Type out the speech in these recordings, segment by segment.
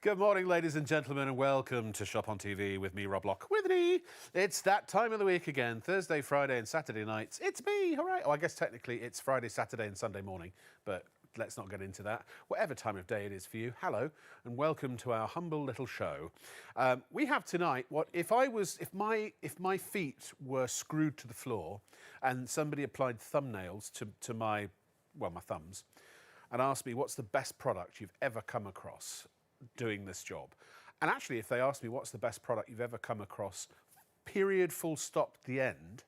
Good morning, ladies and gentlemen, and welcome to Shop on TV with me, Rob Lock, with me. It's that time of the week again, Thursday, Friday and Saturday nights. It's me, hooray. Oh, I guess technically it's Friday, Saturday and Sunday morning, but let's not get into that. Whatever time of day it is for you, hello, and welcome to our humble little show. We have tonight, if my feet were screwed to the floor and somebody applied thumbnails to my thumbs and asked me what's the best product you've ever come across doing this job. And actually, if they ask me what's the best product you've ever come across, period, full stop, the end,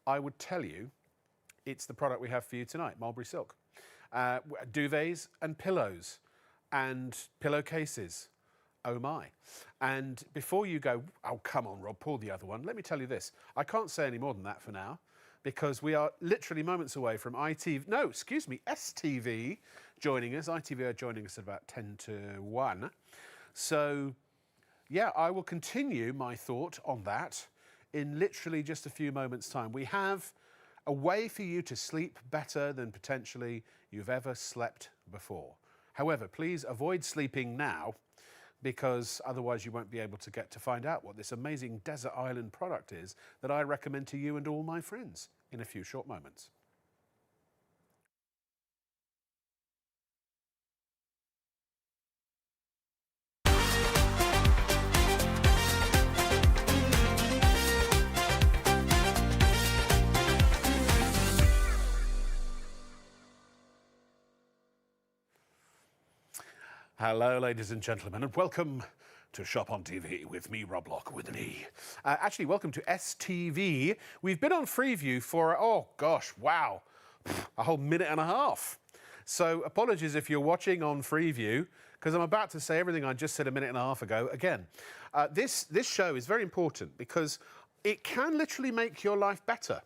I would tell you it's the product we have for you tonight, Mulberry Silk. Duvets and pillows and pillowcases. Oh my. And before you go, oh, come on, Rob, pull the other one, let me tell you this. I can't say any more than that for now, because we are literally moments away from STV joining us. ITV are joining us at about 10 to 1. So, yeah, I will continue my thought on that in literally just a few moments' time. We have a way for you to sleep better than potentially you've ever slept before. However, please avoid sleeping now, because otherwise you won't be able to get to find out what this amazing desert island product is that I recommend to you and all my friends in a few short moments. Hello, ladies and gentlemen, and welcome to Shop on TV with me, Rob Lock, with an E. Actually, welcome to STV. We've been on Freeview for, oh gosh, wow, a whole minute and a half. So apologies if you're watching on Freeview, because I'm about to say everything I just said a minute and a half ago again. This show is very important because it can literally make your life better.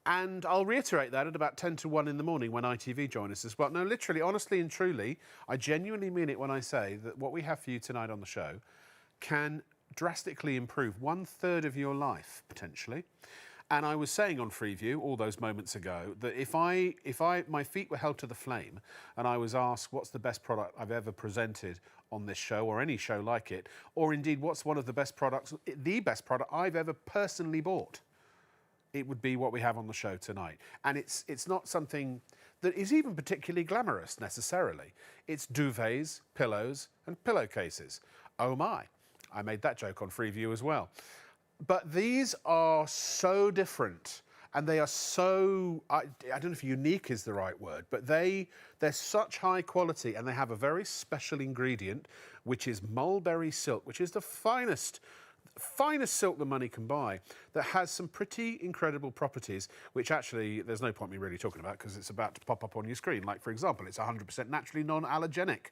And I'll reiterate that at about 10 to 1 in the morning when ITV join us as well. No, literally, honestly and truly, I genuinely mean it when I say that what we have for you tonight on the show can drastically improve 1/3 of your life, potentially. And I was saying on Freeview all those moments ago that if my feet were held to the flame and I was asked what's the best product I've ever presented on this show or any show like it, or indeed what's one of the best products, the best product I've ever personally bought, it would be what we have on the show tonight. And it's not something that is even particularly glamorous necessarily. It's duvets, pillows and pillowcases. Oh my, I made that joke on Freeview as well. But these are so different and they are so, I don't know if unique is the right word, but they're such high quality and they have a very special ingredient, which is mulberry silk, which is the finest silk the money can buy, that has some pretty incredible properties, which actually there's no point me really talking about because it's about to pop up on your screen. Like, for example, it's 100% naturally non-allergenic,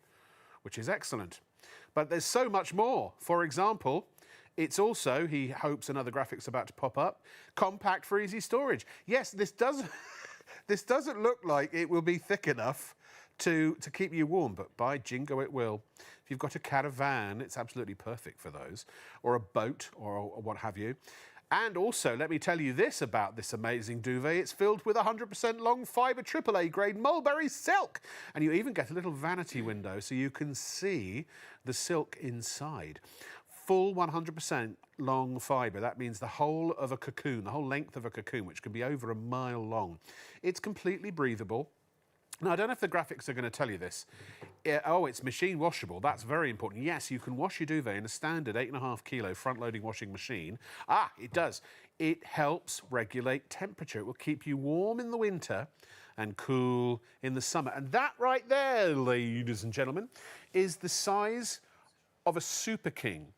which is excellent. But there's so much more. For example, it's also, he hopes another graphic's about to pop up, compact for easy storage. Yes, this doesn't look like it will be thick enough to keep you warm, but by jingo it will. If you've got a caravan, it's absolutely perfect for those, or a boat, or what have you. And also, let me tell you this about this amazing duvet. It's filled with 100% long-fibre AAA grade mulberry silk. And you even get a little vanity window so you can see the silk inside. Full 100% long fibre. That means the whole of a cocoon, the whole length of a cocoon, which can be over a mile long. It's completely breathable. Now, I don't know if the graphics are going to tell you this. It's machine washable. That's very important. Yes, you can wash your duvet in a standard 8.5 kilo front-loading washing machine. Ah, it does. It helps regulate temperature. It will keep you warm in the winter and cool in the summer. And that right there, ladies and gentlemen, is the size of a Super King,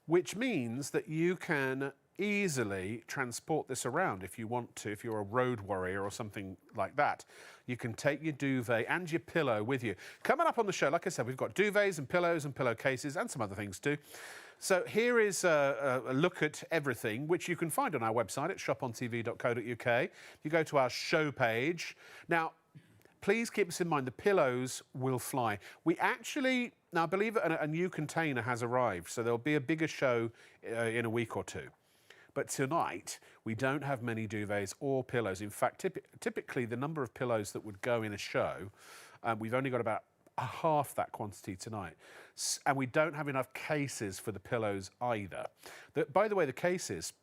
which means that you can easily transport this around if you want to, if you're a road warrior or something like that. You can take your duvet and your pillow with you. Coming up on the show, like I said, we've got duvets and pillows and pillowcases and some other things too. So here is a look at everything, which you can find on our website at shopontv.co.uk. You go to our show page. Now, please keep this in mind, the pillows will fly. We actually, now I believe a new container has arrived, so there'll be a bigger show in a week or two. But tonight, we don't have many duvets or pillows. In fact, typically the number of pillows that would go in a show, we've only got about half that quantity tonight. And we don't have enough cases for the pillows either. By the way, the cases,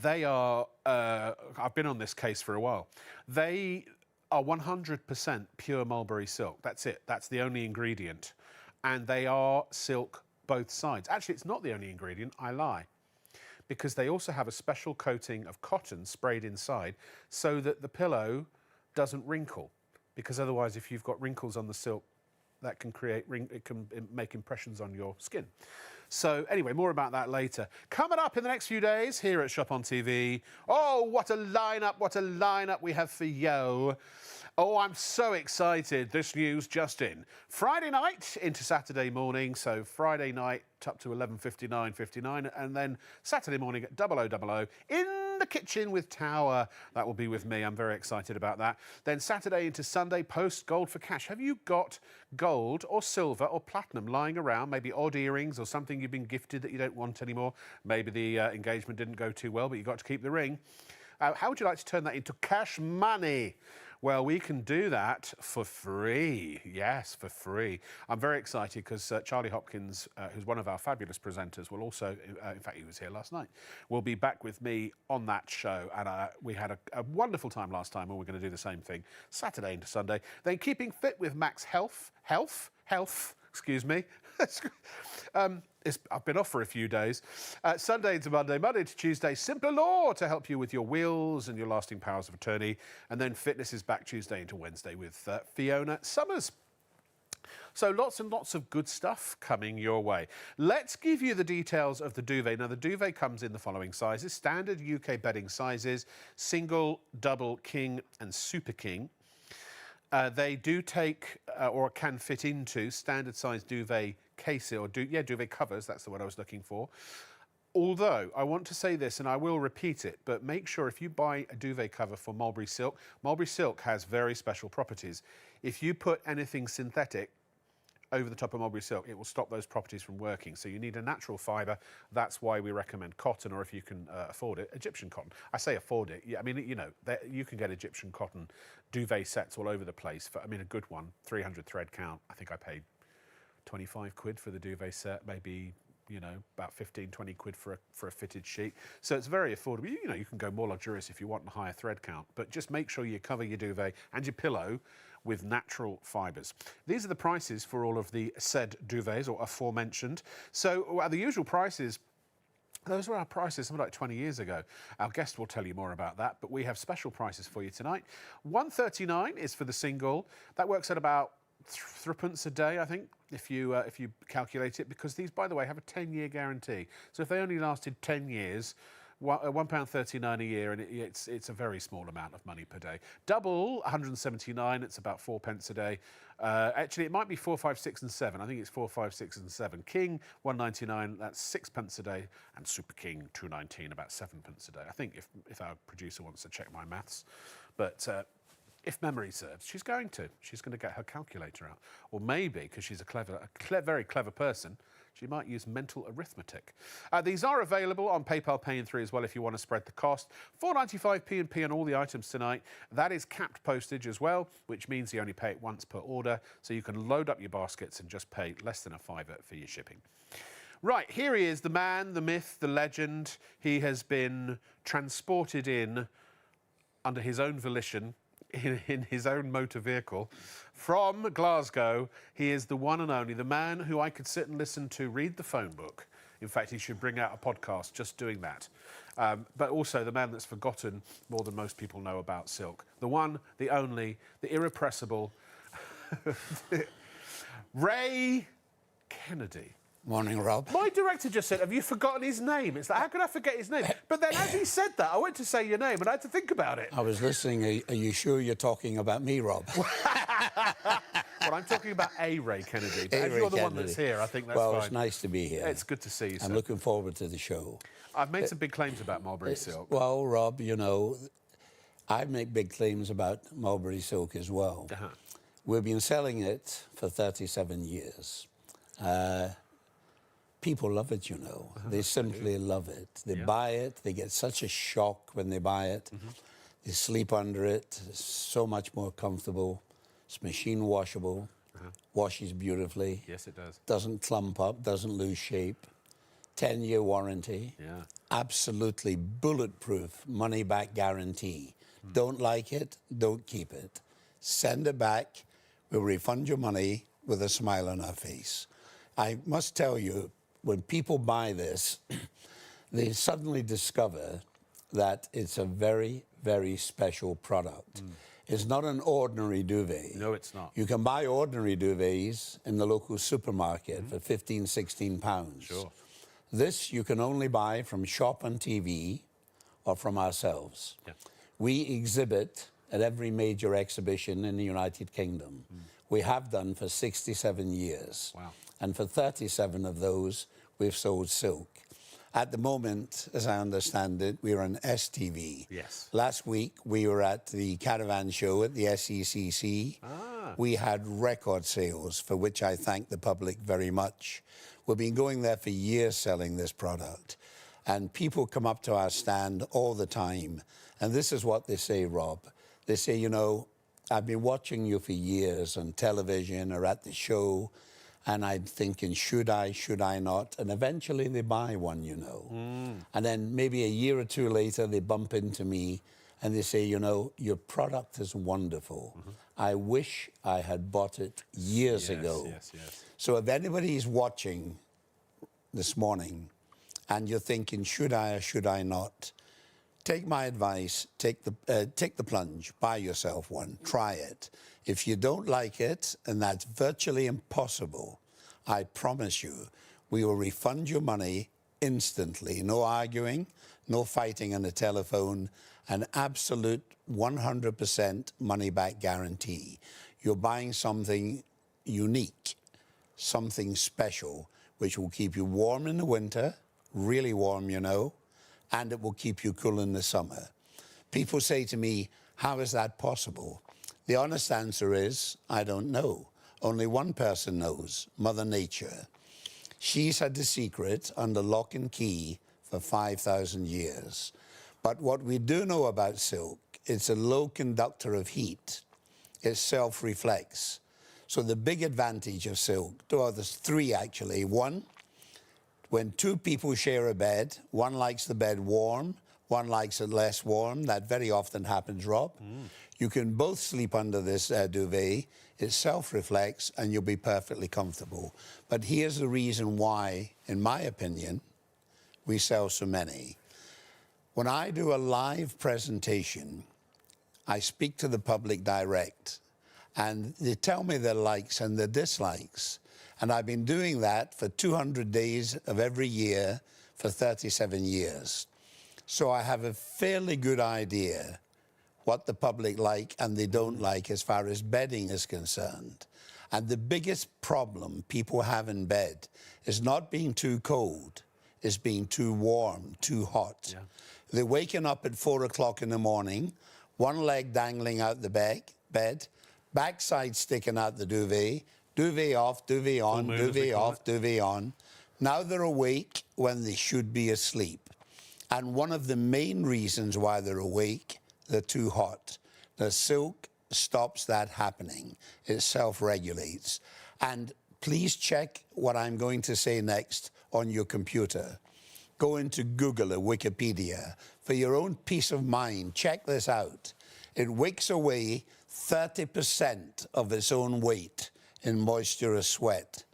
they are, I've been on this case for a while. They are 100% pure mulberry silk. That's it. That's the only ingredient. And they are silk both sides. Actually, it's not the only ingredient. I lie. Because they also have a special coating of cotton sprayed inside so that the pillow doesn't wrinkle. Because otherwise, if you've got wrinkles on the silk, that can make impressions on your skin. So anyway, more about that later. Coming up in the next few days here at Shop on TV. Oh, what a lineup we have for you. Oh, I'm so excited. This news just in. Friday night into Saturday morning. So Friday night up to 11:59, and then Saturday morning at 00:00 in the kitchen with Tower. That will be with me. I'm very excited about that. Then Saturday into Sunday, post Gold for Cash. Have you got gold or silver or platinum lying around? Maybe odd earrings or something you've been gifted that you don't want anymore. Maybe the engagement didn't go too well, but you got to keep the ring. How would you like to turn that into cash money? Well, we can do that for free. Yes, for free. I'm very excited because Charlie Hopkins, who's one of our fabulous presenters, will also, in fact, he was here last night, will be back with me on that show. And we had a wonderful time last time, and we're going to do the same thing Saturday into Sunday. Then Keeping Fit with Max Health, excuse me. I've been off for a few days. Sunday into Monday, Monday to Tuesday, Simpler Law to help you with your wills and your lasting powers of attorney. And then fitness is back Tuesday into Wednesday with Fiona Summers. So lots and lots of good stuff coming your way. Let's give you the details of the duvet. Now, the duvet comes in the following sizes. Standard UK bedding sizes, single, double, king and super king. They do take or can fit into standard size duvet cases or duvet covers. That's the word I was looking for. Although I want to say this, and I will repeat it, but make sure if you buy a duvet cover for Mulberry Silk has very special properties. If you put anything synthetic over the top of Mulberry Silk, it will stop those properties from working. So you need a natural fibre. That's why we recommend cotton, or if you can afford it, Egyptian cotton. I say afford it. Yeah, I mean, you know, you can get Egyptian cotton duvet sets all over the place. For, I mean, a good one, 300 thread count. I think I paid 25 quid for the duvet set, maybe, you know, about 15, 20 quid for a fitted sheet. So it's very affordable. You know, you can go more luxurious if you want a higher thread count, but just make sure you cover your duvet and your pillow with natural fibres. These are the prices for all of the said duvets, or aforementioned. So the usual prices, those were our prices something like 20 years ago. Our guest will tell you more about that, but we have special prices for you tonight. $139 is for the single. That works at about threepence a day, I think, if you calculate it, because these, by the way, have a 10-year guarantee. So if they only lasted 10 years, £1.39 a year, and it's a very small amount of money per day. Double, 179, it's about 4 pence a day. Actually, it might be 4, 5, 6 and 7. I think it's 4, 5, 6 and 7. King, 1.99, that's 6 pence a day. And Super King, 2.19, about 7 pence a day. I think if our producer wants to check my maths. But if memory serves, she's going to get her calculator out. Or maybe, because she's a very clever person, she might use mental arithmetic. These are available on PayPal Pay in 3 as well if you want to spread the cost. $4.95 P&P on all the items tonight. That is capped postage as well, which means you only pay it once per order. So you can load up your baskets and just pay less than £5 for your shipping. Right, here he is, the man, the myth, the legend. He has been transported in under his own volition, in his own motor vehicle from Glasgow. He is the one and only, the man who I could sit and listen to read the phone book. In fact, he should bring out a podcast just doing that. But also the man that's forgotten more than most people know about silk. The one, the only, the irrepressible Ray Kennedy. Morning, Rob. My director just said, have you forgotten his name? It's like, how could I forget his name? But then as he said that, I went to say your name and I had to think about it. I was listening. Are you sure you're talking about me, Rob? Well, I'm talking about a Ray Kennedy. But as you're the one that's here, I think that's fine. Well, it's nice to be here. It's good to see you, sir. I'm looking forward to the show. I've made some big claims about Mulberry Silk. Well, Rob, you know, I make big claims about Mulberry Silk as well. We've been selling it for 37 years. People love it, you know. They simply love it. They buy it. They get such a shock when they buy it. They sleep under it. It's so much more comfortable. It's machine washable. washes beautifully. Yes, it does. Doesn't clump up, doesn't lose shape. 10-year warranty. Yeah. Absolutely bulletproof money-back guarantee. Don't like it, don't keep it. Send it back. We'll refund your money with a smile on our face. I must tell you, when people buy this, they suddenly discover that it's a very, very special product. It's not an ordinary duvet. No, it's not. You can buy ordinary duvets in the local supermarket for 15, 16 pounds. Sure. This you can only buy from Shop on TV or from ourselves. Yeah. We exhibit at every major exhibition in the United Kingdom. We have done for 67 years. Wow. And for 37 of those, we've sold silk. At the moment, as I understand it, we're on STV. Yes. Last week, we were at the Caravan Show at the SECC. We had record sales, for which I thank the public very much. We've been going there for years selling this product. And people come up to our stand all the time. And this is what they say, Rob. They say, you know, I've been watching you for years on television or at the show, and I'm thinking, should I not? And eventually they buy one, you know. And then maybe a year or two later, they bump into me and they say, you know, your product is wonderful. I wish I had bought it years ago. Yes, yes. So if anybody's watching this morning and you're thinking, should I or should I not? Take my advice, take the plunge, buy yourself one, try it. If you don't like it, and that's virtually impossible, I promise you, we will refund your money instantly. No arguing, no fighting on the telephone, an absolute 100% money-back guarantee. You're buying something unique, something special, which will keep you warm in the winter, really warm, you know, and it will keep you cool in the summer. People say to me, how is that possible? The honest answer is, I don't know. Only one person knows, Mother Nature. She's had the secret under lock and key for 5,000 years. But what we do know about silk, it's a low conductor of heat. It self-reflects. So the big advantage of silk, well, there's three actually. One, when two people share a bed, one likes the bed warm, one likes it less warm. That very often happens, Rob. You can both sleep under this duvet. It self-reflects and you'll be perfectly comfortable. But here's the reason why, in my opinion, we sell so many. When I do a live presentation, I speak to the public direct and they tell me their likes and their dislikes. And I've been doing that for 200 days of every year for 37 years. So I have a fairly good idea what the public like and they don't like as far as bedding is concerned. And the biggest problem people have in bed is not being too cold, it's being too warm, too hot. Yeah. They're waking up at 4 o'clock in the morning, one leg dangling out the bed, backside sticking out the duvet, duvet off, duvet on, duvet off, duvet on. Now they're awake when they should be asleep. And one of the main reasons why they're awake, they're too hot. The silk stops that happening. It self-regulates. And please check what I'm going to say next on your computer. Go into Google or Wikipedia. For your own peace of mind, check this out. It wicks away 30% of its own weight in moisture or sweat.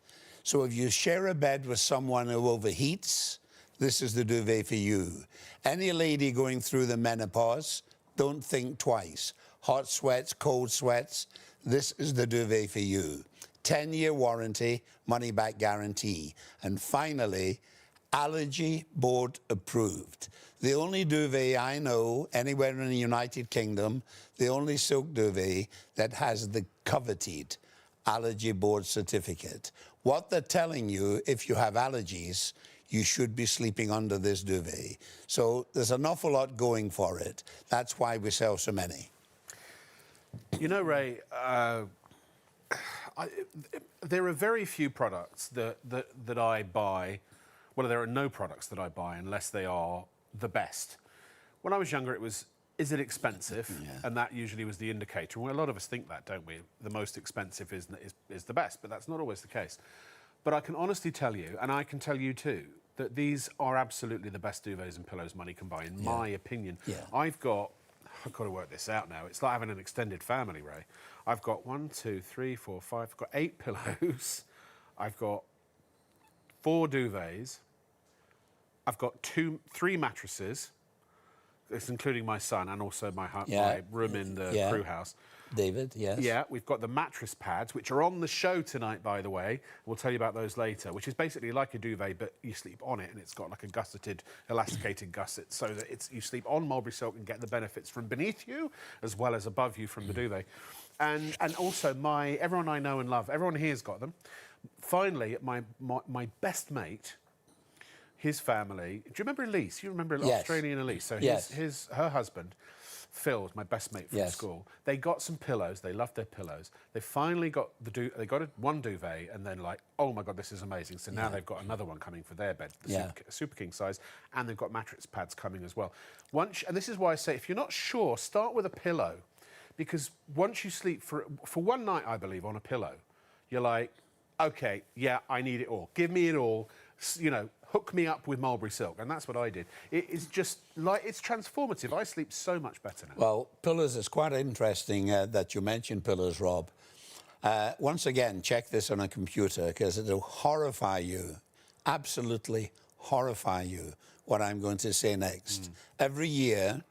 So if you share a bed with someone who overheats, this is the duvet for you. Any lady going through the menopause, don't think twice. Hot sweats, cold sweats, this is the duvet for you. 10-year warranty, money-back guarantee. And finally, Allergy Board approved. The only duvet I know anywhere in the United Kingdom, the only silk duvet that has the coveted Allergy Board certificate. What they're telling you, if you have allergies, you should be sleeping under this duvet. So there's an awful lot going for it. That's why we sell so many. You know, Ray, there are very few products that I buy. Well, there are no products that I buy unless they are the best. When I was younger, it was is it expensive? And that usually was the indicator. Well, a lot of us think that, don't we? The most expensive is the best, but that's not always the case. But I can honestly tell you, and I can tell you too, that these are absolutely the best duvets and pillows money can buy, in my opinion. I've got to work this out now. It's like having an extended family, Ray. I've got 1, 2, 3, 4, 5. I've got 8 pillows. I've got 4 duvets. I've got 3 mattresses. It's including my son and also my room in the crew house. David, yes. Yeah, we've got the mattress pads, which are on the show tonight, by the way. We'll tell you about those later, which is basically like a duvet, but you sleep on it, and it's got like a gusseted, elasticated gusset, so that you sleep on Mulberry Silk and get the benefits from beneath you, as well as above you from the duvet. And also, everyone I know and love, everyone here's got them. Finally, my best mate, his family. Do you remember Elise? You remember Australian Elise? So her husband, Phil, my best mate from school. They got some pillows. They loved their pillows. They finally got one duvet, and then like, oh my God, this is amazing. So now they've got another one coming for their bed, the super king size, and they've got mattress pads coming as well. And this is why I say, if you're not sure, start with a pillow, because once you sleep for one night, I believe, on a pillow, you're like, okay, yeah, I need it all. Give me it all. You know, hook me up with Mulberry Silk, and that's what I did. It is just like, it's transformative. I sleep so much better now. Well, pillows, it's quite interesting that you mentioned pillows, Rob. Once again, check this on a computer, because it'll horrify you, absolutely horrify you, what I'm going to say next. Every year,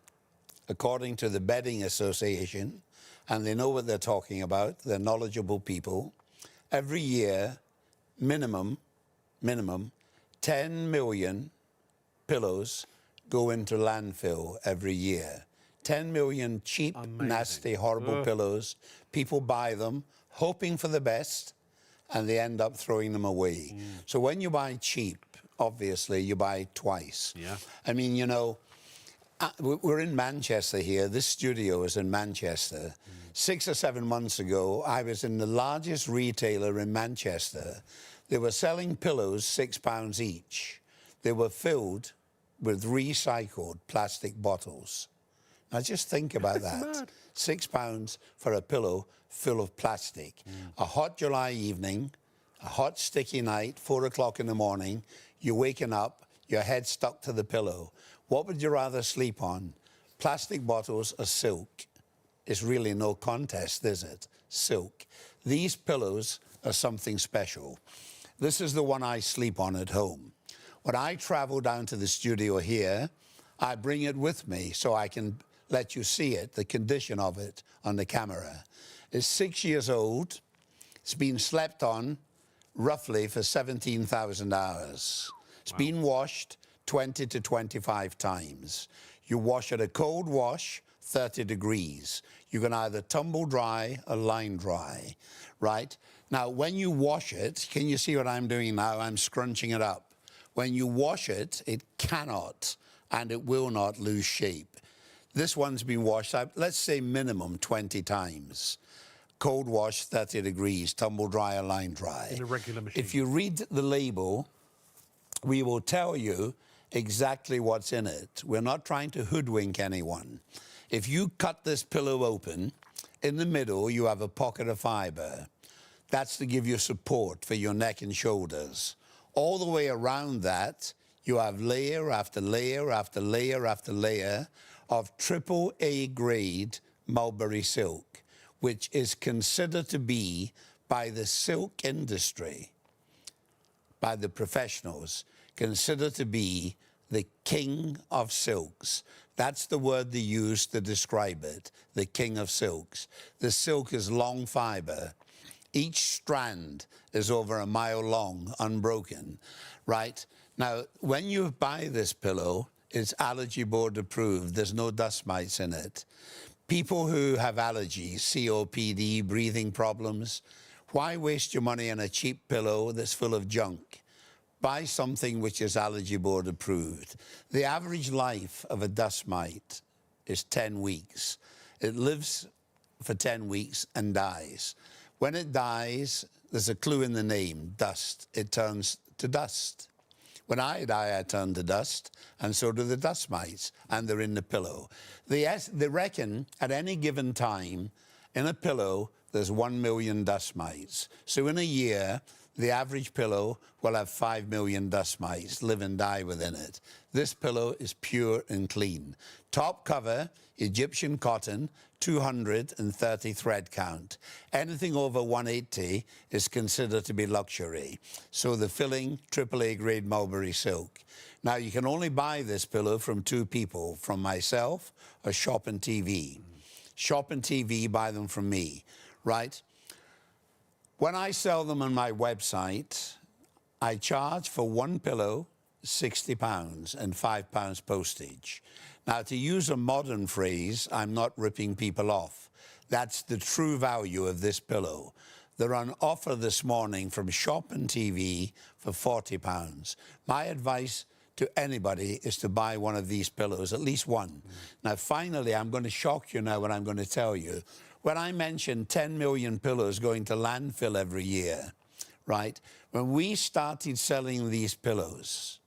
according to the Bedding Association, and they know what they're talking about, they're knowledgeable people, every year, minimum, 10 million pillows go into landfill every year. 10 million cheap, nasty, horrible pillows. People buy them, hoping for the best, and they end up throwing them away. So when you buy cheap, obviously, you buy twice. Yeah. I mean, you know, we're in Manchester here. This studio is in Manchester. 6 or 7 months ago, I was in the largest retailer in Manchester. They were selling pillows £6 each. They were filled with recycled plastic bottles. Now just think about that. Mad. £6 for a pillow full of plastic. A hot July evening, a hot sticky night, 4 o'clock in the morning, you're waking up, your head stuck to the pillow. What would you rather sleep on? Plastic bottles or silk? It's really no contest, is it? Silk. These pillows are something special. This is the one I sleep on at home. When I travel down to the studio here, I bring it with me so I can let you see it, the condition of it on the camera. It's 6 years old. It's been slept on roughly for 17,000 hours. It's been washed 20 to 25 times. You wash it a cold wash, 30 degrees. You can either tumble dry or line dry, right? Now, when you wash it, can you see what I'm doing now? I'm scrunching it up. When you wash it, it cannot and it will not lose shape. This one's been washed, let's say minimum 20 times. Cold wash, 30 degrees, tumble dry or line dry. In a regular machine. If you read the label, we will tell you exactly what's in it. We're not trying to hoodwink anyone. If you cut this pillow open, in the middle you have a pocket of fibre. That's to give you support for your neck and shoulders. All the way around that, you have layer after layer after layer after layer of AAA grade Mulberry silk, which is considered to be, by the silk industry, by the professionals, considered to be the king of silks. That's the word they use to describe it, the king of silks. The silk is long fibre. Each strand is over 1 mile long, unbroken, right? Now, when you buy this pillow, it's allergy board approved. There's no dust mites in it. People who have allergies, COPD, breathing problems, why waste your money on a cheap pillow that's full of junk? Buy something which is allergy board approved. The average life of a dust mite is 10 weeks. It lives for 10 weeks and dies. When it dies, there's a clue in the name, dust. It turns to dust. When I die, I turn to dust, and so do the dust mites, and they're in the pillow. They reckon at any given time, in a pillow, there's 1 million dust mites. So in a year, the average pillow will have 5 million dust mites live and die within it. This pillow is pure and clean. Top cover, Egyptian cotton, 230 thread count. Anything over 180 is considered to be luxury. So the filling, AAA grade Mulberry Silk. Now you can only buy this pillow from two people, from myself or Shop and TV. Shop and TV, buy them from me, right? When I sell them on my website, I charge for one pillow £60 and £5 postage. Now, to use a modern phrase, I'm not ripping people off. That's the true value of this pillow. They're on offer this morning from Shop and TV for £40. My advice to anybody is to buy one of these pillows, at least one. Now, finally, I'm going to shock you now what I'm going to tell you. When I mentioned 10 million pillows going to landfill every year, right? When we started selling these pillows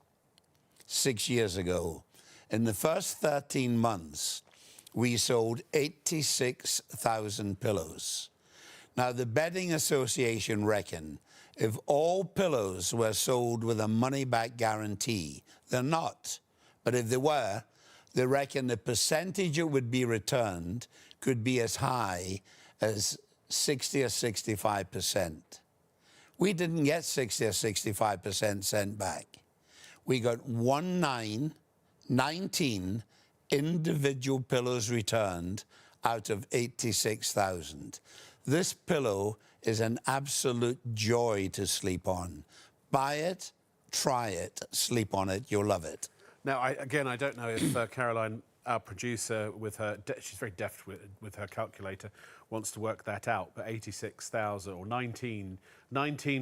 6 years ago, in the first 13 months, we sold 86,000 pillows. Now, the Bedding Association reckon if all pillows were sold with a money-back guarantee, they're not. But if they were, they reckon the percentage it would be returned could be as high as 60 or 65%. We didn't get 60 or 65% sent back. We got 19 individual pillows returned out of 86,000. This pillow is an absolute joy to sleep on. Buy it, try it, sleep on it, you'll love it. Now, I don't know if Caroline, our producer, with her, she's very deft with her calculator, wants to work that out, but 86,000 or 19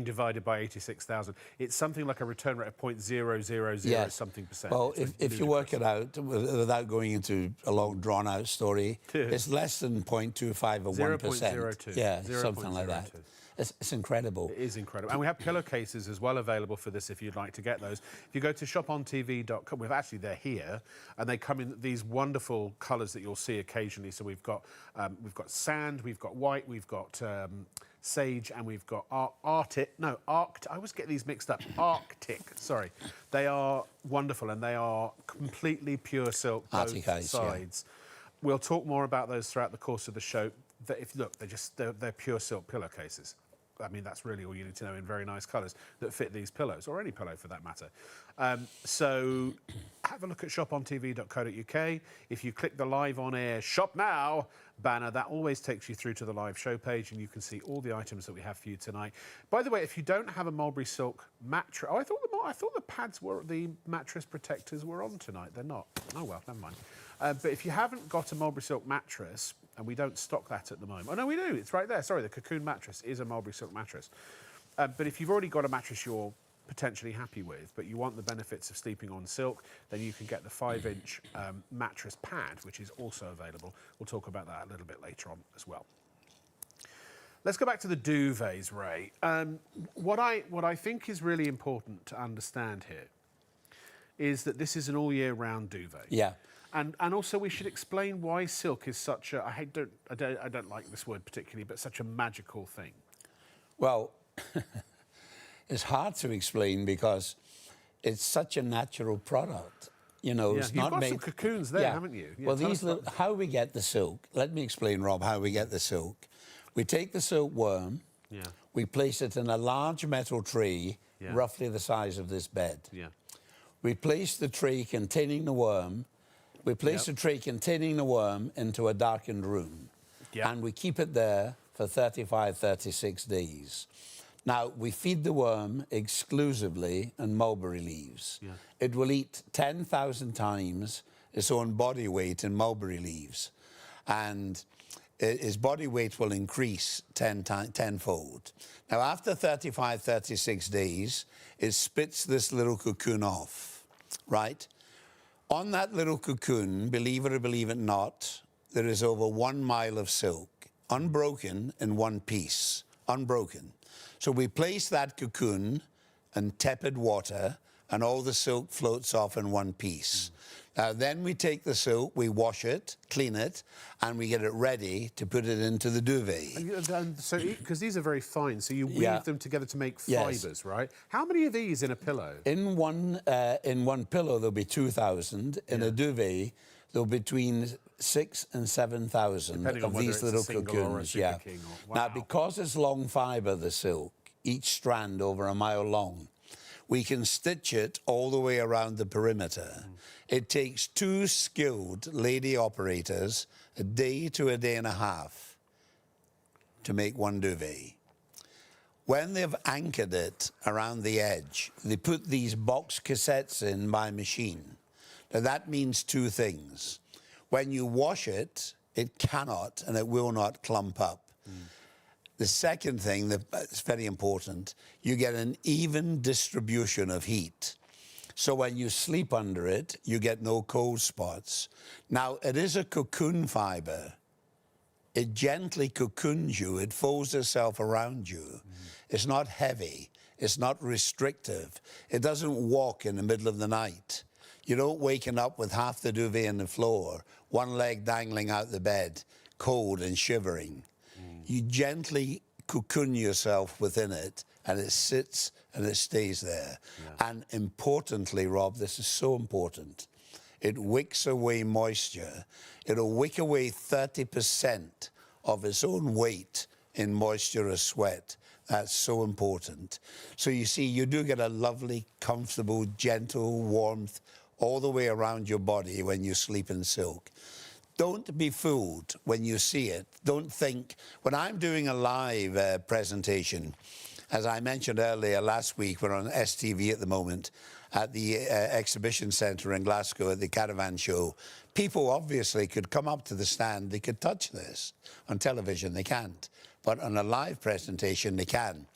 divided by 86,000, it's something like a return rate of 0.000 yes. something percent. Well, if you work it out without going into a long drawn-out story, it's less than 0.25 or 1%. 0.02. Yeah, something like that. It's incredible. It is incredible. And we have pillowcases as well available for this if you'd like to get those. If you go to shopontv.com, they're here, and they come in these wonderful colours that you'll see occasionally. So we've got sand, we've got white, we've got sage, and we've got Arctic. I always get these mixed up. Arctic, sorry. They are wonderful, and they are completely pure silk, both sides. Yeah. We'll talk more about those throughout the course of the show. They're pure silk pillowcases. I mean, that's really all you need to know, in very nice colours that fit these pillows, or any pillow for that matter. So have a look at shopontv.co.uk. If you click the live on air shop now banner, that always takes you through to the live show page, and you can see all the items that we have for you tonight. By the way, if you don't have a Mulberry Silk mattress, I thought the pads were, the mattress protectors were on tonight. They're not. Oh well, never mind. But if you haven't got a Mulberry Silk mattress, and we don't stock that at the moment. Oh, no, we do. It's right there. Sorry, the Cocoon mattress is a Mulberry Silk mattress. But if you've already got a mattress you're potentially happy with, but you want the benefits of sleeping on silk, then you can get the 5-inch mattress pad, which is also available. We'll talk about that a little bit later on as well. Let's go back to the duvets, Ray. What I think is really important to understand here is that this is an all-year-round duvet. Yeah. And also we should explain why silk is such a, I don't like this word particularly, but such a magical thing. Well, it's hard to explain because it's such a natural product. You know, it's not made... You've got some cocoons there, haven't you? Yeah, well, how we get the silk, let me explain, Rob, how we get the silk. We take the silkworm, we place it in a large metal tray, roughly the size of this bed. Yeah. We place the tray containing the worm. We place the tray containing the worm into a darkened room, and we keep it there for 35, 36 days. Now, we feed the worm exclusively on mulberry leaves. Yeah. It will eat 10,000 times its own body weight in mulberry leaves, and its body weight will increase tenfold. Now, after 35, 36 days, it spits this little cocoon off, right? On that little cocoon, believe it or believe it not, there is over 1 mile of silk, unbroken in one piece, unbroken. So we place that cocoon in tepid water and all the silk floats off in one piece. Now, then we take the silk, we wash it, clean it, and we get it ready to put it into the duvet. And so, because these are very fine, so you weave Yeah. them together to make Yes. fibres, right? How many of these in a pillow? In one pillow, there'll be 2,000. In a duvet, there'll be between 6,000 and 7,000 Depending on of whether these it's a little single or a cocoons. super Yeah. king or- Now, wow. because it's long fibre, the silk, each strand over a mile long, we can stitch it all the way around the perimeter. It takes 2 skilled lady operators a day to a day and a half to make one duvet. When they've anchored it around the edge, they put these box cassettes in by machine. Now, that means 2 things. When you wash it, it cannot and it will not clump up. The second thing that's very important, you get an even distribution of heat. So when you sleep under it, you get no cold spots. Now, it is a cocoon fibre. It gently cocoons you. It folds itself around you. It's not heavy. It's not restrictive. It doesn't walk in the middle of the night. You don't waken up with half the duvet on the floor, one leg dangling out the bed, cold and shivering. You gently cocoon yourself within it, and it sits and it stays there. And importantly, Rob, this is so important, it wicks away moisture. It'll wick away 30% of its own weight in moisture or sweat. That's so important. So you see, you do get a lovely, comfortable, gentle warmth all the way around your body when you sleep in silk. Don't be fooled when you see it. Don't think, when I'm doing a live presentation, as I mentioned earlier last week, we're on STV at the moment at the exhibition centre in Glasgow at the Caravan Show. People obviously could come up to the stand, they could touch this. On television they can't, but on a live presentation they can.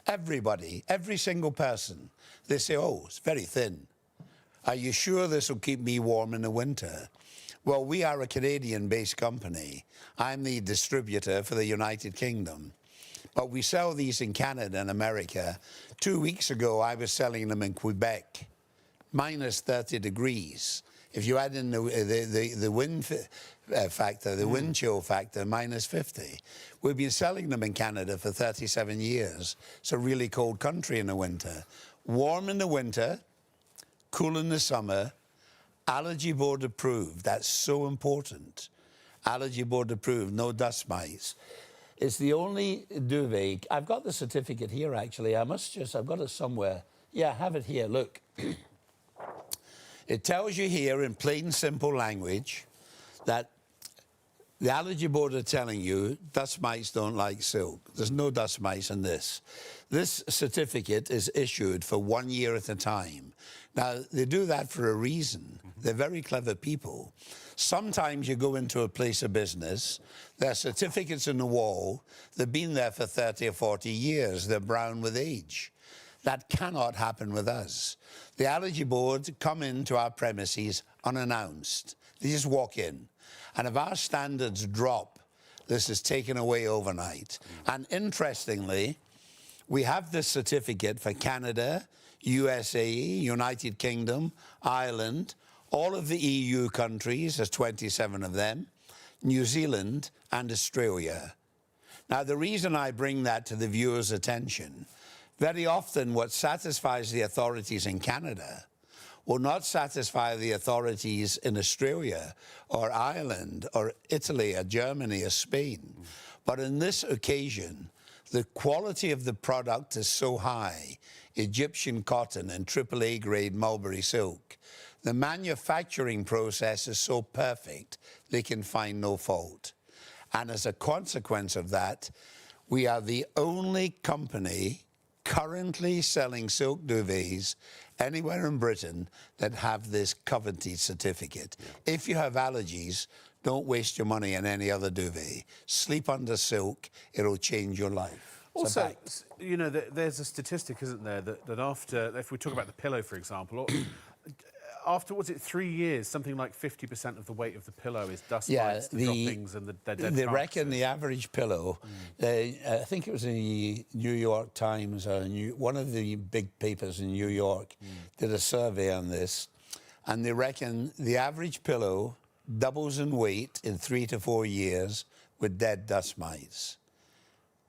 Everybody, every single person, they say, oh, it's very thin. Are you sure this will keep me warm in the winter? Well, we are a Canadian-based company. I'm the distributor for the United Kingdom. But we sell these in Canada and America. 2 weeks ago, I was selling them in Quebec, minus 30 degrees. If you add in the wind factor, the wind chill factor, minus 50. We've been selling them in Canada for 37 years. It's a really cold country in the winter. Warm in the winter, cool in the summer, Allergy Board approved. That's so important. Allergy Board approved, no dust mites. It's the only duvet. I've got the certificate here, actually. I've got it somewhere. Yeah, I have it here. Look. It tells you here in plain, simple language that the Allergy Board are telling you dust mites don't like silk. There's no dust mites in this. This certificate is issued for 1 year at a time. Now, they do that for a reason. They're very clever people. Sometimes you go into a place of business, there are certificates in the wall, they've been there for 30 or 40 years, they're brown with age. That cannot happen with us. The Allergy Board come into our premises unannounced. They just walk in. And if our standards drop, this is taken away overnight. And interestingly, we have this certificate for Canada, USA, United Kingdom, Ireland, all of the EU countries, there's 27 of them, New Zealand and Australia. Now, the reason I bring that to the viewer's attention, very often what satisfies the authorities in Canada will not satisfy the authorities in Australia or Ireland or Italy or Germany or Spain. But in this occasion, the quality of the product is so high, Egyptian cotton and AAA grade mulberry silk. The manufacturing process is so perfect, they can find no fault. And as a consequence of that, we are the only company currently selling silk duvets anywhere in Britain that have this coveted certificate. If you have allergies, don't waste your money on any other duvet. Sleep under silk, it'll change your life. Also, you know, there's a statistic, isn't there, that after, if we talk about the pillow, for example, after, was it 3 years, something like 50% of the weight of the pillow is dust Yeah, mites, the droppings and the dead They reckon carcasses. the average pillow, I think it was the New York Times or one of the big papers in New York did a survey on this, and they reckon the average pillow doubles in weight in 3 to 4 years with dead dust mites.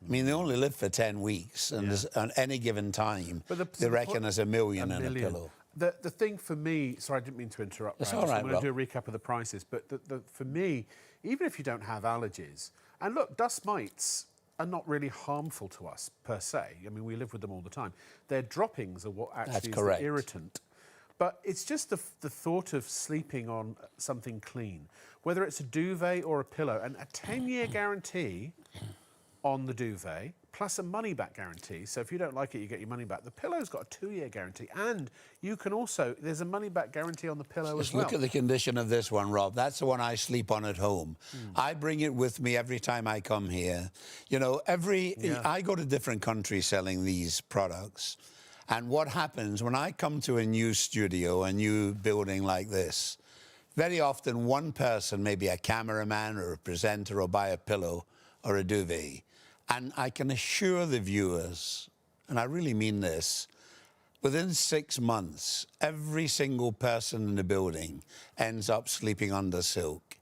I mean, they only live for 10 weeks, and on any given time, they reckon there's a million in a pillow. The thing for me, sorry, I didn't mean to interrupt. That's all right, I'm going to do a recap of the prices, but for me, even if you don't have allergies, and look, dust mites are not really harmful to us per se. I mean, we live with them all the time. Their droppings are what actually is the irritant. But it's just the thought of sleeping on something clean, whether it's a duvet or a pillow, and a 10-year guarantee on the duvet, plus a money-back guarantee. So if you don't like it, you get your money back. The pillow's got a 2-year guarantee, and you can also, there's a money-back guarantee on the pillow as well. Look at the condition of this one, Rob. That's the one I sleep on at home. I bring it with me every time I come here. You know, I go to different countries selling these products, and what happens when I come to a new studio, a new building like this, very often one person, maybe a cameraman or a presenter, will buy a pillow or a duvet. And I can assure the viewers, and I really mean this, within 6 months, every single person in the building ends up sleeping under silk.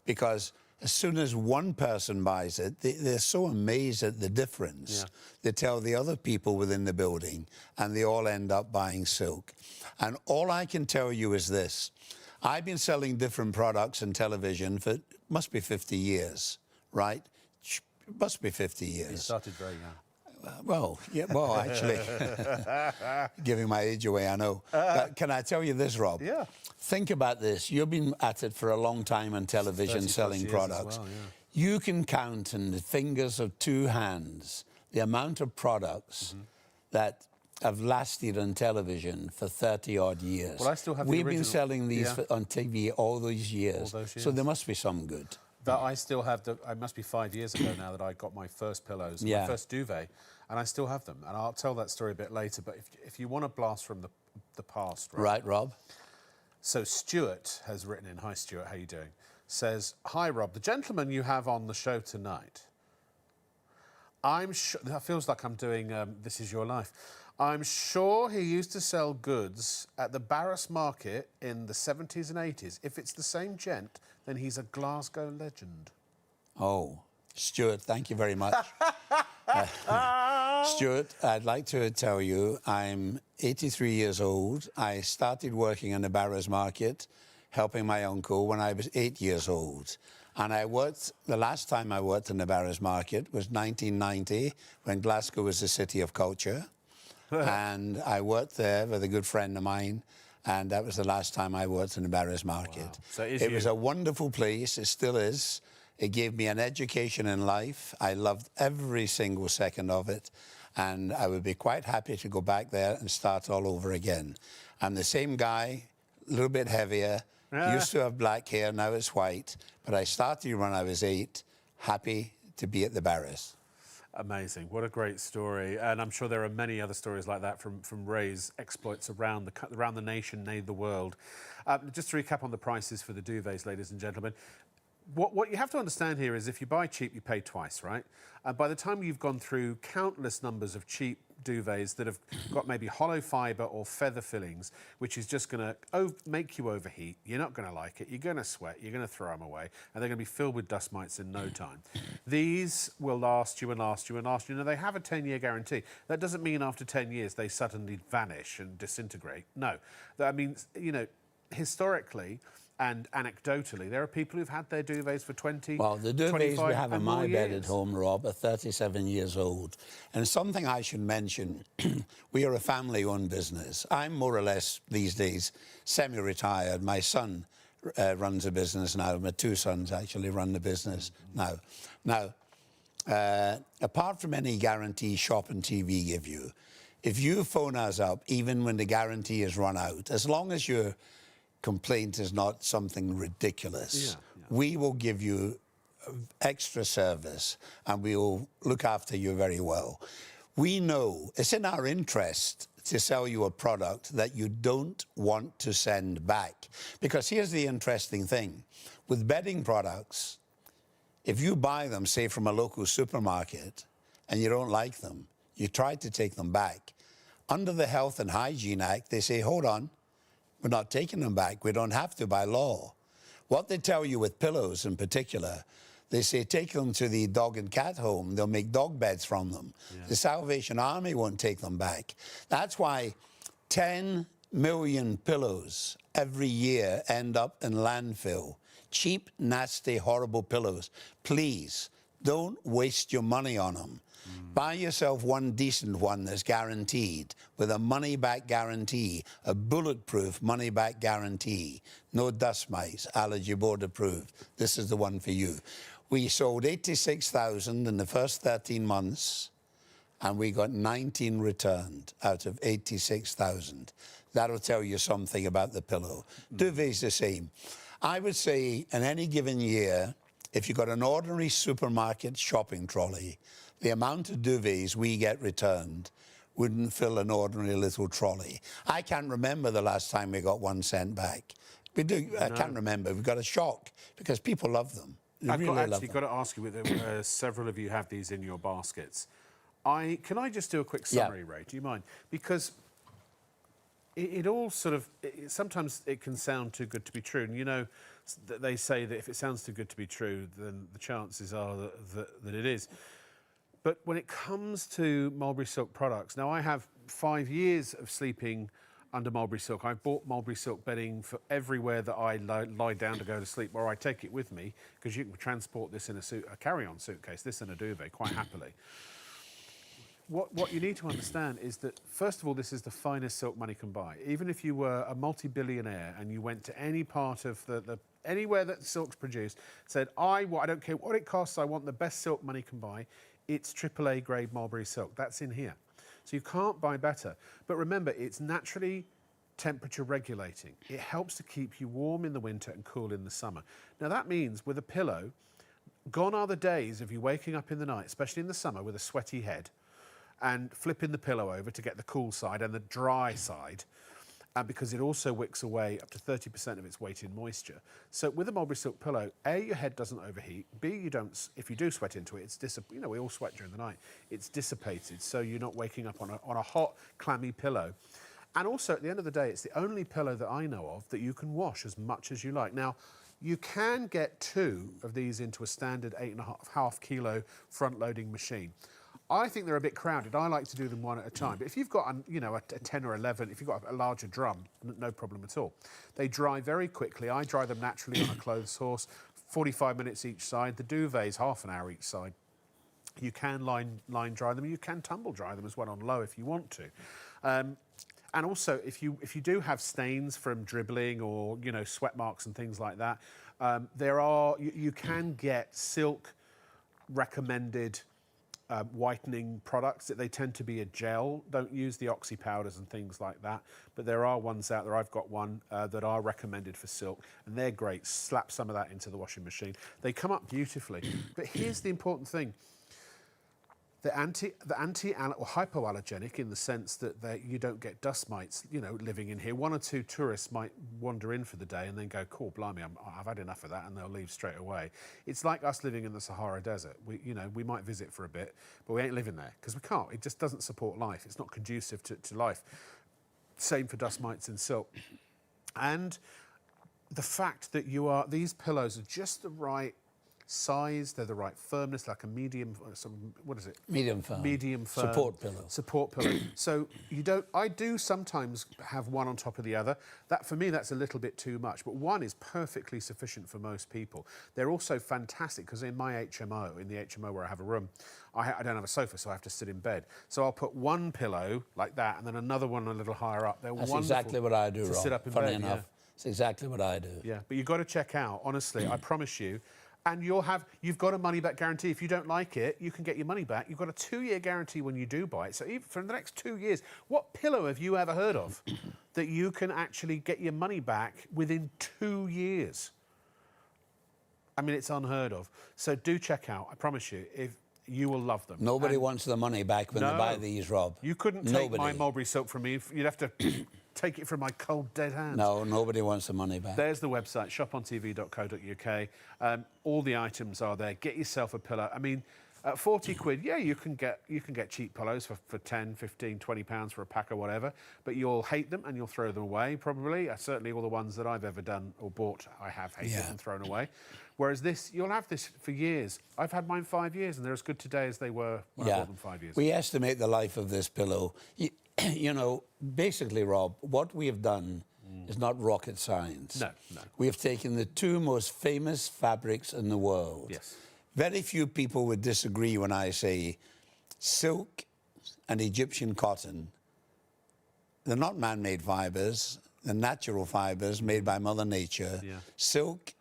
Because as soon as one person buys it, they're so amazed at the difference. They tell the other people within the building, and they all end up buying silk. And all I can tell you is this. I've been selling different products in television for, must be 50 years, right? It must be 50 years. You started very young. Well, actually, giving my age away, I know. But can I tell you this, Rob? Yeah. Think about this. You've been at it for a long time on television selling products. Well, You can count in the fingers of 2 hands the amount of products that have lasted on television for 30-odd years. Well, I still have the We've original. been selling these on TV all those years. So there must be some good. That I still have it must be 5 years ago now that I got my first pillows, my first duvet, and I still have them. And I'll tell that story a bit later, but if you want a blast from the past, right, Rob? So Stuart has written in, hi Stuart, how you doing? Says, hi Rob, the gentleman you have on the show tonight, I'm sure, that feels like I'm doing This Is Your Life. I'm sure he used to sell goods at the Barras Market in the 70s and 80s. If it's the same gent, then he's a Glasgow legend. Oh, Stuart, thank you very much. Stuart, I'd like to tell you I'm 83 years old. I started working in the Barras Market, helping my uncle when I was 8 years old. And the last time I worked in the Barras Market was 1990, when Glasgow was the city of culture. And I worked there with a good friend of mine, and that was the last time I worked in the Barras Market. Wow. So it was a wonderful place, it still is. It gave me an education in life. I loved every single second of it, and I would be quite happy to go back there and start all over again. I'm the same guy, a little bit heavier, used to have black hair, now it's white, but I started when I was 8, happy to be at the Barras. Amazing. What a great story. And I'm sure there are many other stories like that from Ray's exploits around the nation, nay, the world. Just to recap on the prices for the duvets, ladies and gentlemen. What you have to understand here is if you buy cheap, you pay twice, right? And by the time you've gone through countless numbers of cheap duvets that have got maybe hollow fibre or feather fillings, which is just going to make you overheat, you're not going to like it, you're going to sweat, you're going to throw them away, and they're going to be filled with dust mites in no time. These will last you and last you and last you. Now, they have a 10-year guarantee. That doesn't mean after 10 years they suddenly vanish and disintegrate. No. That means, you know, historically and anecdotally, there are people who've had their duvets for 20, well, the duvets we have in my bed years. at home, Rob, are 37 years old. And something I should mention, we are a family-owned business. I'm more or less, these days, semi-retired. My son runs a business now. My 2 sons actually run the business now. Now, apart from any guarantee Shop and TV give you, if you phone us up, even when the guarantee is run out, as long as your complaint is not something ridiculous, we will give you extra service and we will look after you very well. We know it's in our interest to sell you a product that you don't want to send back. Because here's the interesting thing. With bedding products, if you buy them, say, from a local supermarket, and you don't like them, you try to take them back. Under the Health and Hygiene Act, they say, hold on, we're not taking them back. We don't have to by law. What they tell you with pillows in particular, they say take them to the dog and cat home. They'll make dog beds from them. Yeah. The Salvation Army won't take them back. That's why 10 million pillows every year end up in landfill. Cheap, nasty, horrible pillows. Please, don't waste your money on them. Buy yourself one decent one that's guaranteed, with a money-back guarantee, a bulletproof money-back guarantee. No dust mites, allergy board approved. This is the one for you. We sold 86,000 in the first 13 months, and we got 19 returned out of 86,000. That'll tell you something about the pillow. Duvet's the same. I would say in any given year, if you've got an ordinary supermarket shopping trolley, the amount of duvets we get returned wouldn't fill an ordinary little trolley. I can't remember the last time we got one sent back. We do. I can't remember. We've got a shock because people love them. I've actually got to ask you, several of you have these in your baskets. Can I just do a quick summary, Ray? Do you mind? Because it all sort of, sometimes it can sound too good to be true. And you know, they say that if it sounds too good to be true, then the chances are that it is. But when it comes to Mulberry Silk products, now I have 5 years of sleeping under Mulberry Silk. I've bought Mulberry Silk bedding for everywhere that I lie down to go to sleep, or I take it with me, because you can transport this in a carry-on suitcase, this in a duvet, quite happily. What you need to understand is that, first of all, this is the finest silk money can buy. Even if you were a multi-billionaire and you went to any part of anywhere that silk's produced, said, I don't care what it costs, I want the best silk money can buy, it's AAA grade Mulberry Silk. That's in here. So you can't buy better. But remember, it's naturally temperature regulating. It helps to keep you warm in the winter and cool in the summer. Now that means with a pillow, gone are the days of you waking up in the night, especially in the summer, with a sweaty head and flipping the pillow over to get the cool side and the dry side, because it also wicks away up to 30% of its weight in moisture. So with a Mulberry Silk pillow, A, your head doesn't overheat, B, you don't, if you do sweat into it, it's you know, we all sweat during the night, it's dissipated, so you're not waking up on a hot, clammy pillow. And also, at the end of the day, it's the only pillow that I know of that you can wash as much as you like. Now, you can get 2 of these into a standard 8.5 kilo front-loading machine. I think they're a bit crowded. I like to do them one at a time. But if you've got, a 10 or 11, if you've got a larger drum, no problem at all. They dry very quickly. I dry them naturally on a clothes horse, 45 minutes each side. The duvets, half an hour each side. You can line dry them. You can tumble dry them as well on low if you want to. And also, if you do have stains from dribbling or, sweat marks and things like that, you can get silk recommended whitening products. They tend to be a gel. Don't use the oxy powders and things like that. But there are ones out there. I've got one that are recommended for silk, and they're great. Slap some of that into the washing machine. They come up beautifully. But here's the important thing. They're hypoallergenic in the sense that you don't get dust mites, living in here. 1 or 2 tourists might wander in for the day and then go, cool, blimey, I've had enough of that, and they'll leave straight away. It's like us living in the Sahara Desert. We might visit for a bit, but we ain't living there because we can't. It just doesn't support life. It's not conducive to life. Same for dust mites in silk. And the fact that these pillows are just the right size, they're the right firmness, like a medium, what is it? Medium firm. Medium firm. Support pillow. Support pillow. So I do sometimes have one on top of the other. That, for me, that's a little bit too much, but one is perfectly sufficient for most people. They're also fantastic because in my HMO, in the HMO where I have a room, I don't have a sofa, so I have to sit in bed. So I'll put one pillow like that and then another one a little higher up. That's exactly what I do, Rob. Sit up in Funny bed, enough, it's exactly what I do. Yeah, but you've got to check out, honestly, I promise you. And you've got a money-back guarantee. If you don't like it, you can get your money back. You've got a 2-year guarantee when you do buy it. So even for the next 2 years, what pillow have you ever heard of that you can actually get your money back within 2 years? I mean, it's unheard of. So do check out. I promise you, You will love them. Nobody wants the money back when they buy these, Rob. You couldn't take my Mulberry Silk from me. You'd have to take it from my cold, dead hands. No, nobody wants the money back. There's the website, shopontv.co.uk. All the items are there. Get yourself a pillow. I mean, at 40 quid, yeah, you can get cheap pillows for 10, 15, 20 pounds for a pack or whatever, but you'll hate them and you'll throw them away, probably. Certainly all the ones that I've ever done or bought, I have hated and thrown away. Whereas this, you'll have this for years. I've had mine 5 years, and they're as good today as they were when I bought them 5 years ago. We estimate the life of this pillow. You know, basically, Rob, what we have done is not rocket science. No. We have taken the two most famous fabrics in the world. Yes. Very few people would disagree when I say silk and Egyptian cotton. They're not man-made fibers. They're natural fibers made by Mother Nature. Yeah. Silk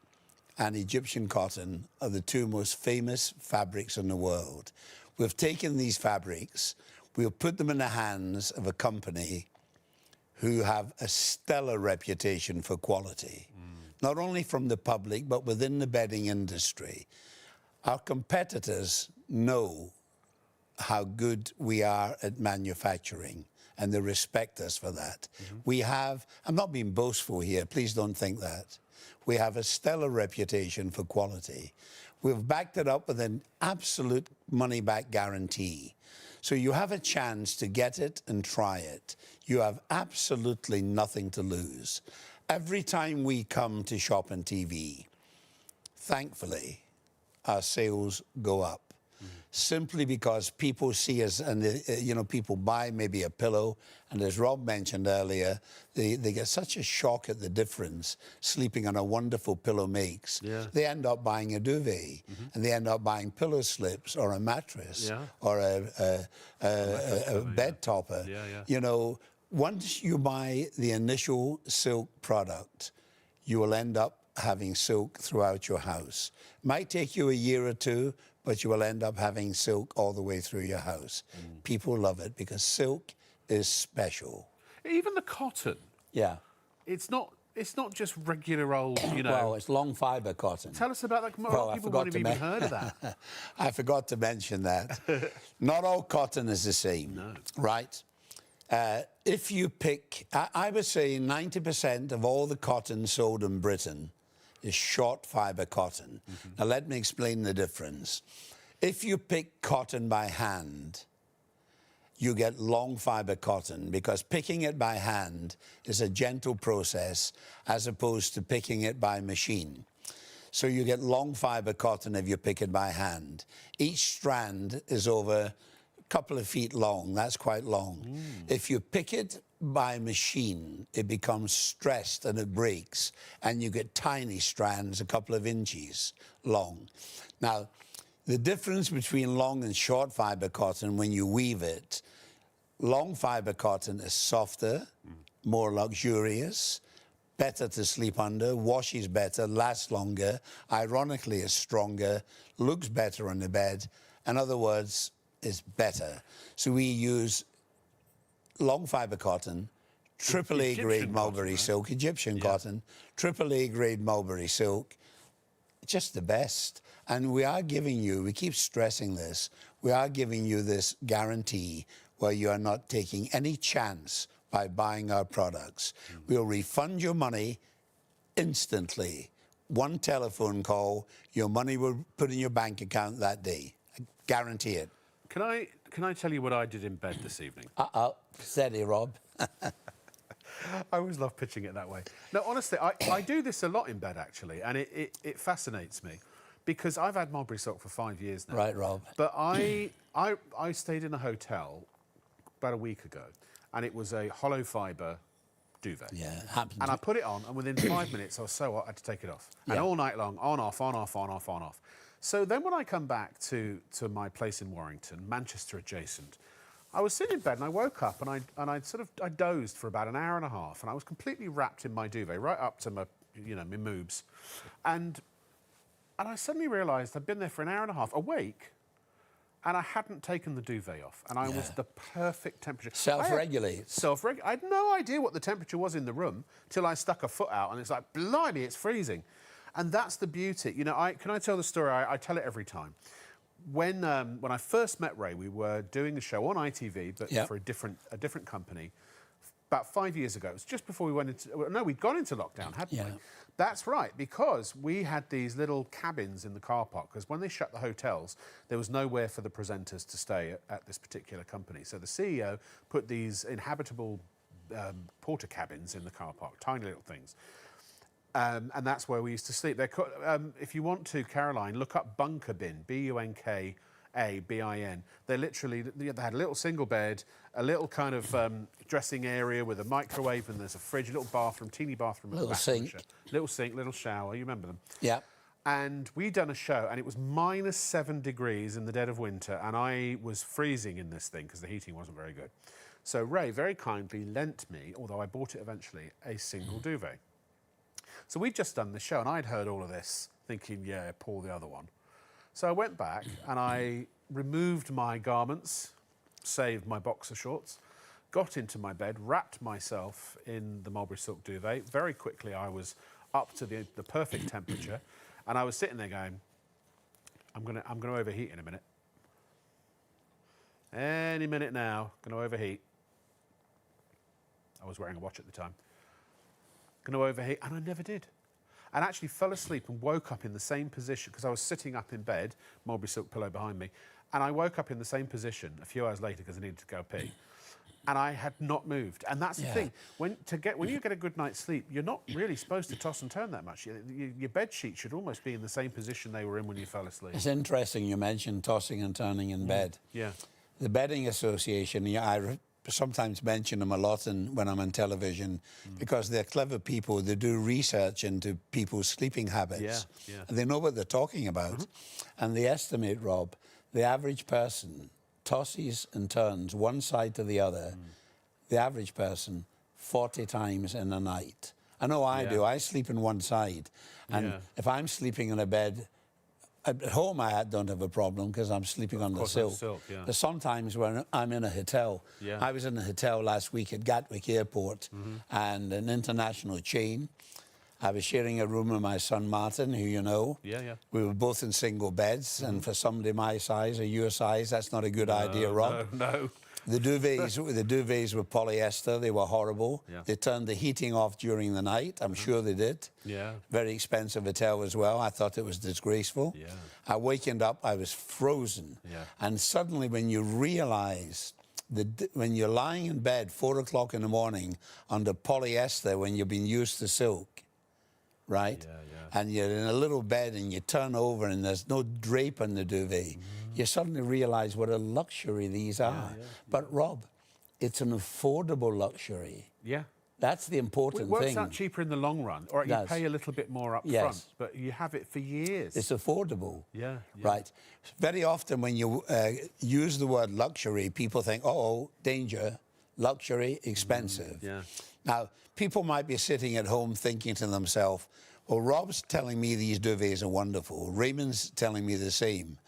and Egyptian cotton are the two most famous fabrics in the world. We've taken these fabrics, we've put them in the hands of a company who have a stellar reputation for quality, not only from the public, but within the bedding industry. Our competitors know how good we are at manufacturing, and they respect us for that. We have, I'm not being boastful here, please don't think that. We have a stellar reputation for quality. We've backed it up with an absolute money-back guarantee. So you have a chance to get it and try it. You have absolutely nothing to lose. Every time we come to Shop on TV, thankfully, our sales go up. Simply because people see us and, you know, people buy maybe a pillow, and as Rob mentioned earlier, they get such a shock at the difference sleeping on a wonderful pillow makes. Yeah. They end up buying a duvet, and they end up buying pillow slips or a mattress or a bed topper. You know, once you buy the initial silk product, you will end up having silk throughout your house. Might take you a year or two, but you will end up having silk all the way through your house. People love it because silk is special. Even the cotton. Yeah. It's not just regular old, you know. Well, it's long-fibre cotton. Tell us about that. Well, People won't have even heard of that. I forgot to mention that. Not all cotton is the same. No. Right? If you pick, I would say 90% of all the cotton sold in Britain is short fibre cotton. Now, let me explain the difference. If you pick cotton by hand, you get long fibre cotton because picking it by hand is a gentle process as opposed to picking it by machine. So you get long fibre cotton if you pick it by hand. Each strand is over a couple of feet long. That's quite long. If you pick it by machine, it becomes stressed and it breaks, and you get tiny strands a couple of inches long. Now, the difference between long and short fibre cotton when you weave it, long fibre cotton is softer, more luxurious, better to sleep under, washes better, lasts longer, ironically is stronger, looks better on the bed. In other words, is better. So we use long fibre cotton, AAA grade Mulberry Silk, Egyptian cotton, AAA grade Mulberry Silk, just the best. And we are giving you, we keep stressing this, we are giving you this guarantee where you are not taking any chance by buying our products. We'll refund your money instantly. One telephone call, your money will put in your bank account that day. I guarantee it. Can I tell you what I did in bed this evening? Steady, Rob. I always love pitching it that way. No, honestly, I do this a lot in bed, actually, and it fascinates me because I've had Mulberry Silk for 5 years now. Right, Rob. But I stayed in a hotel about a week ago, and it was a hollow fibre duvet. Yeah, it happens. And I put it on, and within 5 minutes, I was so hot, I had to take it off. And all night long, on, off, on, off, on, off, on, off. So then when I come back to my place in Warrington, Manchester adjacent, I was sitting in bed and I woke up and I dozed for about an hour and a half, and I was completely wrapped in my duvet, right up to my, you know, my moobs. And I suddenly realised I'd been there for an hour and a half, awake, and I hadn't taken the duvet off, and I was the perfect temperature. Self-regulate. I had no idea what the temperature was in the room till I stuck a foot out, and it's like, blimey, it's freezing. And that's the beauty. You know, can I tell the story? I tell it every time. when I first met Ray, we were doing a show on ITV, but Yep. for a different company. About 5 years ago, it was just before we went into. No, we'd gone into lockdown, hadn't we? Yeah. That's right, because we had these little cabins in the car park. Because when they shut the hotels, there was nowhere for the presenters to stay at this particular company. So the CEO put these inhabitable porter cabins in the car park, tiny little things. And that's where we used to sleep. If you want to, Caroline, look up Bunker Bin, BUNKABIN. They're literally, they had a little single bed, a little kind of dressing area with a microwave, and there's a fridge, a little bathroom, teeny bathroom. at the Little back, sink. Little sink, little shower, you remember them? Yeah. And we'd done a show, and it was -7 degrees in the dead of winter, and I was freezing in this thing because the heating wasn't very good. So Ray very kindly lent me, although I bought it eventually, a single duvet. So we'd just done the show, and I'd heard all of this, thinking, yeah, Paul the other one. So I went back, and I removed my garments, saved my boxer shorts, got into my bed, wrapped myself in the Mulberry Silk Duvet. Very quickly, I was up to the perfect temperature, and I was sitting there going, I'm gonna overheat in a minute. Any minute now, gonna overheat. I was wearing a watch at the time. Going to overheat, and I never did. And actually fell asleep and woke up in the same position, because I was sitting up in bed, Mulberry Silk pillow behind me, and I woke up in the same position a few hours later because I needed to go pee. And I had not moved. And that's the thing. When you get a good night's sleep, you're not really supposed to toss and turn that much. Your bed sheet should almost be in the same position they were in when you fell asleep. It's interesting you mentioned tossing and turning in bed. Yeah. The Bedding Association, I sometimes mention them a lot when I'm on television because they're clever people. They do research into people's sleeping habits. Yeah. And they know what they're talking about. And they estimate, Rob, the average person tosses and turns one side to the other, the average person, 40 times in a night. I know I do. I sleep in one side. And if I'm sleeping in a bed, at home I don't have a problem because I'm sleeping on the silk. But sometimes when I'm in a hotel, I was in a hotel last week at Gatwick Airport and an international chain. I was sharing a room with my son Martin, who you know. We were both in single beds, and for somebody my size or your size, that's not a good idea, Rob. No. The duvets were polyester. They were horrible. They turned the heating off during the night. I'm sure they did. Very expensive hotel as well. I thought it was disgraceful. I wakened up, I was frozen. And suddenly when you realise when you're lying in bed 4 o'clock in the morning under polyester when you've been used to silk, right? And you're in a little bed and you turn over and there's no drape on the duvet. You suddenly realise what a luxury these are. But Rob, it's an affordable luxury. That's the important thing. It works out cheaper in the long run, or you pay a little bit more up front, but you have it for years. It's affordable. Right. Very often when you use the word luxury, people think, oh, danger, luxury, expensive. Now, people might be sitting at home thinking to themselves, well, Rob's telling me these duvets are wonderful. Raymond's telling me the same.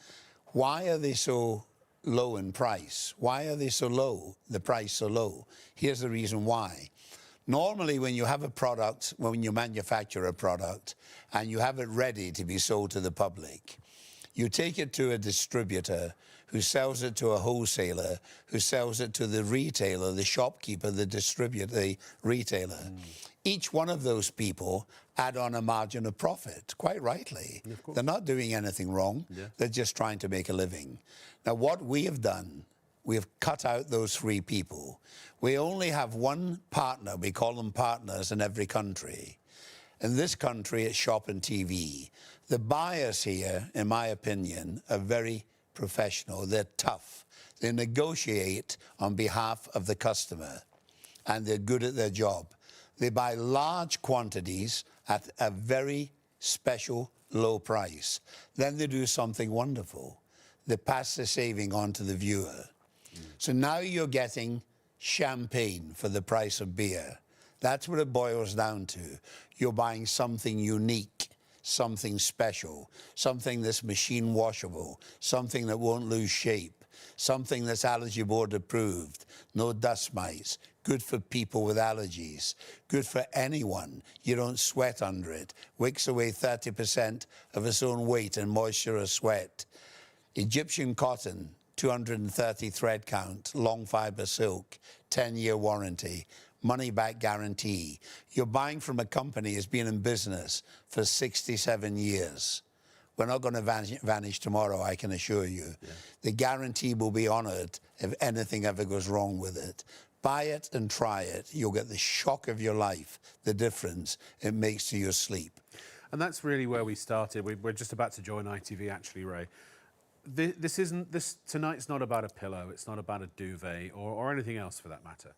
Why are they so low in price? Why are they so low, the price so low? Here's the reason why. Normally, when you have a product, when you manufacture a product, and you have it ready to be sold to the public, you take it to a distributor who sells it to a wholesaler, who sells it to the retailer, the shopkeeper, the distributor, the retailer. Each one of those people add on a margin of profit, quite rightly. They're not doing anything wrong. They're just trying to make a living. Now, what we have done, we have cut out those 3 people. We only have one partner. We call them partners in every country. In this country, it's Shop and TV. The buyers here, in my opinion, are very professional. They're tough. They negotiate on behalf of the customer, and they're good at their job. They buy large quantities at a very special low price. Then they do something wonderful. They pass the saving on to the viewer. So now you're getting champagne for the price of beer. That's what it boils down to. You're buying something unique, something special, something that's machine washable, something that won't lose shape, something that's allergy board approved, no dust mites, good for people with allergies, good for anyone. You don't sweat under it. Wicks away 30% of its own weight and moisture or sweat. Egyptian cotton, 230 thread count, long fibre silk, 10-year warranty, money back guarantee. You're buying from a company that's been in business for 67 years. We're not going to vanish tomorrow, I can assure you. Yeah. The guarantee will be honoured if anything ever goes wrong with it. Buy it and try it. You'll get the shock of your life, the difference it makes to your sleep. And that's really where we started. We're just about to join ITV, actually, Ray. Tonight's not about a pillow. It's not about a duvet or anything else for that matter.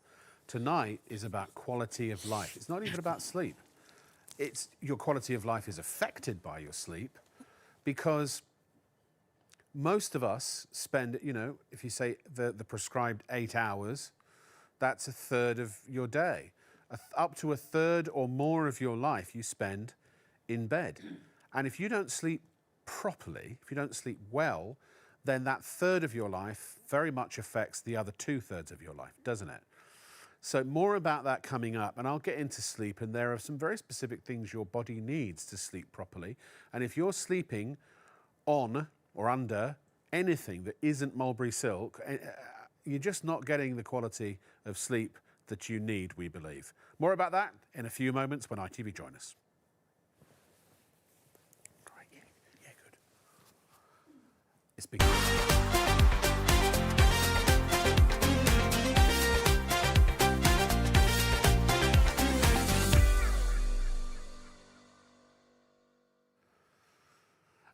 Tonight is about quality of life. It's not even about sleep. It's your quality of life is affected by your sleep because most of us spend, you know, if you say the prescribed 8 hours, that's a third of your day. Up to a third or more of your life you spend in bed. And if you don't sleep properly, if you don't sleep well, then that third of your life very much affects the other 2/3 of your life, doesn't it? So more about that coming up, and I'll get into sleep, and there are some very specific things your body needs to sleep properly. And if you're sleeping on or under anything that isn't mulberry silk, you're just not getting the quality of sleep that you need, we believe. More about that in a few moments when ITV join us. Yeah, good. It's beginning.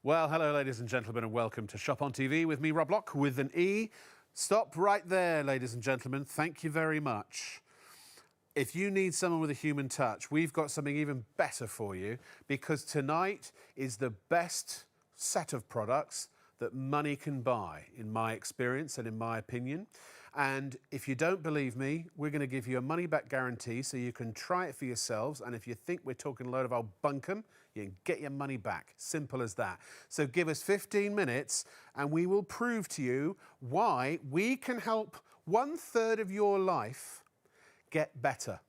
Well, hello, ladies and gentlemen, and welcome to Shop on TV with me, Rob Lock, with an E. Stop right there, ladies and gentlemen. Thank you very much. If you need someone with a human touch, we've got something even better for you, because tonight is the best set of products that money can buy, in my experience and in my opinion. And if you don't believe me, we're going to give you a money-back guarantee so you can try it for yourselves. And if you think we're talking a load of old bunkum, you can get your money back. Simple as that. So give us 15 minutes and we will prove to you why we can help 1/3 of your life get better.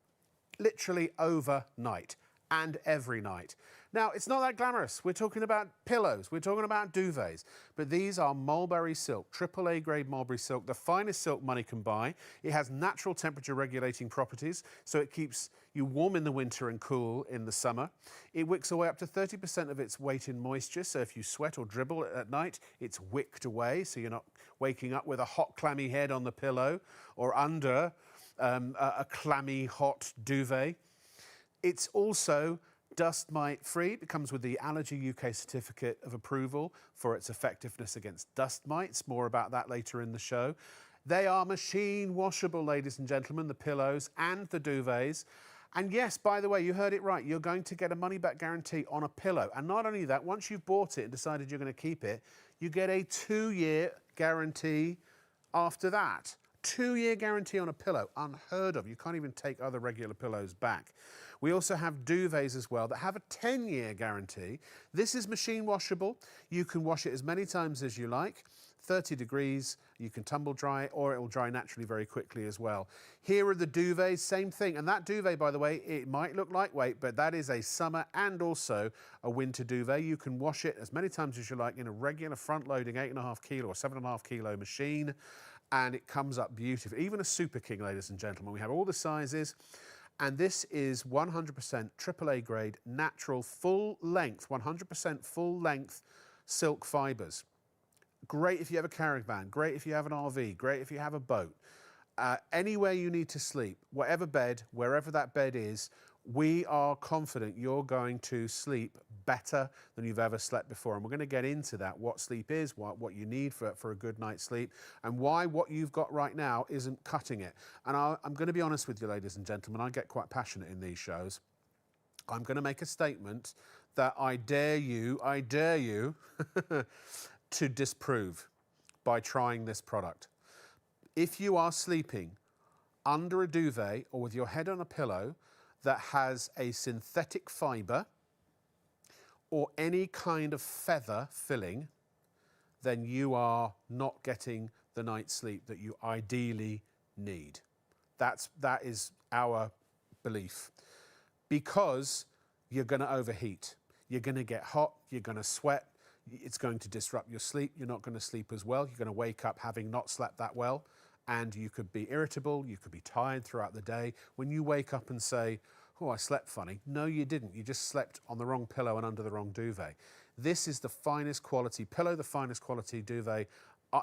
Literally overnight and every night. Now, it's not that glamorous. We're talking about pillows, we're talking about duvets, but these are mulberry silk, AAA grade mulberry silk, the finest silk money can buy. It has natural temperature regulating properties, so it keeps you warm in the winter and cool in the summer. It wicks away up to 30% of its weight in moisture, so if you sweat or dribble at night, it's wicked away, so you're not waking up with a hot, clammy head on the pillow or under a clammy, hot duvet. It's also dust mite free. It comes with the Allergy UK certificate of approval for its effectiveness against dust mites. More about that later in the show. They are machine washable, ladies and gentlemen, the pillows and the duvets. And yes, by the way, you heard it right. You're going to get a money-back guarantee on a pillow. And not only that, once you've bought it and decided you're going to keep it, you get a 2-year guarantee after that. 2-year guarantee on a pillow, unheard of. You can't even take other regular pillows back. We also have duvets as well that have a 10-year guarantee. This is machine washable. You can wash it as many times as you like. 30 degrees, you can tumble dry it, or it will dry naturally very quickly as well. Here are the duvets, same thing. And that duvet, by the way, it might look lightweight, but that is a summer and also a winter duvet. You can wash it as many times as you like in a regular front-loading 8.5 kilo or 7.5 kilo machine, and it comes up beautifully. Even a Super King, ladies and gentlemen. We have all the sizes. And this is 100% AAA grade, natural, full length, 100% full length silk fibres. Great if you have a caravan, great if you have an RV, great if you have a boat. Anywhere you need to sleep, whatever bed, wherever that bed is, we are confident you're going to sleep better than you've ever slept before. And we're going to get into that, what sleep is, what you need for a good night's sleep, and why what you've got right now isn't cutting it. And I'm going to be honest with you, ladies and gentlemen, I get quite passionate in these shows. I'm going to make a statement that I dare you to disprove by trying this product. If you are sleeping under a duvet or with your head on a pillow that has a synthetic fibre or any kind of feather filling, then you are not getting the night's sleep that you ideally need. That is our belief. Because you're going to overheat. You're going to get hot, you're going to sweat, It's going to disrupt your sleep. You're not going to sleep as well. You're going to wake up having not slept that well, and you could be irritable. You could be tired throughout the day. When you wake up and say, oh, I slept funny. No, you didn't. You just slept on the wrong pillow and under the wrong duvet. This is the finest quality pillow, the finest quality duvet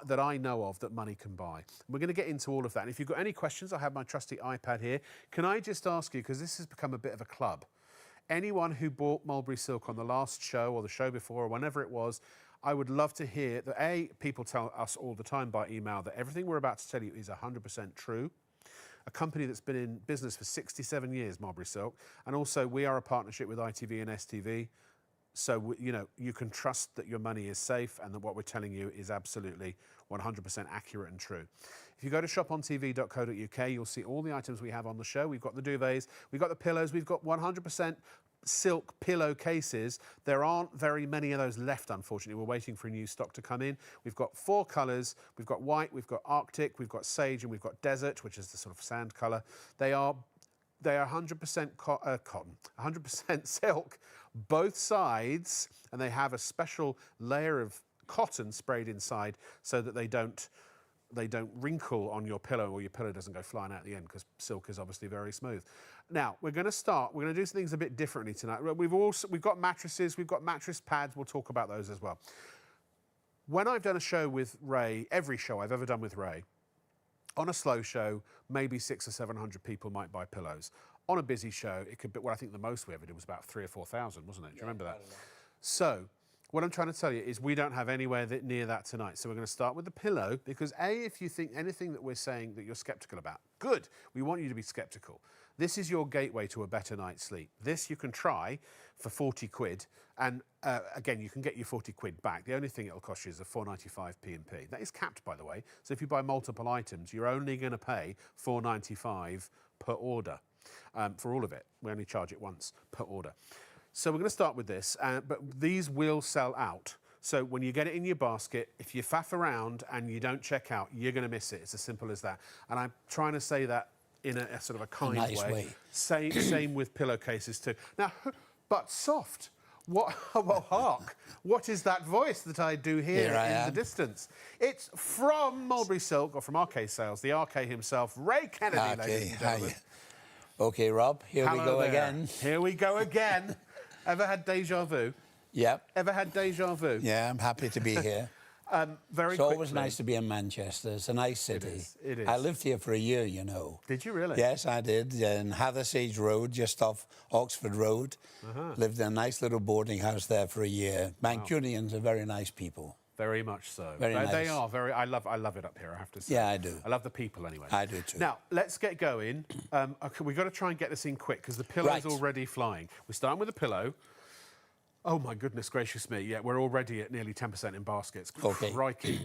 that I know of that money can buy. We're going to get into all of that. And if you've got any questions, I have my trusty iPad here. Can I just ask you, because this has become a bit of a club, anyone who bought Mulberry Silk on the last show or the show before or whenever it was, I would love to hear that, people tell us all the time by email that everything we're about to tell you is 100% true. A company that's been in business for 67 years, Mulberry Silk, and also we are a partnership with ITV and STV. So, you know, you can trust that your money is safe and that what we're telling you is absolutely 100% accurate and true. If you go to shopontv.co.uk, you'll see all the items we have on the show. We've got the duvets, we've got the pillows, we've got 100% silk pillow cases. There aren't very many of those left, unfortunately. We're waiting for a new stock to come in. We've got 4 colours. We've got white, we've got Arctic, we've got sage, and we've got desert, which is the sort of sand colour. They are 100% cotton, 100% silk, both sides, and they have a special layer of cotton sprayed inside so that they don't wrinkle on your pillow, or your pillow doesn't go flying out at the end, because silk is obviously very smooth. Now, we're going to do things a bit differently tonight. We've got mattresses, we've got mattress pads, we'll talk about those as well. When I've done a show with Ray, every show I've ever done with Ray, on a slow show, maybe 600 or 700 people might buy pillows. On a busy show, it could be, well, I think the most we ever did was about 3,000 or 4,000, wasn't it? Do you remember that? So, what I'm trying to tell you is we don't have anywhere near that tonight. So we're going to start with the pillow, because if you think anything that we're saying that you're sceptical about, good, we want you to be sceptical. This is your gateway to a better night's sleep. This you can try for 40 quid, and again, you can get your 40 quid back. The only thing it'll cost you is a 4.95 P&P. That is capped, by the way. So if you buy multiple items, you're only going to pay 4.95 per order for all of it. We only charge it once per order. So we're going to start with this, but these will sell out. So when you get it in your basket, if you faff around and you don't check out, you're going to miss it. It's as simple as that. And I'm trying to say that in a sort of a kind way. Same with pillowcases too. Now, but soft. What? Well, hark! What is that voice that I do hear in the distance? It's from Mulberry Silk, or from RK Sales, the RK himself, Ray Kennedy, ladies and gentlemen. Okay, Rob, here we go again. Here we go again. Ever had deja vu? Yep. Ever had deja vu? Yeah, I'm happy to be here. It's always nice to be in Manchester. It's a nice city. It is. I lived here for a year, you know. Did you really? Yes, I did. In Hathersage Road, just off Oxford Road. Lived in a nice little boarding house there for a year. Mancunians are very nice people. Very much so. Very nice. They are very. I love it up here, I have to say. Yeah, I do. I love the people anyway. I do too. Now let's get going. Okay, we've got to try and get this in quick, because the pillow's already flying. We're starting with the pillow. Oh my goodness gracious me! Yeah, we're already at nearly 10% in baskets. Okay. Crikey.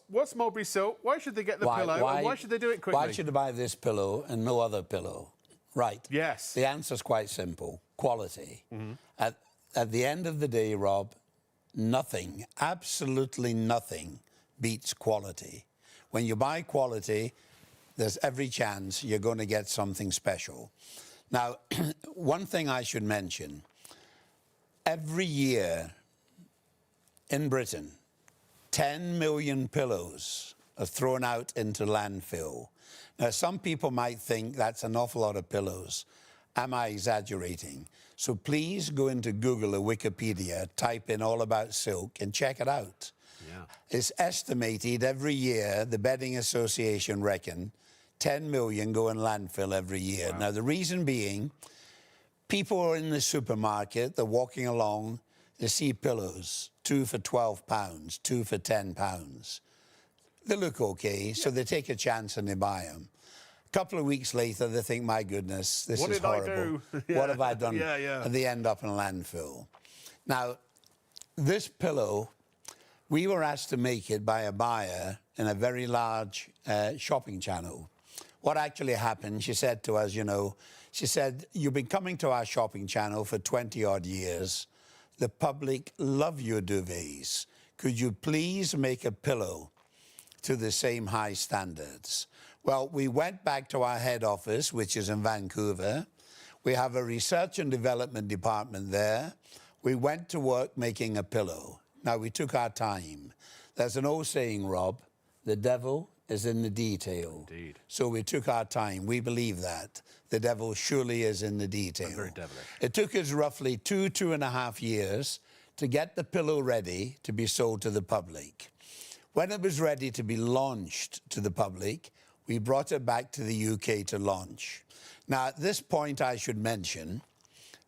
What's Mulberry Silk? Why should they get the pillow? Why should they do it quickly? Why should they buy this pillow and no other pillow? Right. Yes. The answer's quite simple. Quality. At the end of the day, Rob, nothing, absolutely nothing, beats quality. When you buy quality, there's every chance you're going to get something special. Now, one thing I should mention, every year in Britain, 10 million pillows are thrown out into landfill. Now, some people might think that's an awful lot of pillows. Am I exaggerating? So please go into Google or Wikipedia, type in all about silk and check it out. Yeah. It's estimated every year, the Bedding Association reckon, 10 million go in landfill every year. Wow. Now, the reason being, people are in the supermarket, they're walking along, they see pillows, 2 for £12, 2 for £10. They look okay, so they take a chance and they buy them. A couple of weeks later, they think, my goodness, this is horrible. What have I done? And they end up in landfill. Now, this pillow, we were asked to make it by a buyer in a very large shopping channel. What actually happened, she said to us, you know, she said, you've been coming to our shopping channel for 20-odd years. The public love your duvets. Could you please make a pillow to the same high standards? Well, we went back to our head office, which is in Vancouver. We have a research and development department there. We went to work making a pillow. Now, we took our time. There's an old saying, Rob, the devil is in the detail. Indeed. So we took our time. We believe that. The devil surely is in the detail. Very devilish. It took us roughly 2.5 years to get the pillow ready to be sold to the public. When it was ready to be launched to the public, we brought it back to the UK to launch. Now, at this point, I should mention,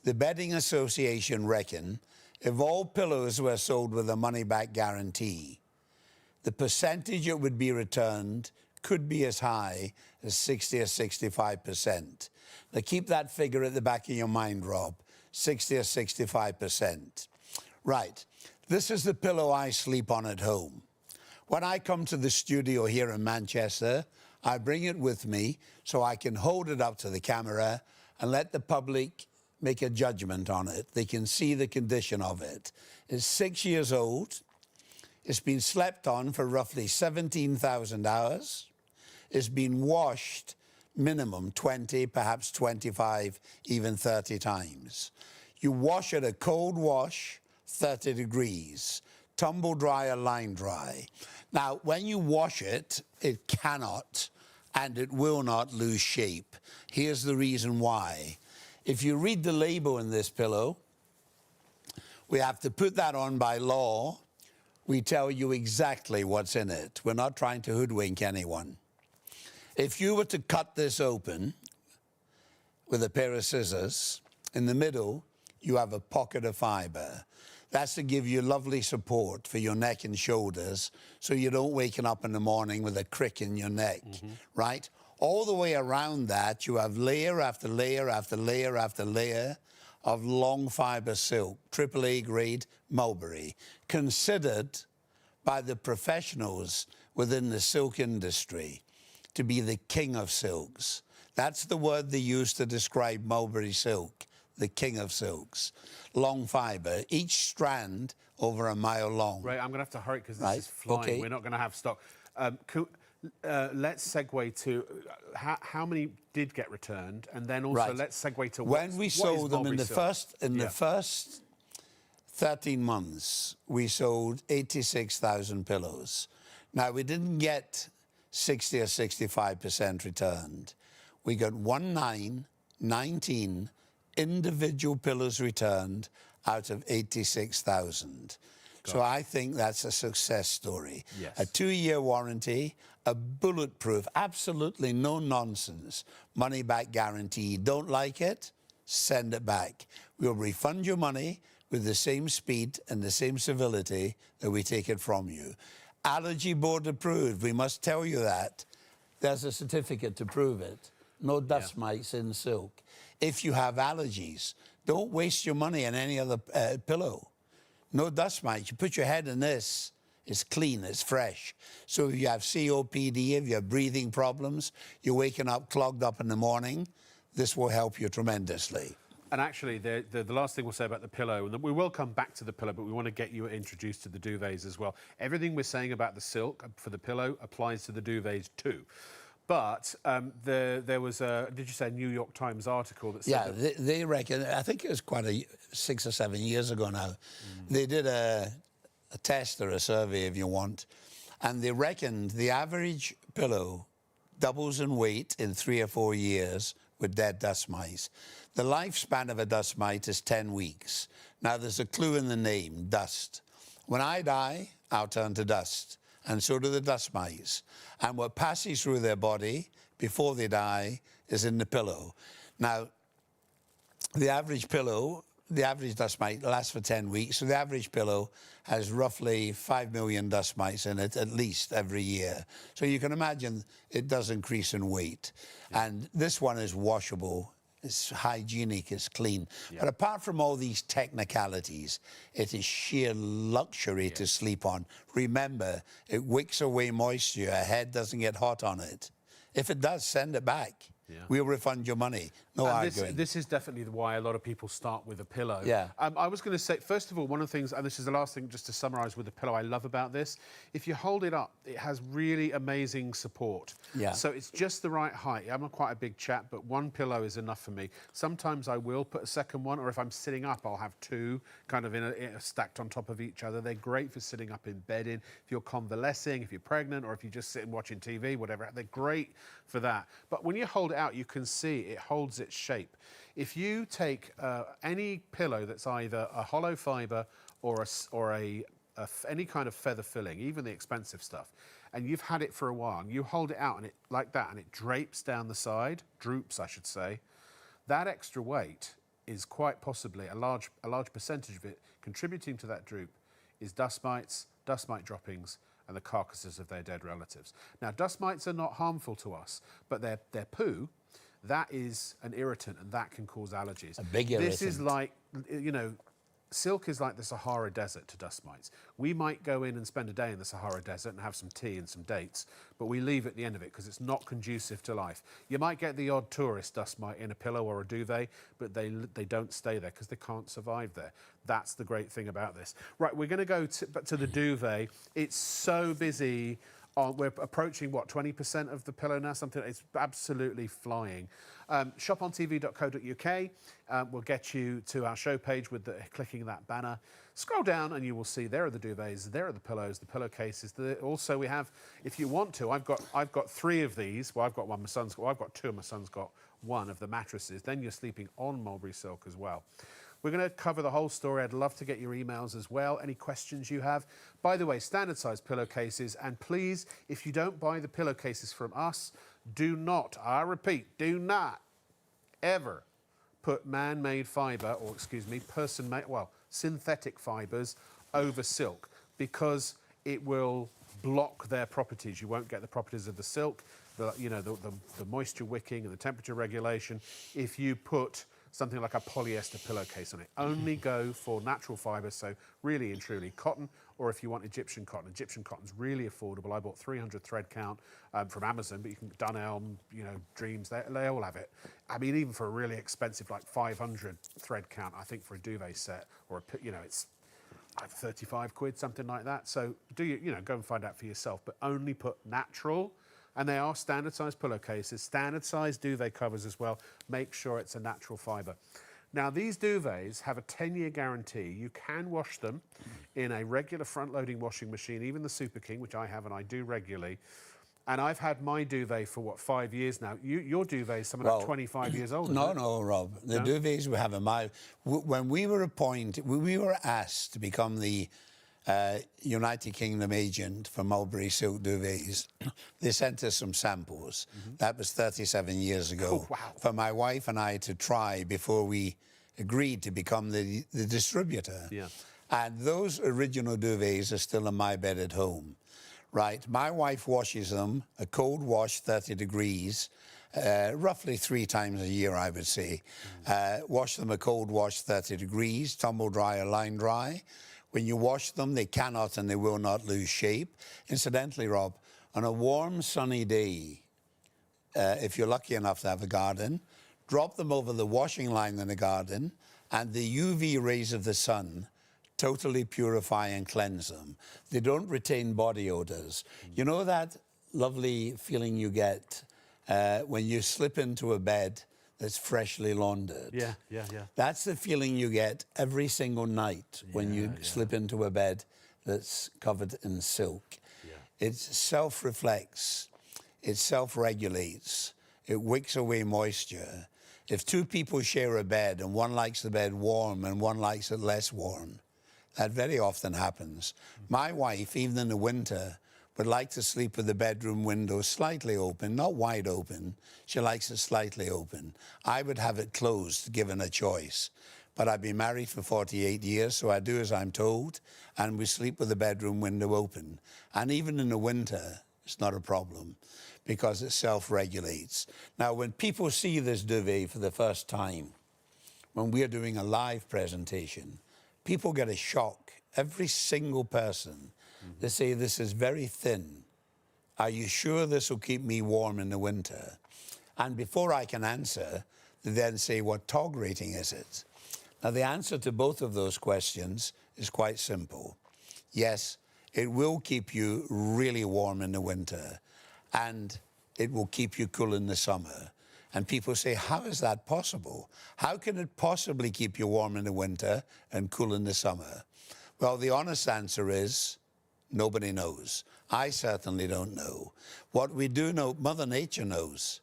the Bedding Association reckon if all pillows were sold with a money-back guarantee, the percentage it would be returned could be as high as 60 or 65%. Now, keep that figure at the back of your mind, Rob, 60 or 65%. Right, this is the pillow I sleep on at home. When I come to the studio here in Manchester, I bring it with me so I can hold it up to the camera and let the public make a judgment on it. They can see the condition of it. It's 6 years old. It's been slept on for roughly 17,000 hours. It's been washed minimum 20, perhaps 25, even 30 times. You wash it a cold wash, 30 degrees, tumble dry or line dry. Now, when you wash it, it cannot and it will not lose shape. Here's the reason why. If you read the label in this pillow, we have to put that on by law. We tell you exactly what's in it. We're not trying to hoodwink anyone. If you were to cut this open with a pair of scissors, in the middle, you have a pocket of fibre. That's to give you lovely support for your neck and shoulders so you don't waken up in the morning with a crick in your neck, right? All the way around that, you have layer after layer after layer after layer of long-fibre silk, AAA grade Mulberry, considered by the professionals within the silk industry to be the king of silks. That's the word they use to describe Mulberry silk, the king of silks. Long fibre, each strand over a mile long. Right, I'm going to have to hurry because this is flying. Okay. We're not going to have stock. Let's segue to how many did get returned, and then also let's segue to when we sold them in the first 13 months, we sold 86,000 pillows. Now, we didn't get 60 or 65% returned. We got 19 individual pillows returned out of 86,000. So I think that's a success story. Yes. A 2-year warranty, a bulletproof, absolutely no nonsense, money-back guarantee. Don't like it? Send it back. We'll refund your money with the same speed and the same civility that we take it from you. Allergy board approved. We must tell you that. There's a certificate to prove it. No dust mites in silk. If you have allergies, don't waste your money on any other pillow. No dust mites. You put your head in this, it's clean, it's fresh. So if you have COPD, if you have breathing problems, you're waking up clogged up in the morning, this will help you tremendously. And actually, the last thing we'll say about the pillow, and we will come back to the pillow, but we want to get you introduced to the duvets as well. Everything we're saying about the silk for the pillow applies to the duvets too. But there was a, did you say, New York Times article that said they reckon, I think it was quite 6 or 7 years ago now, they did a test or a survey, if you want, and they reckoned the average pillow doubles in weight in 3 or 4 years with dead dust mites. The lifespan of a dust mite is 10 weeks. Now, there's a clue in the name, dust. When I die, I'll turn to dust, and so do the dust mites. And what passes through their body before they die is in the pillow. Now, the average pillow, the average dust mite lasts for 10 weeks, so the average pillow has roughly 5 million dust mites in it, at least every year. So you can imagine it does increase in weight. And this one is washable. It's hygienic, it's clean. But apart from all these technicalities, it is sheer luxury to sleep on. Remember, it wicks away moisture. A head doesn't get hot on it. If it does, send it back. We'll refund your money. No And arguing. this is definitely why a lot of people start with a pillow. Yeah. I was going to say, first of all, one of the things, and this is the last thing just to summarise with the pillow I love about this, if you hold it up, it has really amazing support. Yeah. So it's just the right height. I'm not quite a big chap, but one pillow is enough for me. Sometimes I will put a second one, or if I'm sitting up, I'll have two kind of stacked on top of each other. They're great for sitting up in bed in. If you're convalescing, if you're pregnant, or if you're just sitting watching TV, whatever, they're great for that. But when you hold it out, you can see it holds its shape. If you take any pillow that's either a hollow fibre or any kind of feather filling, even the expensive stuff, and you've had it for a while, and you hold it out and it like that, and it drapes down the side, droops, I should say, that extra weight is quite possibly a large percentage of it contributing to that droop is dust mites, dust mite droppings, and the carcasses of their dead relatives. Now, dust mites are not harmful to us, but their poo, that is an irritant, and that can cause allergies. A big irritant. This is like, you know, silk is like the Sahara Desert to dust mites. We might go in and spend a day in the Sahara Desert and have some tea and some dates, but we leave at the end of it because it's not conducive to life. You might get the odd tourist dust mite in a pillow or a duvet, but they don't stay there because they can't survive there. That's the great thing about this. Right, we're going to go to the duvet. It's so busy. We're approaching, what, 20% of the pillow now? Something, it's absolutely flying. Shopontv.co.uk will get you to our show page with clicking that banner. Scroll down and you will see there are the duvets, there are the pillows, the pillowcases. Also, we have, if you want to, I've got 3 of these. Well, I've got one. My son's got. Well, I've got 2. My son's got 1 of the mattresses. Then you're sleeping on mulberry silk as well. We're going to cover the whole story. I'd love to get your emails as well, any questions you have. By the way, standard size pillowcases, and please, if you don't buy the pillowcases from us, do not, I repeat, do not ever put man-made fibre, or excuse me, person-made, well, synthetic fibres over silk, because it will block their properties. You won't get the properties of the silk, the moisture wicking and the temperature regulation if you put something like a polyester pillowcase on it. Only go for natural fibres, so really and truly cotton, or if you want Egyptian cotton. Egyptian cotton's really affordable. I bought 300 thread count from Amazon, but you can Dunelm, Dreams, they all have it. I mean, even for a really expensive, like 500 thread count, I think for a duvet set, or it's 35 quid, something like that. So go and find out for yourself, but only put natural. And they are standard size pillowcases, standard size duvet covers as well. Make sure it's a natural fibre. Now, these duvets have a 10-year guarantee. You can wash them in a regular front-loading washing machine, even the Super King, which I have and I do regularly. And I've had my duvet for, 5 years now. Your duvet is something like 25 years old, No, Rob. The duvets we have in when we were asked to become the United Kingdom agent for Mulberry Silk Duvets, they sent us some samples. That was 37 years ago. Oh, wow. For my wife and I to try before we agreed to become the distributor. Yeah. And those original duvets are still in my bed at home. Right, my wife washes them, a cold wash, 30 degrees, roughly 3 times a year, I would say. Wash them a cold wash, 30 degrees, tumble dry or line dry. When you wash them, they cannot and they will not lose shape. Incidentally, Rob, on a warm, sunny day, if you're lucky enough to have a garden, drop them over the washing line in the garden, and the UV rays of the sun totally purify and cleanse them. They don't retain body odors. You know that lovely feeling you get when you slip into a bed that's freshly laundered? Yeah. That's the feeling you get every single night when you slip into a bed that's covered in silk. Yeah. It self-reflects, it self-regulates, it wicks away moisture. If 2 people share a bed and one likes the bed warm and one likes it less warm, that very often happens. My wife, even in the winter, would like to sleep with the bedroom window slightly open, not wide open. She likes it slightly open. I would have it closed, given a choice. But I've been married for 48 years, so I do as I'm told, and we sleep with the bedroom window open. And even in the winter, it's not a problem, because it self-regulates. Now, when people see this duvet for the first time, when we're doing a live presentation, people get a shock. Every single person. They say, this is very thin. Are you sure this will keep me warm in the winter? And before I can answer, they then say, what TOG rating is it? Now, the answer to both of those questions is quite simple. Yes, it will keep you really warm in the winter, and it will keep you cool in the summer. And people say, how is that possible? How can it possibly keep you warm in the winter and cool in the summer? Well, the honest answer is nobody knows. I certainly don't know. What we do know, Mother Nature knows.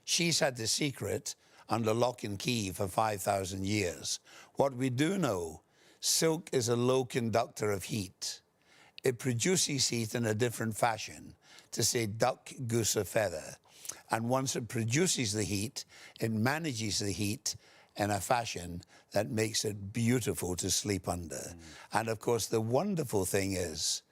She's had the secret under lock and key for 5,000 years. What we do know, silk is a low conductor of heat. It produces heat in a different fashion, to say duck, goose, or feather. And once it produces the heat, it manages the heat in a fashion that makes it beautiful to sleep under. And of course, the wonderful thing is,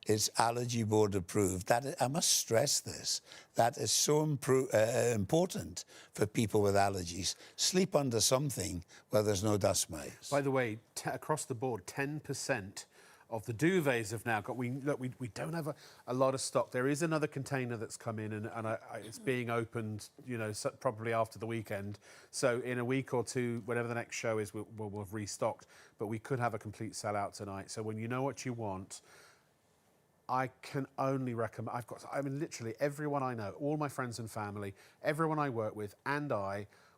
it's allergy board approved. That, I must stress this. That is so important for people with allergies. Sleep under something where there's no dust mites. By the way, across the board, 10% of the duvets have now got. We don't have a lot of stock. There is another container that's come in, and it's being opened, you know, probably after the weekend. So in a week or two, whenever the next show is, we'll have restocked. But we could have a complete sellout tonight. So when you know what you want, I can only recommend. I mean, literally everyone I know, all my friends and family, everyone I work with, and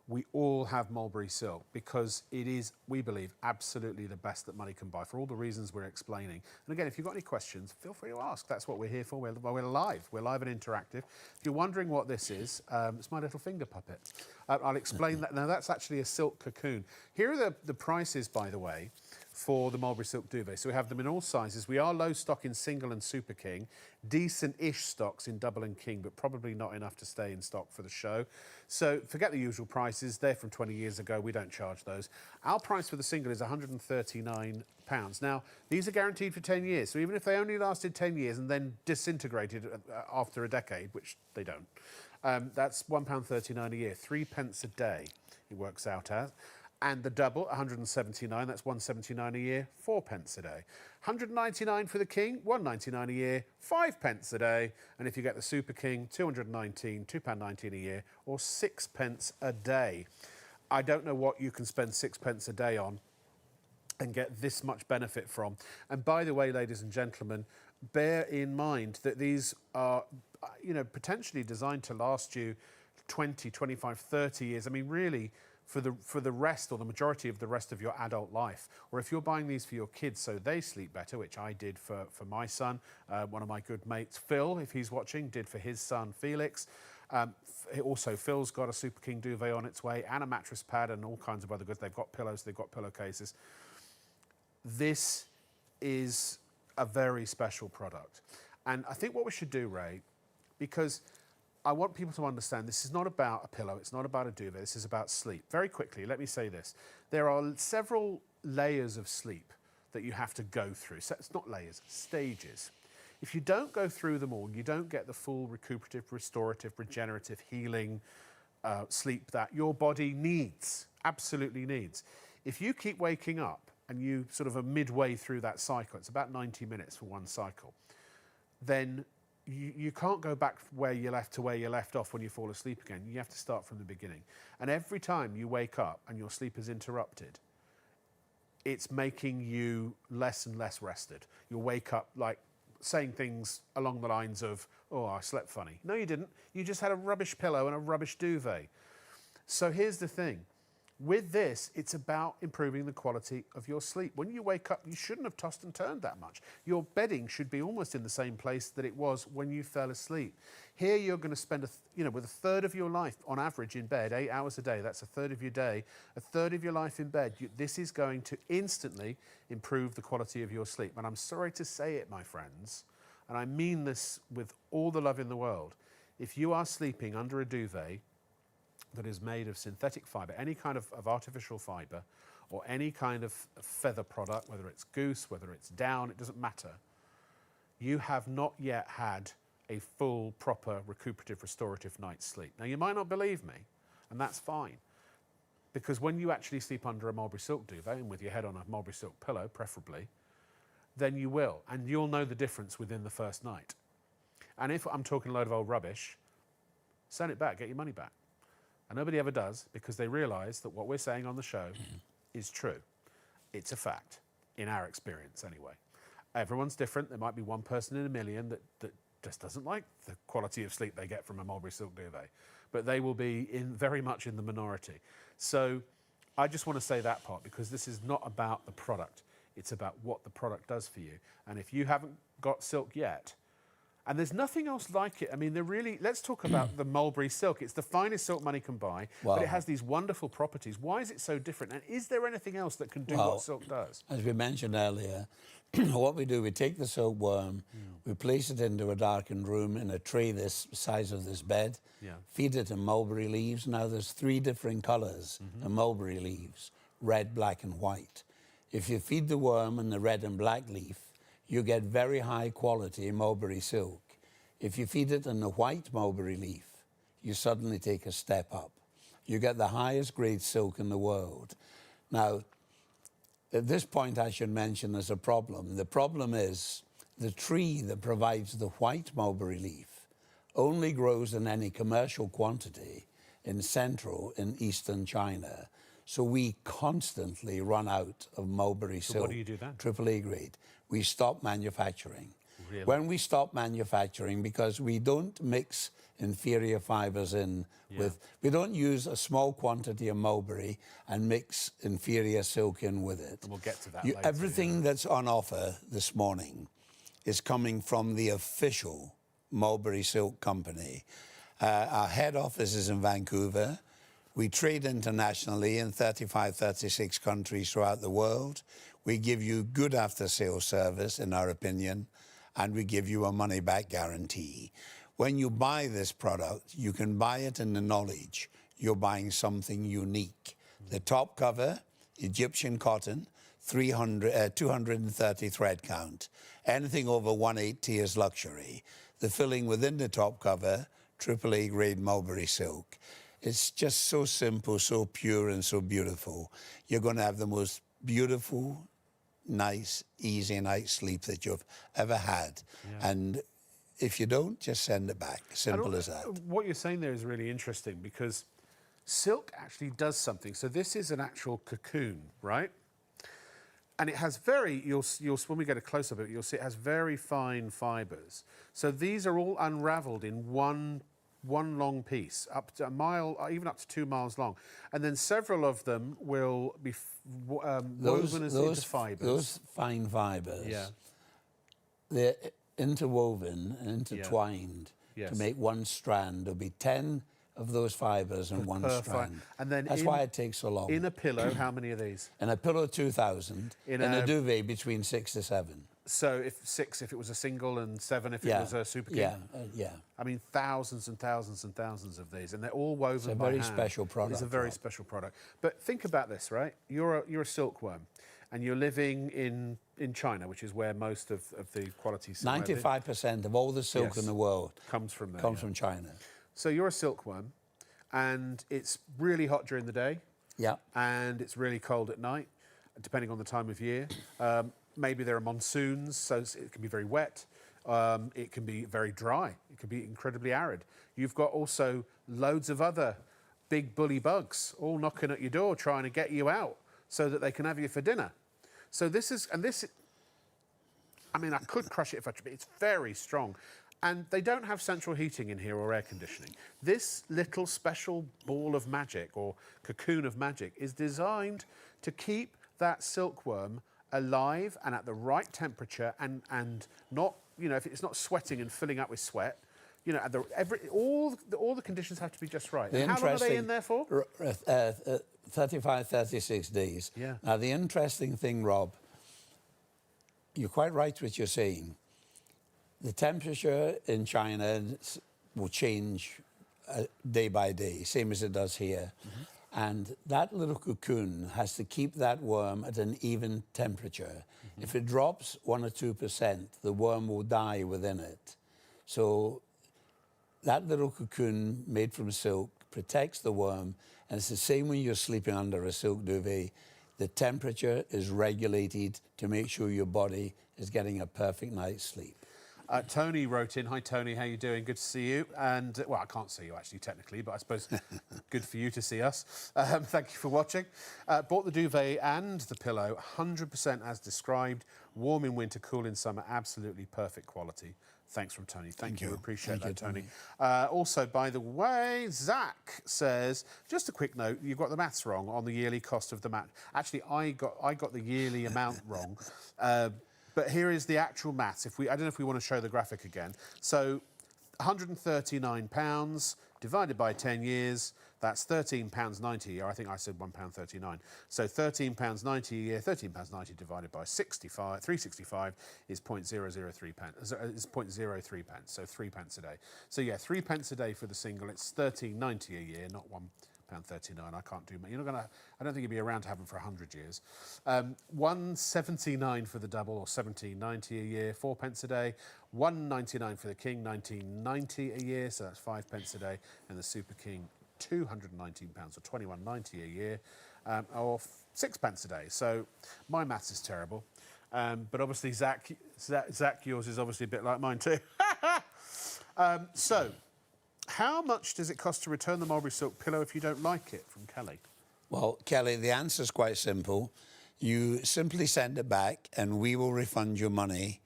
we all have Mulberry Silk because it is, we believe, absolutely the best that money can buy for all the reasons we're explaining. And again, if you've got any questions, feel free to ask. That's what we're here for. We're live. We're live and interactive. If you're wondering what this is, it's my little finger puppet. I'll explain that. Now, that's actually a silk cocoon. Here are the prices, by the way, for the Mulberry Silk Duvet. So we have them in all sizes. We are low stock in single and super king, decent-ish stocks in double and king, but probably not enough to stay in stock for the show. So forget the usual prices. They're from 20 years ago. We don't charge those. Our price for the single is £139. Now, these are guaranteed for 10 years. So even if they only lasted 10 years and then disintegrated after a decade, which they don't, that's £1.39 a year, 3p a day it works out as. And the double, 179, that's 179 a year, 4p a day. 199 for the king, 199 a year, 5p a day. And if you get the super king, 219, £2.19 a year, or 6p a day. I don't know what you can spend 6p a day on and get this much benefit from. And by the way, ladies and gentlemen, bear in mind that these are, you know, potentially designed to last you 20, 25, 30 years. I mean, really, for the rest or the majority of the rest of your adult life. Or if you're buying these for your kids so they sleep better, which I did for my son, one of my good mates, Phil, if he's watching, did for his son, Felix. Also, Phil's got a Super King duvet on its way and a mattress pad and all kinds of other goods. They've got pillows, they've got pillowcases. This is a very special product. And I think what we should do, Ray, because I want people to understand this is not about a pillow, it's not about a duvet, this is about sleep. Very quickly, let me say this. There are several layers of sleep that you have to go through. So it's not layers, stages. If you don't go through them all, you don't get the full recuperative, restorative, regenerative, healing sleep that your body needs, absolutely needs. If you keep waking up and you sort of are midway through that cycle, it's about 90 minutes for one cycle, then you can't go back where you left off when you fall asleep again. You have to start from the beginning. And every time you wake up and your sleep is interrupted, it's making you less and less rested. You'll wake up like saying things along the lines of, oh, I slept funny. No, you didn't. You just had a rubbish pillow and a rubbish duvet. So here's the thing. With this, it's about improving the quality of your sleep. When you wake up, you shouldn't have tossed and turned that much. Your bedding should be almost in the same place that it was when you fell asleep. Here, you're going to spend, with a third of your life on average in bed, 8 hours a day. That's a third of your day, a third of your life in bed. This is going to instantly improve the quality of your sleep. And I'm sorry to say it, my friends, and I mean this with all the love in the world. If you are sleeping under a duvet that is made of synthetic fibre, any kind of artificial fibre, or any kind of feather product, whether it's goose, whether it's down, it doesn't matter, you have not yet had a full, proper, recuperative, restorative night's sleep. Now, you might not believe me, and that's fine, because when you actually sleep under a Mulberry Silk duvet, and with your head on a Mulberry Silk pillow, preferably, then you will, and you'll know the difference within the first night. And if I'm talking a load of old rubbish, send it back, get your money back. And nobody ever does, because they realise that what we're saying on the show is true. It's a fact, in our experience anyway. Everyone's different. There might be one person in a million that just doesn't like the quality of sleep they get from a Mulberry Silk Duvet. But they will be very much in the minority. So I just want to say that part, because this is not about the product. It's about what the product does for you. And if you haven't got silk yet, and there's nothing else like it. I mean, let's talk about the Mulberry Silk. It's the finest silk money can buy, but it has these wonderful properties. Why is it so different? And is there anything else that can do what silk does? As we mentioned earlier, what we do, we take the silkworm, we place it into a darkened room in a tray this size of this bed, feed it in mulberry leaves. Now, there's 3 different colours of mulberry leaves, red, black and white. If you feed the worm in the red and black leaf, you get very high quality mulberry silk. If you feed it in the white mulberry leaf, you suddenly take a step up. You get the highest grade silk in the world. Now, at this point, I should mention there's a problem. The problem is the tree that provides the white mulberry leaf only grows in any commercial quantity in central and eastern China. So we constantly run out of mulberry silk. So what do you do then? AAA grade. We stop manufacturing. Really? When we stop manufacturing, because we don't mix inferior fibres in with, we don't use a small quantity of mulberry and mix inferior silk in with it. And we'll get to that later. Everything that's on offer this morning is coming from the official Mulberry Silk Company. Our head office is in Vancouver. We trade internationally in 35, 36 countries throughout the world. We give you good after-sales service, in our opinion, and we give you a money-back guarantee. When you buy this product, you can buy it in the knowledge you're buying something unique. The top cover, Egyptian cotton, 230 thread count. Anything over 180 is luxury. The filling within the top cover, AAA grade mulberry silk. It's just so simple, so pure and so beautiful. You're going to have the most beautiful, nice, easy night's sleep that you've ever had. And if you don't, just send it back. Simple as that. What you're saying there is really interesting, because silk actually does something. So this is an actual cocoon, right? And it has when we get a close-up of it, you'll see it has very fine fibres. So these are all unravelled in one long piece, up to a mile, even up to 2 miles long. And then several of them will be woven into fibres. Those fine fibres, they're interwoven and intertwined to make one strand. There'll be 10 of those fibres in one strand. And then that's why it takes so long. In a pillow, how many are these? In a pillow, 2,000. In a duvet, between 6 to 7. So if it was a single, and 7 if it was a super king? I mean, thousands and thousands and thousands of these, and they're all woven by hand. It's a very special product. It's a very special product. But think about this, right? You're a silkworm, and you're living in China, which is where most of the quality silk... 95% of all the silk in the world comes from there. Comes from China. So you're a silkworm, and it's really hot during the day. And it's really cold at night, depending on the time of year. Maybe there are monsoons, so it can be very wet. It can be very dry. It can be incredibly arid. You've got also loads of other big bully bugs all knocking at your door trying to get you out so that they can have you for dinner. So I mean, I could crush it if I tried, but it's very strong. And they don't have central heating in here or air conditioning. This little special ball of magic, or cocoon of magic, is designed to keep that silkworm alive and at the right temperature, and not, you know, if it's not sweating and filling up with sweat, you know, all the conditions have to be just right. And how long are they in there for? 35, 36 days. Now, the interesting thing, Rob, you're quite right what you're saying. The temperature in China will change day by day, same as it does here. And that little cocoon has to keep that worm at an even temperature. If it drops 1 or 2%, the worm will die within it. So that little cocoon made from silk protects the worm, and it's the same when you're sleeping under a silk duvet. The temperature is regulated to make sure your body is getting a perfect night's sleep. Tony wrote in, "Hi Tony, how you doing? Good to see you." And well, I can't see you actually technically, but I suppose good for you to see us. Thank you for watching. Bought the duvet and the pillow, 100% as described. Warm in winter, cool in summer, absolutely perfect quality. Thanks from Tony. Thank you. Appreciate that, Tony. Also, by the way, Zach says, just a quick note, you've got the maths wrong on the yearly cost of the mat. Actually, I got the yearly amount wrong. But here is the actual maths. I don't know if we want to show the graphic again. So £139 divided by 10 years, that's £13.90 a year. I think I said £1.39. So £13.90 a year, £13.90 divided by 365 is 0.003 pence. Is 0.03 pence, so 3 pence a day. So yeah, 3 pence a day for the single. It's £13.90 a year, not £1.39. I can't do. You're not gonna. I don't think you'd be around to have them for 100 years. £1.79 for the double, or £17.90 a year, 4 pence a day. £1.99 for the king, £19.90 a year, so that's 5 pence a day, and the super king, £219 or £21.90 a year, or 6 pence a day. So my maths is terrible, but obviously Zach, yours is obviously a bit like mine too. So, how much does it cost to return the Mulberry Silk pillow if you don't like it? From Kelly. Well, Kelly, the answer is quite simple. You simply send it back and we will refund your money,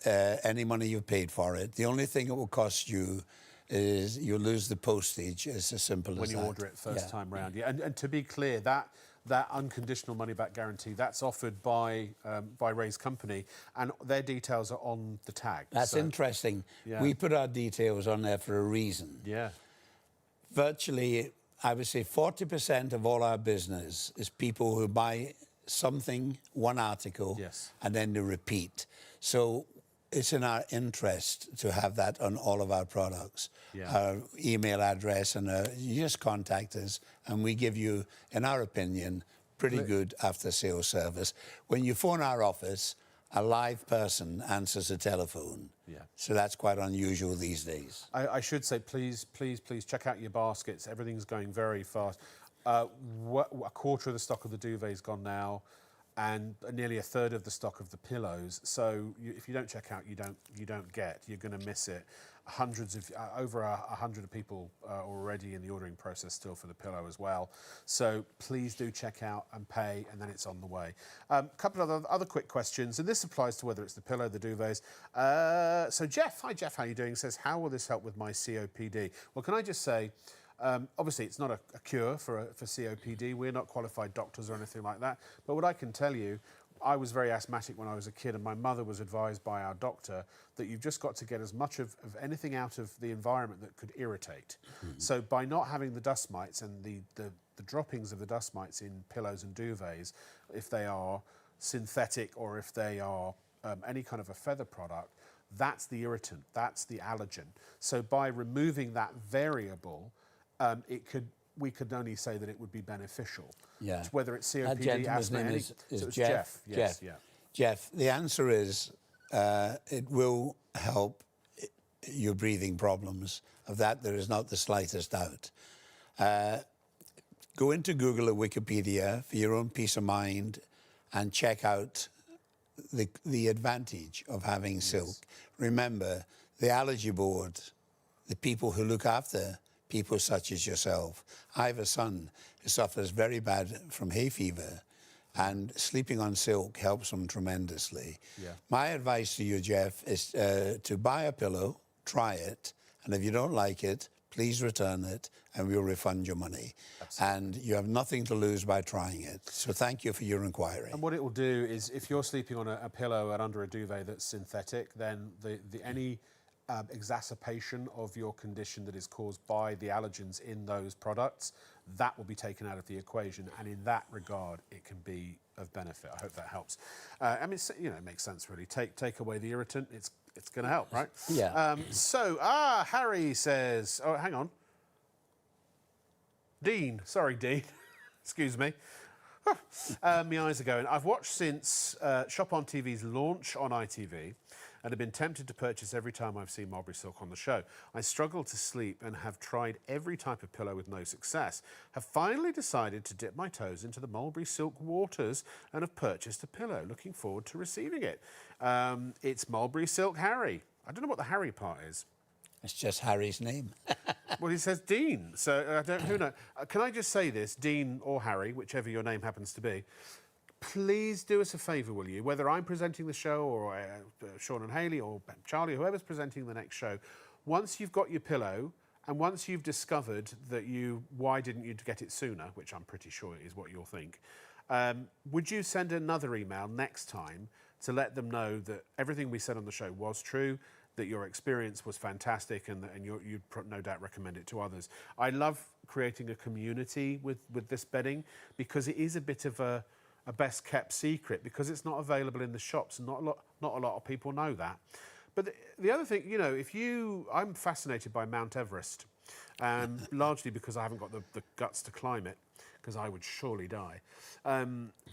any money you've paid for it. The only thing it will cost you is you'll lose the postage. It's as simple as that. When you order it first time round. Yeah. And to be clear, that unconditional money-back guarantee, that's offered by Ray's company, and their details are on the tag. That's interesting. Yeah. We put our details on there for a reason. Yeah. Virtually, I would say 40% of all our business is people who buy something, one article, yes, and then they repeat. So it's in our interest to have that on all of our products. Yeah. Our email address, and you just contact us, and we give you, in our opinion, pretty good after-sales service. When you phone our office, a live person answers the telephone. Yeah. So that's quite unusual these days. I should say, please check out your baskets. Everything's going very fast. A quarter of the stock of the duvet's gone now, and nearly a third of the stock of the pillows. So if you don't check out, you don't get. You're going to miss it. Over 100 people are already in the ordering process still for the pillow as well. So please do check out and pay, and then it's on the way. A couple of other quick questions, and this applies to whether it's the pillow, the duvets. So Jeff, hi Jeff, how are you doing? Says, how will this help with my COPD? Well, can I just say, obviously, it's not a cure for COPD. We're not qualified doctors or anything like that. But what I can tell you, I was very asthmatic when I was a kid, and my mother was advised by our doctor that you've just got to get as much of anything out of the environment that could irritate. Mm-hmm. So by not having the dust mites and the droppings of the dust mites in pillows and duvets, if they are synthetic or if they are any kind of a feather product, that's the irritant, that's the allergen. So by removing that variable, we could only say that it would be beneficial. Yeah. Whether it's COPD, asthma, name is so it's Jeff. Yes, yeah. Jeff, the answer is it will help your breathing problems. Of that, there is not the slightest doubt. Go into Google or Wikipedia for your own peace of mind and check out the advantage of having silk. Remember, the allergy board, the people who look after people such as yourself. I have a son who suffers very bad from hay fever, and sleeping on silk helps him tremendously. Yeah. My advice to you, Jeff, is to buy a pillow, try it, and if you don't like it, please return it, and we'll refund your money. Absolutely. And you have nothing to lose by trying it. So thank you for your inquiry. And what it will do is, if you're sleeping on a pillow and under a duvet that's synthetic, then any exacerbation of your condition that is caused by the allergens in those products, that will be taken out of the equation, and in that regard it can be of benefit. I hope that helps. I mean, it makes sense really. Take away the irritant, it's going to help, right? Yeah. Harry says, oh, hang on. Dean, sorry Dean, excuse me. My eyes are going. I've watched since Shop on TV's launch on ITV, and have been tempted to purchase every time I've seen Mulberry Silk on the show. I struggle to sleep and have tried every type of pillow with no success. Have finally decided to dip my toes into the Mulberry Silk waters and have purchased a pillow. Looking forward to receiving it. It's Mulberry Silk Harry. I don't know what the Harry part is. It's just Harry's name. Well, he says Dean, so I don't. Who knows? Can I just say this, Dean or Harry, whichever your name happens to be? Please do us a favour, will you? Whether I'm presenting the show or Sean and Hayley or Charlie, whoever's presenting the next show, once you've got your pillow and once you've discovered that why didn't you get it sooner, which I'm pretty sure is what you'll think, would you send another email next time to let them know that everything we said on the show was true, that your experience was fantastic, and you'd no doubt recommend it to others. I love creating a community with this bedding because it is a bit of a best kept secret because it's not available in the shops and not a lot of people know that. But the other thing, you know, I'm fascinated by Mount Everest, largely because I haven't got the guts to climb it, because I would surely die,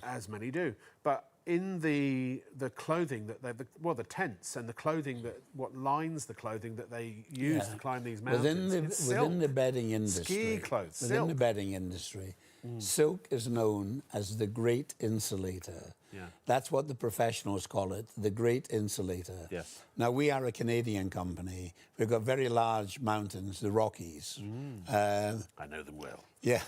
as many do. But in the clothing that the tents and the clothing what lines the clothing that they use to climb these mountains, within the bedding industry, ski clothes, within the bedding industry, silk is known as the great insulator. Yeah. That's what the professionals call it, the great insulator. Yes. Now, we are a Canadian company. We've got very large mountains, the Rockies. I know them well. Yeah.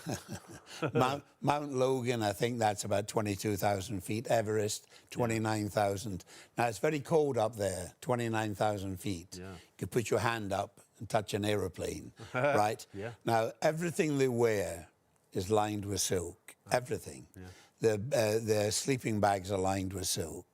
Mount Logan, I think that's about 22,000 feet. Everest, 29,000. Now, it's very cold up there, 29,000 feet. Yeah. You could put your hand up and touch an aeroplane, right? Yeah. Now, everything they wear is lined with silk, everything. Yeah. Their sleeping bags are lined with silk.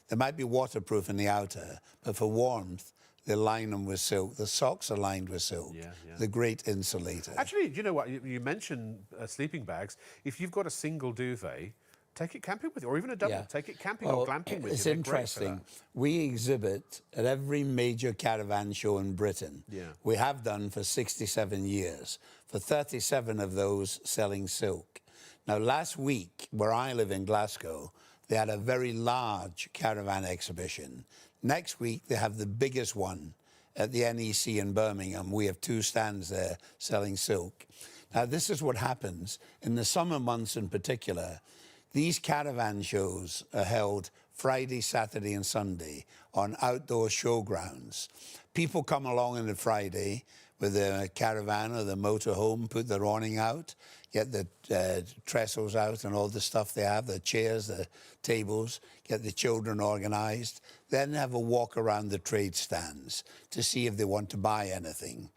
They might be waterproof in the outer, but for warmth, they line them with silk. The socks are lined with silk. Yeah, yeah. The great insulator. Actually, do you know what? You mentioned sleeping bags. If you've got a single duvet, take it camping with you, or even a double. Yeah. Take it camping or glamping with you. It's interesting. We exhibit at every major caravan show in Britain. Yeah. We have done for 67 years. For 37 of those selling silk. Now, last week, where I live in Glasgow, they had a very large caravan exhibition. Next week, they have the biggest one at the NEC in Birmingham. We have 2 stands there selling silk. Now, this is what happens. In the summer months in particular, these caravan shows are held Friday, Saturday, and Sunday on outdoor showgrounds. People come along on a Friday with their caravan or their motorhome, put their awning out, get the trestles out and all the stuff they have, the chairs, the tables, get the children organised, then have a walk around the trade stands to see if they want to buy anything.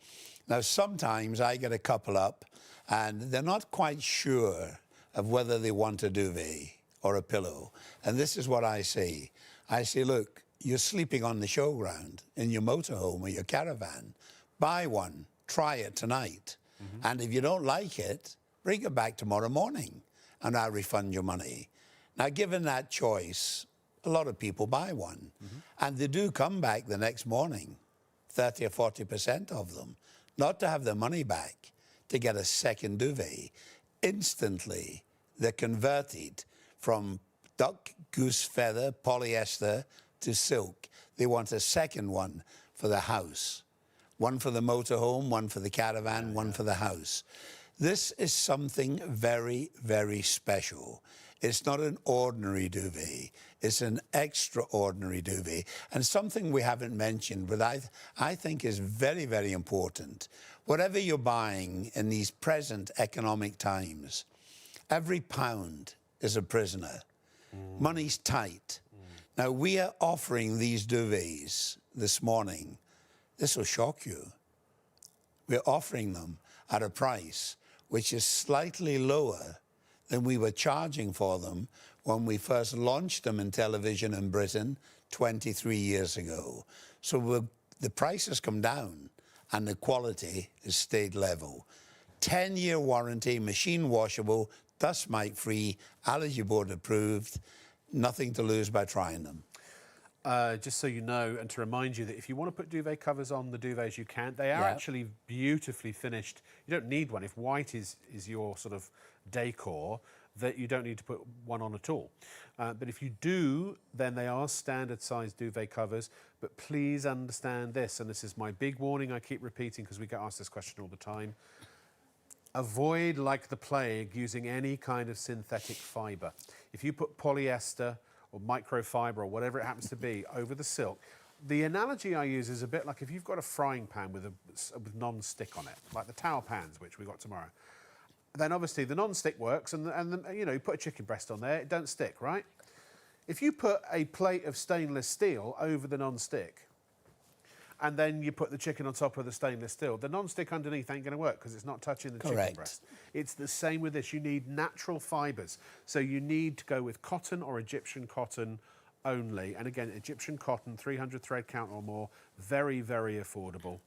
Now, sometimes I get a couple up and they're not quite sure of whether they want a duvet or a pillow. And this is what I say. I say, look, you're sleeping on the showground in your motorhome or your caravan. Buy one, try it tonight. And if you don't like it, bring it back tomorrow morning and I'll refund your money. Now, given that choice, a lot of people buy one. And they do come back the next morning, 30 or 40% of them, not to have their money back, to get a second duvet. Instantly, they're converted from duck, goose feather, polyester to silk. They want a second one for the house. One for the motorhome, one for the caravan, one for the house. This is something very, very special. It's not an ordinary duvet. It's an extraordinary duvet. And something we haven't mentioned, but I think is very, very important. Whatever you're buying in these present economic times, every pound is a prisoner. Money's tight. Now, we are offering these duvets this morning. This will shock you. We're offering them at a price which is slightly lower than we were charging for them when we first launched them in television in Britain 23 years ago. So the price has come down and the quality has stayed level. 10-year warranty, machine washable, dust mite free, allergy board approved, nothing to lose by trying them. Just so you know, and to remind you that if you want to put duvet covers on the duvets, you can. They are actually beautifully finished. You don't need one. If white is your sort of decor, that you don't need to put one on at all. But if you do, then they are standard size duvet covers. But please understand this, and this is my big warning I keep repeating because we get asked this question all the time. Avoid, like the plague, using any kind of synthetic fibre. If you put polyester or microfiber or whatever it happens to be over the silk, The analogy I use is a bit like if you've got a frying pan with non-stick on it, like the towel pans, which we got tomorrow. Then obviously the non-stick works, and you know, you put a chicken breast on there, it don't stick, right? If you put a plate of stainless steel over the non-stick, and then you put the chicken on top of the stainless steel, the non-stick underneath ain't going to work because it's not touching the chicken breast. It's the same with this. You need natural fibres. So you need to go with cotton or Egyptian cotton only. And again, Egyptian cotton, 300 thread count or more, very, very affordable.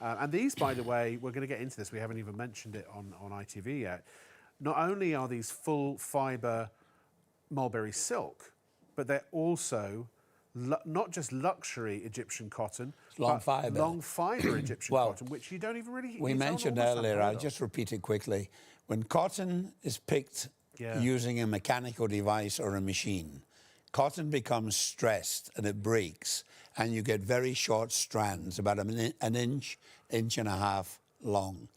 And these, by the way, we're going to get into this. We haven't even mentioned it on ITV yet. Not only are these full fibre mulberry silk, but they're also not just luxury Egyptian cotton, long-fibre. Long-fibre Egyptian cotton, which you don't even really... We mentioned earlier, I'll just repeat it quickly. When cotton is picked using a mechanical device or a machine, cotton becomes stressed and it breaks, and you get very short strands, about an inch, inch and a half long.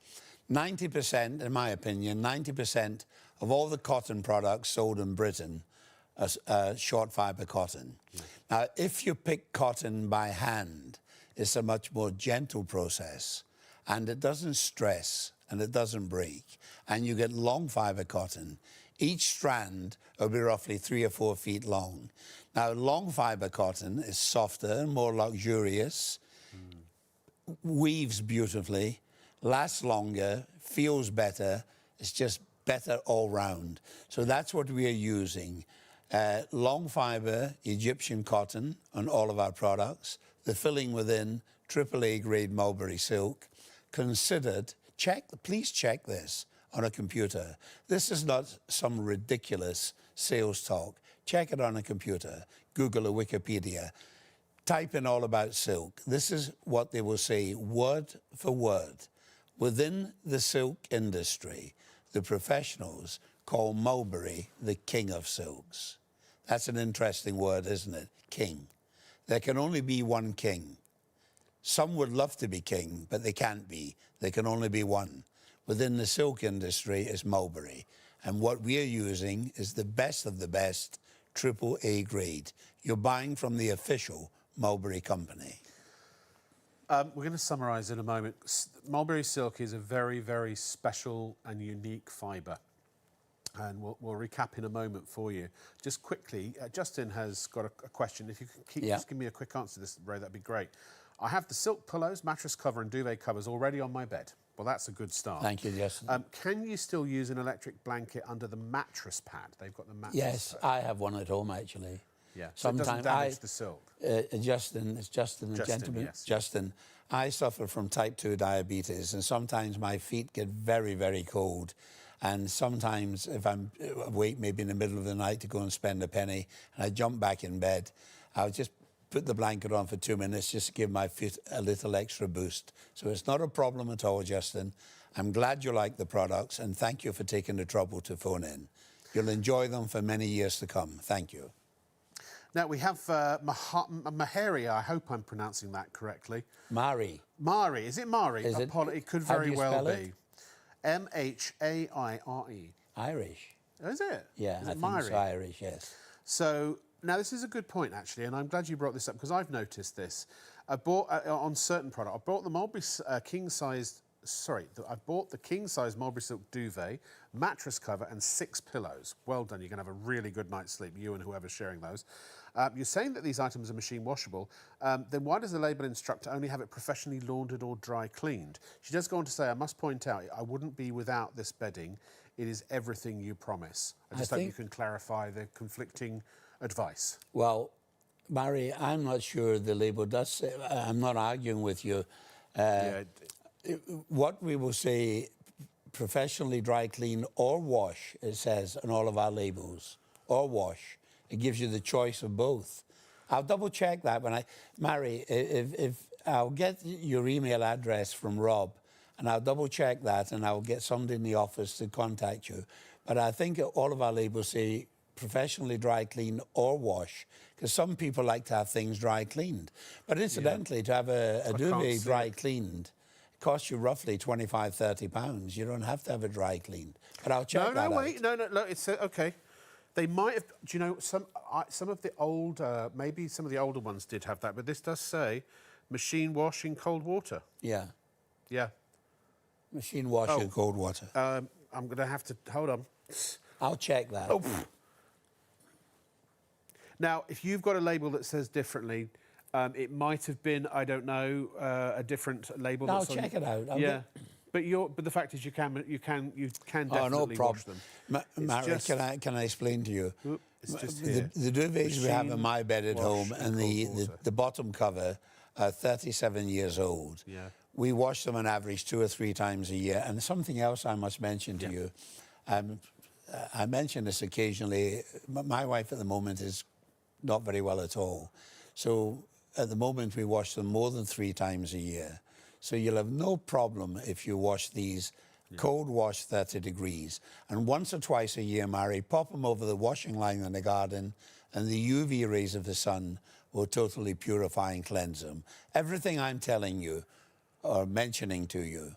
90%, in my opinion, 90% of all the cotton products sold in Britain are short fibre cotton. Now, if you pick cotton by hand, it's a much more gentle process, and it doesn't stress and it doesn't break, and you get long fibre cotton. Each strand will be roughly 3 or 4 feet long. Now, long fibre cotton is softer and more luxurious, weaves beautifully, lasts longer, feels better. It's just better all round. So that's what we are using. Long fibre Egyptian cotton on all of our products. The filling within AAA grade mulberry silk. Considered, please check this on a computer. This is not some ridiculous sales talk. Check it on a computer. Google or Wikipedia. Type in all about silk. This is what they will say word for word. Within the silk industry, the professionals call mulberry the king of silks. That's an interesting word, isn't it? King. There can only be one king. Some would love to be king, but they can't be. There can only be one. Within the silk industry is mulberry. And what we are using is the best of the best, AAA grade. You're buying from the official Mulberry company. We're going to summarise in a moment. Mulberry silk is a very, very special and unique fibre. And we'll recap in a moment for you. Just quickly, Justin has got a question. If you can just give me a quick answer to this, Ray, that'd be great. I have the silk pillows, mattress cover and duvet covers already on my bed. Well, that's a good start. Thank you, Justin. Can you still use an electric blanket under the mattress pad? They've got the mattress Yes, pad. I have one at home, actually. Yeah, so it doesn't damage the silk. Justin, it's Justin, the gentleman. Yes. Justin, I suffer from type 2 diabetes, and sometimes my feet get very, very cold. And sometimes if I'm awake, maybe in the middle of the night to go and spend a penny, and I jump back in bed, I'll just put the blanket on for 2 minutes just to give my feet a little extra boost. So it's not a problem at all, Justin. I'm glad you like the products, and thank you for taking the trouble to phone in. You'll enjoy them for many years to come. Thank you. Now, we have Mahari, I hope I'm pronouncing that correctly. Mari. Mari, is it Mari? It could very well be. M-H-A-I-R-E. Irish. Oh, is it? Yeah, is I it think it's Irish, yes. So, now this is a good point, actually, and I'm glad you brought this up, because I've noticed this. I bought, on certain products, I bought the Mulberry king-sized... I bought the king-size Mulberry Silk Duvet, mattress cover and 6 pillows. Well done, you're going to have a really good night's sleep, you and whoever's sharing those. You're saying that these items are machine washable, then why does the label instructor only have it professionally laundered or dry cleaned? She does go on to say, I must point out, I wouldn't be without this bedding. It is everything you promise. I just hope you can clarify the conflicting advice. Well, Mary, I'm not sure the label does say, I'm not arguing with you. What we will say, professionally dry clean or wash, it says on all of our labels, or wash. It gives you the choice of both. I'll double check that when Mary, if I'll get your email address from Rob, and I'll double check that, and I'll get somebody in the office to contact you. But I think all of our labels say professionally dry clean or wash, because some people like to have things dry cleaned. But incidentally, to have a duvet dry cleaned, costs you roughly £25, £30. You don't have to have it dry cleaned. But I'll check that out. No, it's okay. They might have. Do you know some of the old? Maybe some of the older ones did have that, but this does say machine wash in cold water. Yeah. Yeah. Machine wash in cold water. I'm going to have to hold on. I'll check that. Oh. Now, if you've got a label that says differently, it might have been, I don't know, a different label. I'll check it out. But the fact is, you can definitely no problem. wash them. Mary, can I explain to you? It's just here. The duvets we have in my bed at home wash and in the bottom cover are 37 years old. Yeah. We wash them on average 2 or 3 times a year. And something else I must mention to you. I mention this occasionally. My wife at the moment is not very well at all. So at the moment we wash them more than 3 times a year. So you'll have no problem if you wash these cold wash 30 degrees. And once or twice a year, Mary, pop them over the washing line in the garden and the UV rays of the sun will totally purify and cleanse them. Everything I'm telling you or mentioning to you,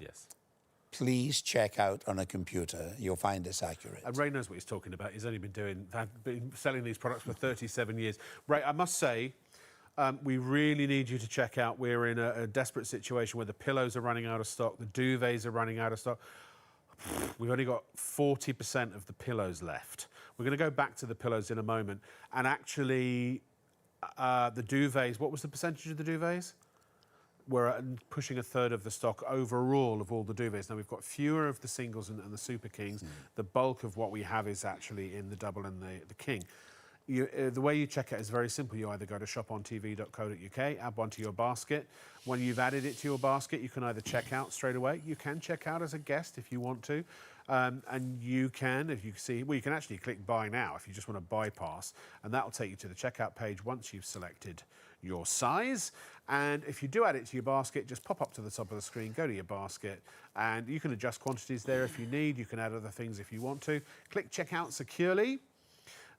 please check out on a computer. You'll find it's accurate. And Ray knows what he's talking about. He's only been selling these products for 37 years. Ray, I must say, we really need you to check out. We're in a desperate situation where the pillows are running out of stock, the duvets are running out of stock. We've only got 40% of the pillows left. We're going to go back to the pillows in a moment. And actually, the duvets, what was the percentage of the duvets? We're pushing a third of the stock overall of all the duvets. Now, we've got fewer of the singles and the Super Kings. The bulk of what we have is actually in the double and the king. The way you check it is very simple. You either go to shopontv.co.uk, add one to your basket. When you've added it to your basket, you can either check out straight away. You can check out as a guest if you want to. And you can, if you see, well, you can actually click buy now if you just want to bypass. And that will take you to the checkout page once you've selected your size. And if you do add it to your basket, just pop up to the top of the screen, go to your basket, and you can adjust quantities there if you need. You can add other things if you want to. Click checkout securely.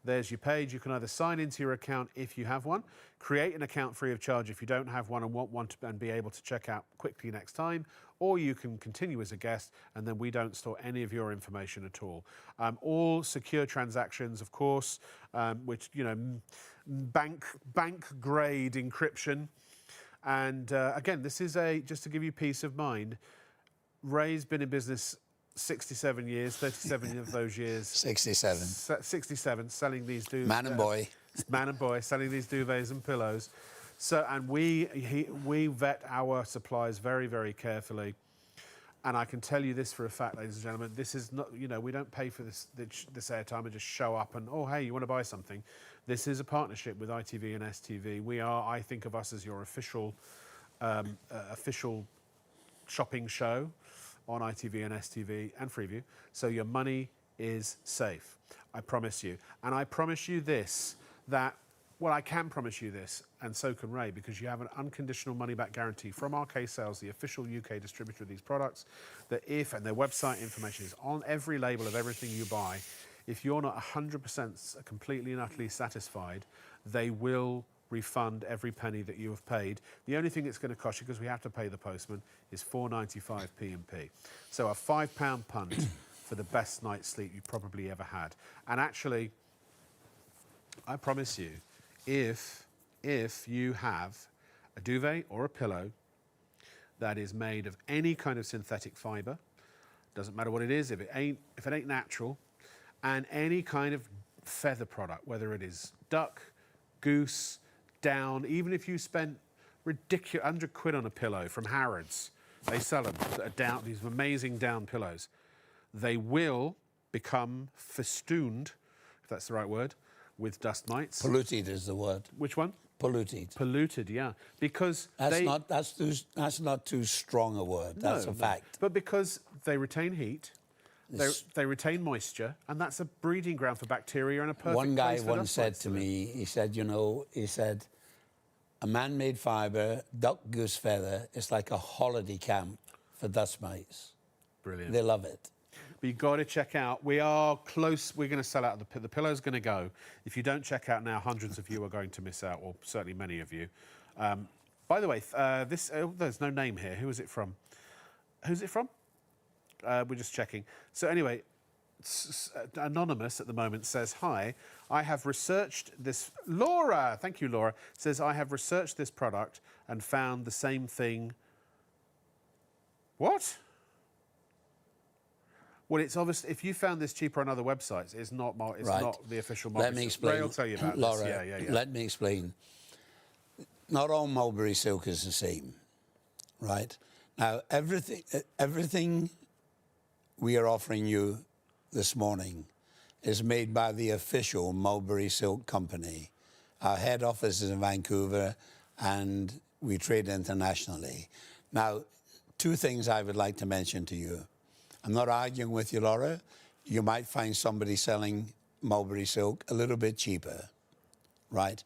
There's your page. You can either sign into your account if you have one, create an account free of charge if you don't have one and want one and be able to check out quickly next time, or you can continue as a guest and then we don't store any of your information at all. All secure transactions, of course, which, you know, bank grade encryption. And again, this is just to give you peace of mind. Ray's been in business 67 years, 37 of those years. 67. 67, selling these duvets. Man and boy. Man and boy, selling these duvets and pillows. So, and we vet our supplies very, very carefully. And I can tell you this for a fact, ladies and gentlemen, this is not, you know, we don't pay for this airtime and just show up and, oh, hey, you want to buy something? This is a partnership with ITV and STV. We are, I think of us as your official shopping show on ITV and STV and Freeview. So your money is safe. I promise you. And I promise you this, that, well, I can promise you this, and so can Ray, because you have an unconditional money-back guarantee from RK Sales, the official UK distributor of these products, that if, and their website information is on every label of everything you buy, if you're not 100% completely and utterly satisfied, they will refund every penny that you have paid. The only thing it's going to cost you, because we have to pay the postman, is £4.95 P&P. So a £5 punt for the best night's sleep you probably ever had. And actually, I promise you, if you have a duvet or a pillow that is made of any kind of synthetic fibre, doesn't matter what it is, if it ain't natural, and any kind of feather product, whether it is duck, goose, down, even if you spent ridiculous £100 on a pillow from Harrods, they sell them that are down, these amazing down pillows. They will become festooned, if that's the right word, with dust mites. Polluted is the word. Which one? Polluted. Polluted, yeah. Because that's not too strong a word. That's a fact. But because they retain heat, they retain moisture, and that's a breeding ground for bacteria and a perfect One guy place for once said to me, he said, a man-made fibre, duck, goose feather, is like a holiday camp for dust mites. Brilliant. They love it. But you've got to check out. We are close. We're going to sell out. The pillow's going to go. If you don't check out now, hundreds of you are going to miss out, or certainly many of you. By the way, there's no name here. Who is it from? Who's it from? We're just checking. So anyway, Anonymous at the moment says, hi, I have researched this. Laura, thank you, Laura, says, I have researched this product and found the same thing. What? Well, it's obvious if you found this cheaper on other websites, it's not not the official Mulberry. Let me explain. Ray will tell you about Laura, this. Yeah. Let me explain. Not all mulberry silk is the same, right? Now, everything we are offering you this morning is made by the official Mulberry Silk Company. Our head office is in Vancouver, and we trade internationally. Now, two things I would like to mention to you. I'm not arguing with you, Laura. You might find somebody selling mulberry silk a little bit cheaper, right?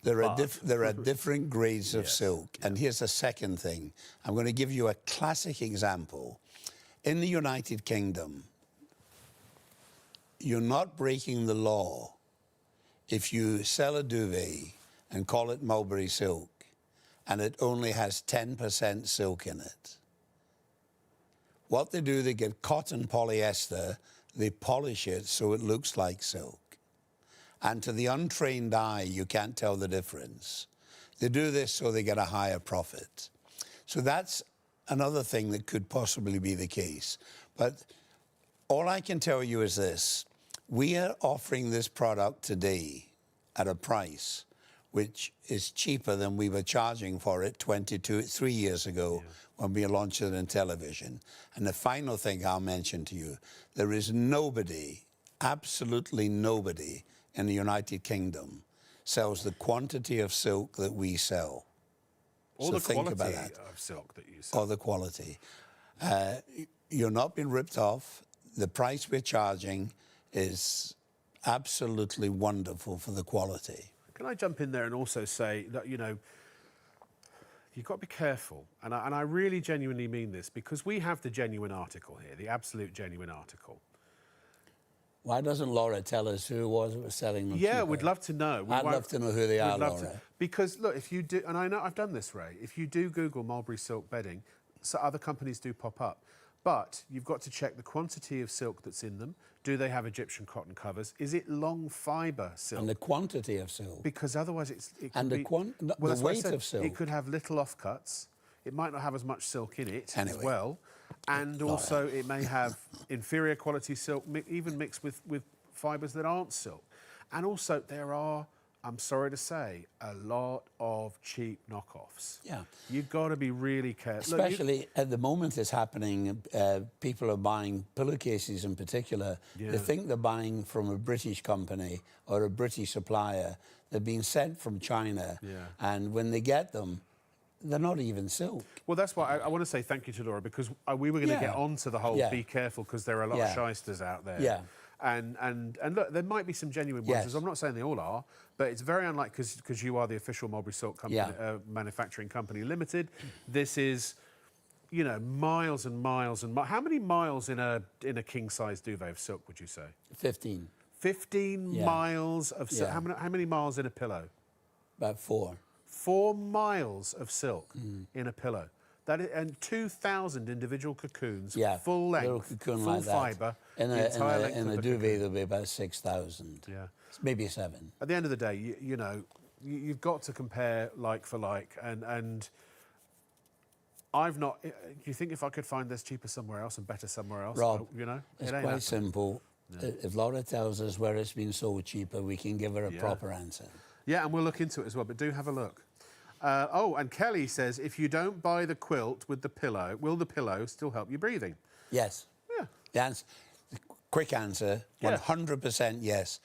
There are different grades of silk. And here's the second thing. I'm going to give you a classic example. In the United Kingdom, you're not breaking the law if you sell a duvet and call it mulberry silk and it only has 10% silk in it. What they do, they get cotton polyester, they polish it so it looks like silk. And to the untrained eye, you can't tell the difference. They do this so they get a higher profit. So that's another thing that could possibly be the case. But all I can tell you is this. We are offering this product today at a price which is cheaper than we were charging for it 3 years ago when we launched it in television. And the final thing I'll mention to you, there is nobody, absolutely nobody in the United Kingdom sells the quantity of silk that we sell. Or so the think quality about that. of silk that you sell. Or the quality. You're not being ripped off. The price we're charging is absolutely wonderful for the quality. Can I jump in there and also say that, you know, you've got to be careful. And I really genuinely mean this, because we have the genuine article here, the absolute genuine article. Why doesn't Laura tell us who it was that was selling them? Yeah, cheaper? we'd love to know. I'd love to know who they are, Laura. Because, look, if you do, and I know I've done this, Ray, if you do Google mulberry silk bedding, so other companies do pop up. But you've got to check the quantity of silk that's in them. Do they have Egyptian cotton covers? Is it long fibre silk? And the quantity of silk. Because otherwise it and could the weight of silk. It could have little offcuts. It might not have as much silk in it as Anyway. well. And also it may have inferior quality silk, even mixed with fibres that aren't silk. And also there are, I'm sorry to say, a lot of cheap knockoffs. Yeah. You've got to be really careful. Especially at the moment it's happening, people are buying pillowcases in particular. Yeah. They think they're buying from a British company or a British supplier. They're being sent from China. Yeah. And when they get them, they're not even silk. Well, that's why I want to say thank you to Laura, because we were going to get on to the whole be careful, because there are a lot of shysters out there. Yeah. And look, there might be some genuine ones. I'm not saying they all are, but it's very unlikely, because you are the official Mulberry Silk Company, Manufacturing Company Limited. This is, you know, miles and miles and miles. How many miles in a king-size duvet of silk would you say? 15. 15 miles of silk. Yeah. How many miles in a pillow? About 4. 4 miles of silk in a pillow. That is, and 2,000 individual cocoons, full length, full like fibre. In a duvet, there'll be about 6,000. Yeah. Maybe 7. At the end of the day, you know, you've got to compare like for like. And I've not. Do you think if I could find this cheaper somewhere else and better somewhere else, Rob, you know, it's quite simple. No. If Laura tells us where it's been sold cheaper, we can give her a proper answer. Yeah, and we'll look into it as well. But do have a look. Oh, and Kelly says, if you don't buy the quilt with the pillow, will the pillow still help you breathing? Yes. Yeah. The quick answer, 100% yes.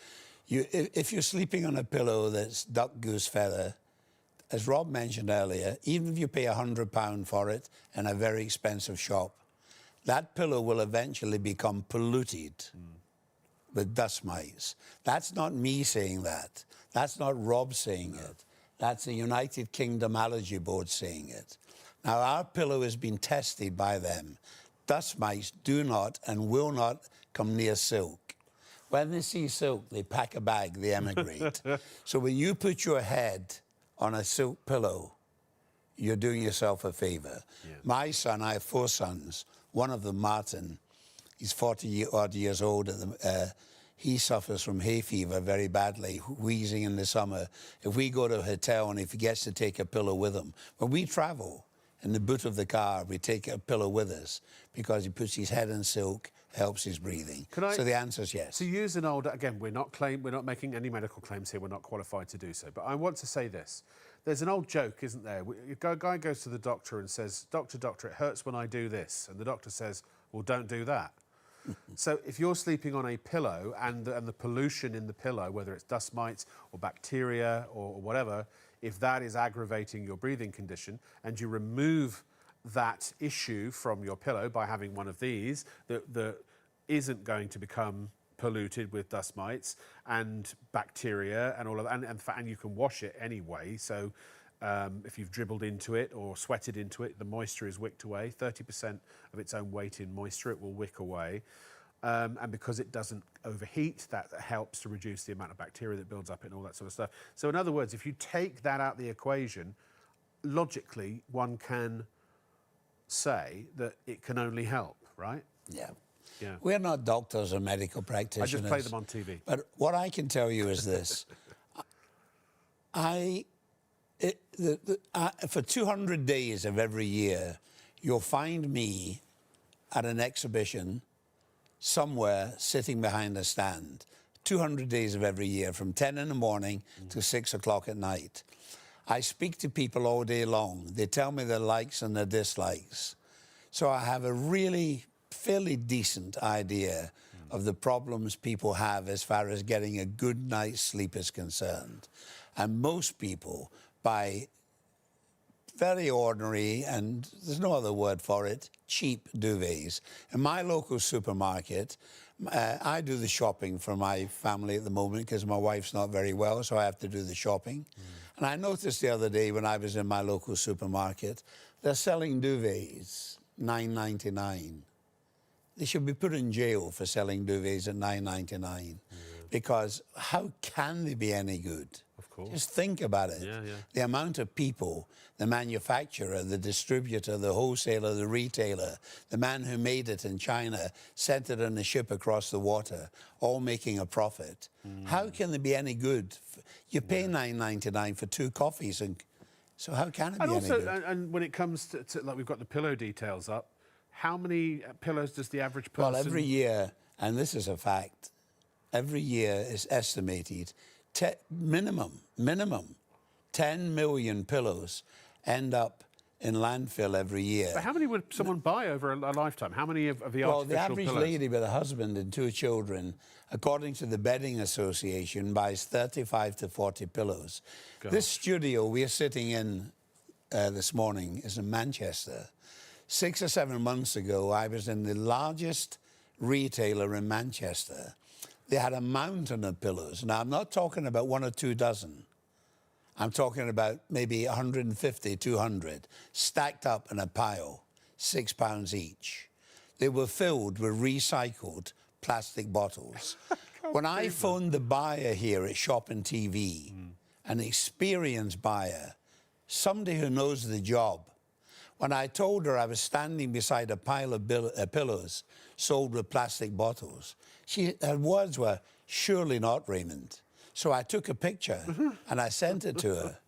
If you're sleeping on a pillow that's duck goose feather, as Rob mentioned earlier, even if you pay £100 for it in a very expensive shop, that pillow will eventually become polluted with dust mites. That's not me saying that. That's not Rob saying it. That's the United Kingdom Allergy Board saying it. Now, our pillow has been tested by them. Dust mites do not and will not come near silk. When they see silk, they pack a bag, they emigrate. So when you put your head on a silk pillow, you're doing yourself a favour. Yeah. My son, I have 4 sons, one of them, Martin, He's 40-odd years old. He suffers from hay fever very badly, wheezing in the summer. If we go to a hotel and he forgets to take a pillow with him, when we travel, in the boot of the car, we take a pillow with us because he puts his head in silk, helps his breathing. So the answer is yes. To use an old, again, we're not making any medical claims here. We're not qualified to do so. But I want to say this. There's an old joke, isn't there? A guy goes to the doctor and says, doctor, it hurts when I do this. And the doctor says, well, don't do that. So if you're sleeping on a pillow and the pollution in the pillow, whether it's dust mites or bacteria or whatever, if that is aggravating your breathing condition and you remove that issue from your pillow by having one of these that isn't going to become polluted with dust mites and bacteria and all of that, and you can wash it anyway. So if you've dribbled into it or sweated into it, the moisture is wicked away. 30% of its own weight in moisture, it will wick away. And because it doesn't overheat, that helps to reduce the amount of bacteria that builds up and all that sort of stuff. So in other words, if you take that out of the equation, logically, one can say that it can only help, right? Yeah. Yeah. We're not doctors or medical practitioners. I just play them on TV. But what I can tell you is this. For 200 days of every year, you'll find me at an exhibition somewhere sitting behind a stand. 200 days of every year, from 10 in the morning to 6 o'clock at night. I speak to people all day long. They tell me their likes and their dislikes. So I have a really fairly decent idea of the problems people have as far as getting a good night's sleep is concerned. And most people buy very ordinary, and there's no other word for it, cheap duvets. In my local supermarket, I do the shopping for my family at the moment because my wife's not very well, so I have to do the shopping. And I noticed the other day when I was in my local supermarket, they're selling duvets, $9.99. They should be put in jail for selling duvets at $9.99. Because how can they be any good? Of course. Just think about it. Yeah, yeah. The amount of people, the manufacturer, the distributor, the wholesaler, the retailer, the man who made it in China, sent it on a ship across the water, all making a profit. How can they be any good? You pay $9.99 for 2 coffees, and so how can it be any good? And when it comes to, like, we've got the pillow details up, how many pillows does the average person... Well, every year, and this is a fact, every year is estimated, minimum, 10 million pillows end up in landfill every year. But how many would someone buy over a lifetime? How many of the artificial Well, the average pillows? lady with a husband and 2 children, according to the Bedding Association, buys 35 to 40 pillows. Gosh. This studio we're sitting in this morning is in Manchester. 6 or 7 months ago, I was in the largest retailer in Manchester. They had a mountain of pillows. Now, I'm not talking about 1 or 2 dozen. I'm talking about maybe 150, 200, stacked up in a pile, £6 each. They were filled with recycled plastic bottles. When I phoned the buyer here at Shop and TV, an experienced buyer, somebody who knows the job, when I told her I was standing beside a pile of pillows sold with plastic bottles, her words were, "Surely not, Raymond." So I took a picture and I sent it to her.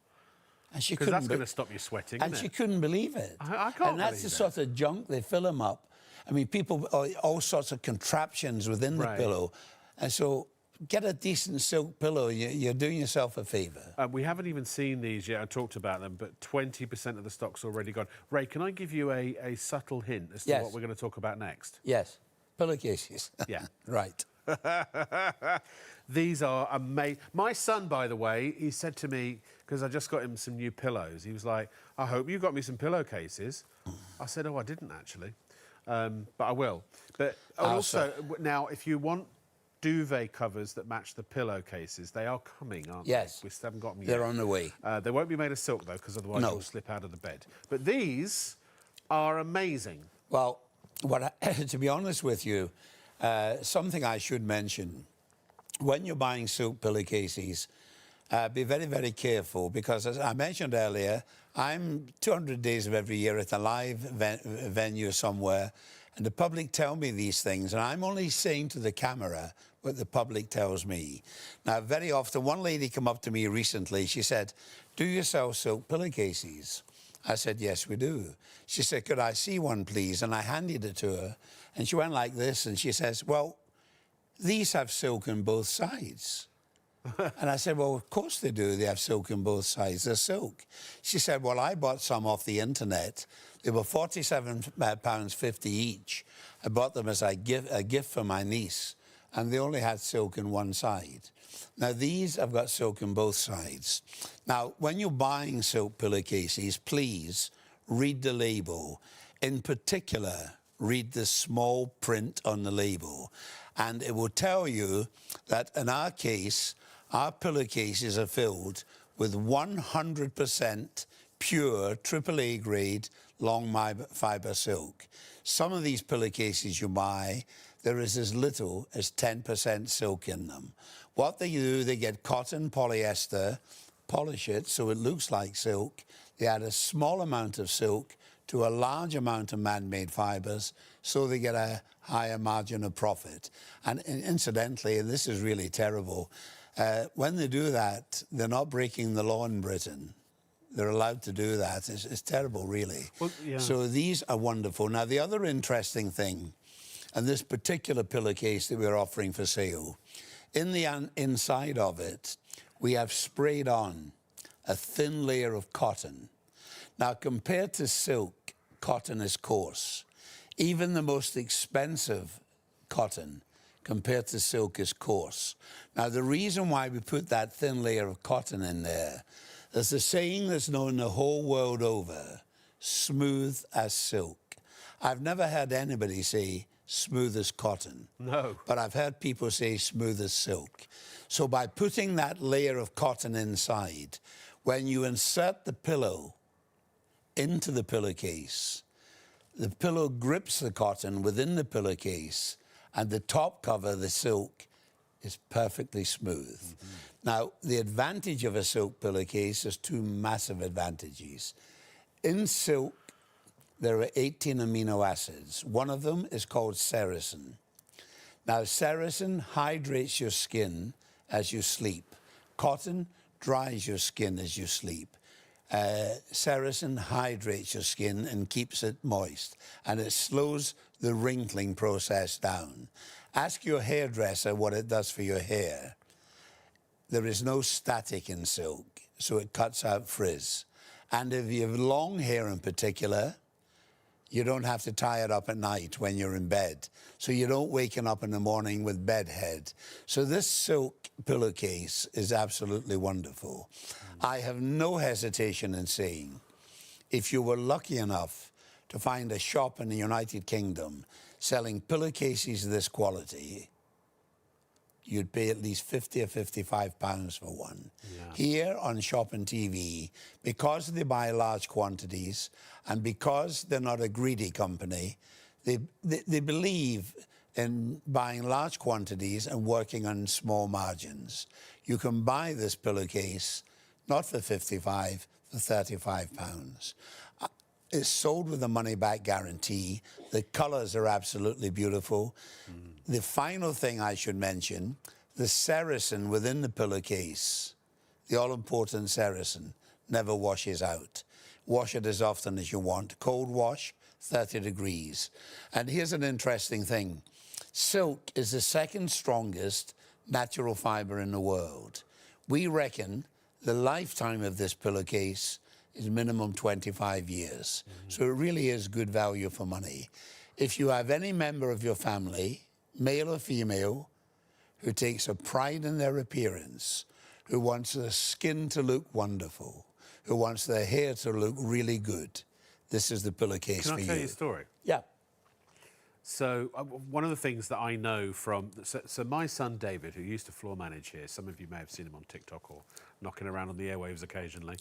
And she couldn't... Because that's going to stop you sweating, And isn't she it? couldn't believe it. I can't And that's the believe sort of junk, they fill them up. I mean, people, all sorts of contraptions within the pillow. And so get a decent silk pillow, you're doing yourself a favour. We haven't even seen these yet. I talked about them, but 20% of the stock's already gone. Ray, can I give you a subtle hint as to what we're going to talk about next? Yes, pillowcases. Yeah. Right. These are amazing. My son, by the way, he said to me, because I just got him some new pillows, he was like, "I hope you got me some pillowcases." I said, "Oh, I didn't actually, but I will." But also, now, if you want duvet covers that match the pillowcases, they are coming, aren't Yes. they? We still haven't got them yet. They're on the way. They won't be made of silk, though, because otherwise you'll slip out of the bed. But these are amazing. Well, to be honest with you, something I should mention, when you're buying silk pillowcases, be very, very careful, because as I mentioned earlier, I'm 200 days of every year at a live venue somewhere, And the public tell me these things, and I'm only saying to the camera what the public tells me. Now, very often, one lady came up to me recently. She said, "Do you sell silk pillowcases?" I said, "Yes, we do." She said, "Could I see one, please?" And I handed it to her, and she went like this, and she says, "Well, these have silk on both sides." And I said, "Well, of course they do. They have silk on both sides. They're silk." She said, "Well, I bought some off the internet. They were £47.50 each. I bought them as a gift for my niece, and they only had silk on one side." Now, these have got silk on both sides. Now, when you're buying silk pillowcases, please read the label. In particular, read the small print on the label. And it will tell you that in our case, our pillowcases are filled with 100% pure AAA grade long fibre silk. Some of these pillowcases you buy, there is as little as 10% silk in them. What they do, they get cotton polyester, polish it so it looks like silk. They add a small amount of silk to a large amount of man-made fibres, so they get a higher margin of profit. And incidentally, and this is really terrible, when they do that, they're not breaking the law in Britain. They're allowed to do that. It's terrible, really. Well, yeah. So these are wonderful. Now, the other interesting thing, and this particular pillowcase that we're offering for sale, in the inside of it, we have sprayed on a thin layer of cotton. Now, compared to silk, cotton is coarse. Even the most expensive cotton compared to silk is coarse. Now, the reason why we put that thin layer of cotton in there, there's a saying that's known the whole world over, smooth as silk. I've never heard anybody say smooth as cotton. No. But I've heard people say smooth as silk. So by putting that layer of cotton inside, when you insert the pillow into the pillowcase, the pillow grips the cotton within the pillowcase, and the top cover, the silk, is perfectly smooth. Mm-hmm. Now, the advantage of a silk pillowcase is two massive advantages. In silk, there are 18 amino acids. One of them is called sericin. Now, sericin hydrates your skin as you sleep. Cotton dries your skin as you sleep. Sericin hydrates your skin and keeps it moist, and it slows the wrinkling process down. Ask your hairdresser what it does for your hair. There is no static in silk, so it cuts out frizz. And if you have long hair in particular, you don't have to tie it up at night when you're in bed, so you don't waken up in the morning with bedhead. So this silk pillowcase is absolutely wonderful. I have no hesitation in saying, if you were lucky enough to find a shop in the United Kingdom selling pillowcases of this quality, you'd pay at least £50 or £55 for one. Yeah. Here on Shopping TV, because they buy large quantities and because they're not a greedy company, they believe in buying large quantities and working on small margins. You can buy this pillowcase not for £55, for £35. It's sold with a money-back guarantee. The colours are absolutely beautiful. The final thing I should mention, the sericin within the pillowcase, the all-important sericin, never washes out. Wash it as often as you want. Cold wash, 30 degrees. And here's an interesting thing. Silk is the second strongest natural fibre in the world. We reckon the lifetime of this pillowcase is minimum 25 years. So it really is good value for money. If you have any member of your family, male or female, who takes a pride in their appearance, who wants their skin to look wonderful, who wants their hair to look really good, this is the pillowcase for you. Can I tell you a story? Yeah. So one of the things that I know from... So my son David, who used to floor manage here, some of you may have seen him on TikTok or knocking around on the airwaves occasionally.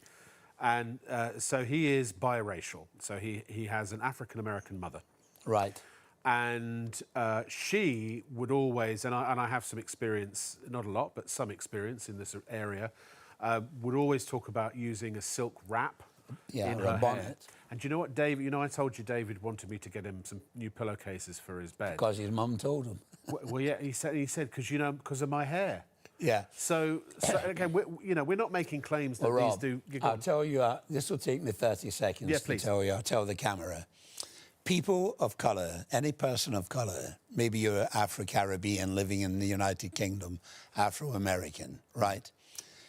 And so he is biracial. So he has an African-American mother. Right. And she would always, and I have some experience, not a lot, but some experience in this area, would always talk about using a silk wrap Yeah, in or her a bonnet. hair. And do you know what, David? You know, I told you David wanted me to get him some new pillowcases for his bed. Because his mum told him. Well, yeah, he said because of my hair. Yeah. So again, we're not making claims that Well, these Rob, do. I'll tell you, this will take me 30 seconds Yeah, to please. tell you. I'll tell the camera. People of colour, any person of colour, maybe you're Afro-Caribbean living in the United Kingdom, Afro-American, right?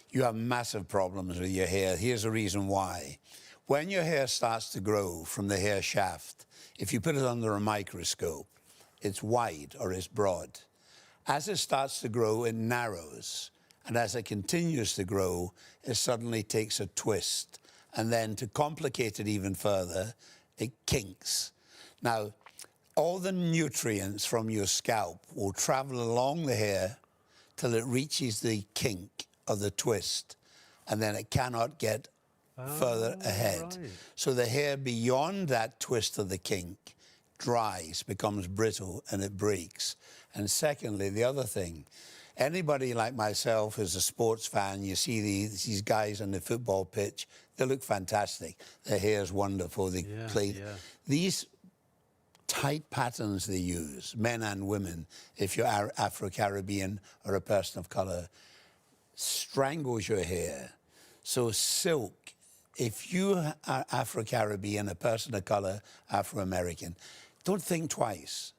You have massive problems with your hair. Here's the reason why. When your hair starts to grow from the hair shaft, if you put it under a microscope, it's wide or it's broad. As it starts to grow, it narrows. And as it continues to grow, it suddenly takes a twist. And then to complicate it even further, it kinks. Now, all the nutrients from your scalp will travel along the hair till it reaches the kink of the twist. And then it cannot get further ahead. Right. So the hair beyond that twist of the kink dries, becomes brittle, and it breaks. And secondly, the other thing, anybody like myself who's a sports fan, you see these guys on the football pitch, they look fantastic. Their hair's wonderful. They play. Yeah. These tight patterns they use, men and women, if you're Afro-Caribbean or a person of colour, strangles your hair. So silk, if you are Afro-Caribbean, a person of colour, Afro-American, don't think twice.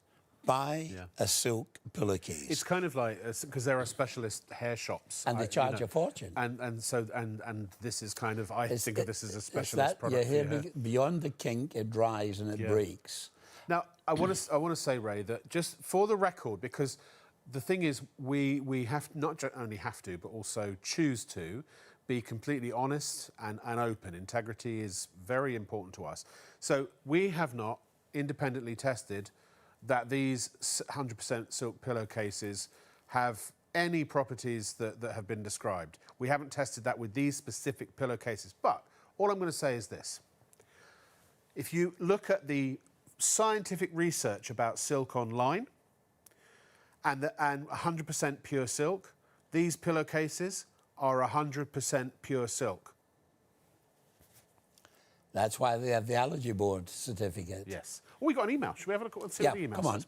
Buy a silk pillowcase. It's kind of like because there are specialist hair shops, And they charge a fortune. And so this is kind of think of this as a specialist that product. Your hair beyond the kink, it dries and it breaks. Now I want to say, Ray, that just for the record, because the thing is, we have not only have to, but also choose to be completely honest and open. Integrity is very important to us. So we have not independently tested that these 100% silk pillowcases have any properties that have been described. We haven't tested that with these specific pillowcases. But all I'm going to say is this. If you look at the scientific research about silk online and 100% pure silk, these pillowcases are 100% pure silk. That's why they have the Allergy Board certificate. Yes. Oh, we got an email. Should we have a look and see what the email come on. says?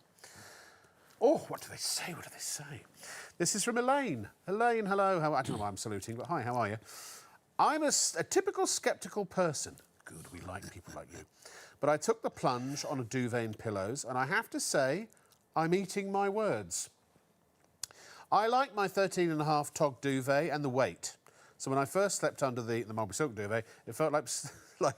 Oh, what do they say? What do they say? This is from Elaine. Elaine, hello. I don't know why I'm saluting, but hi, how are you? I'm a typical sceptical person. Good, we like people like you. But I took the plunge on a duvet and pillows, and I have to say, I'm eating my words. I like my 13.5 tog duvet and the weight. So when I first slept under the Mulberry Silk Duvet, it felt like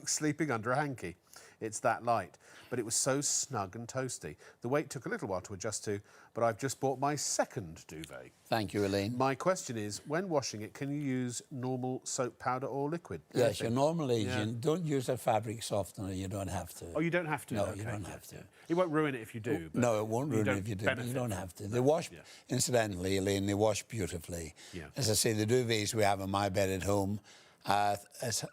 sleeping under a hanky. It's that light. But it was so snug and toasty. The weight took a little while to adjust to, but I've just bought my second duvet. Thank you, Elaine. My question is, when washing it, can you use normal soap powder or liquid? Yes, you normally don't use a fabric softener. You don't have to. Oh, you don't have to? No, Okay, you don't have to. It won't ruin it if you do. But no, it won't ruin it if you do. But you don't have to. They wash, incidentally, Elaine, they wash beautifully. Yeah. As I say, the duvets we have in my bed at home,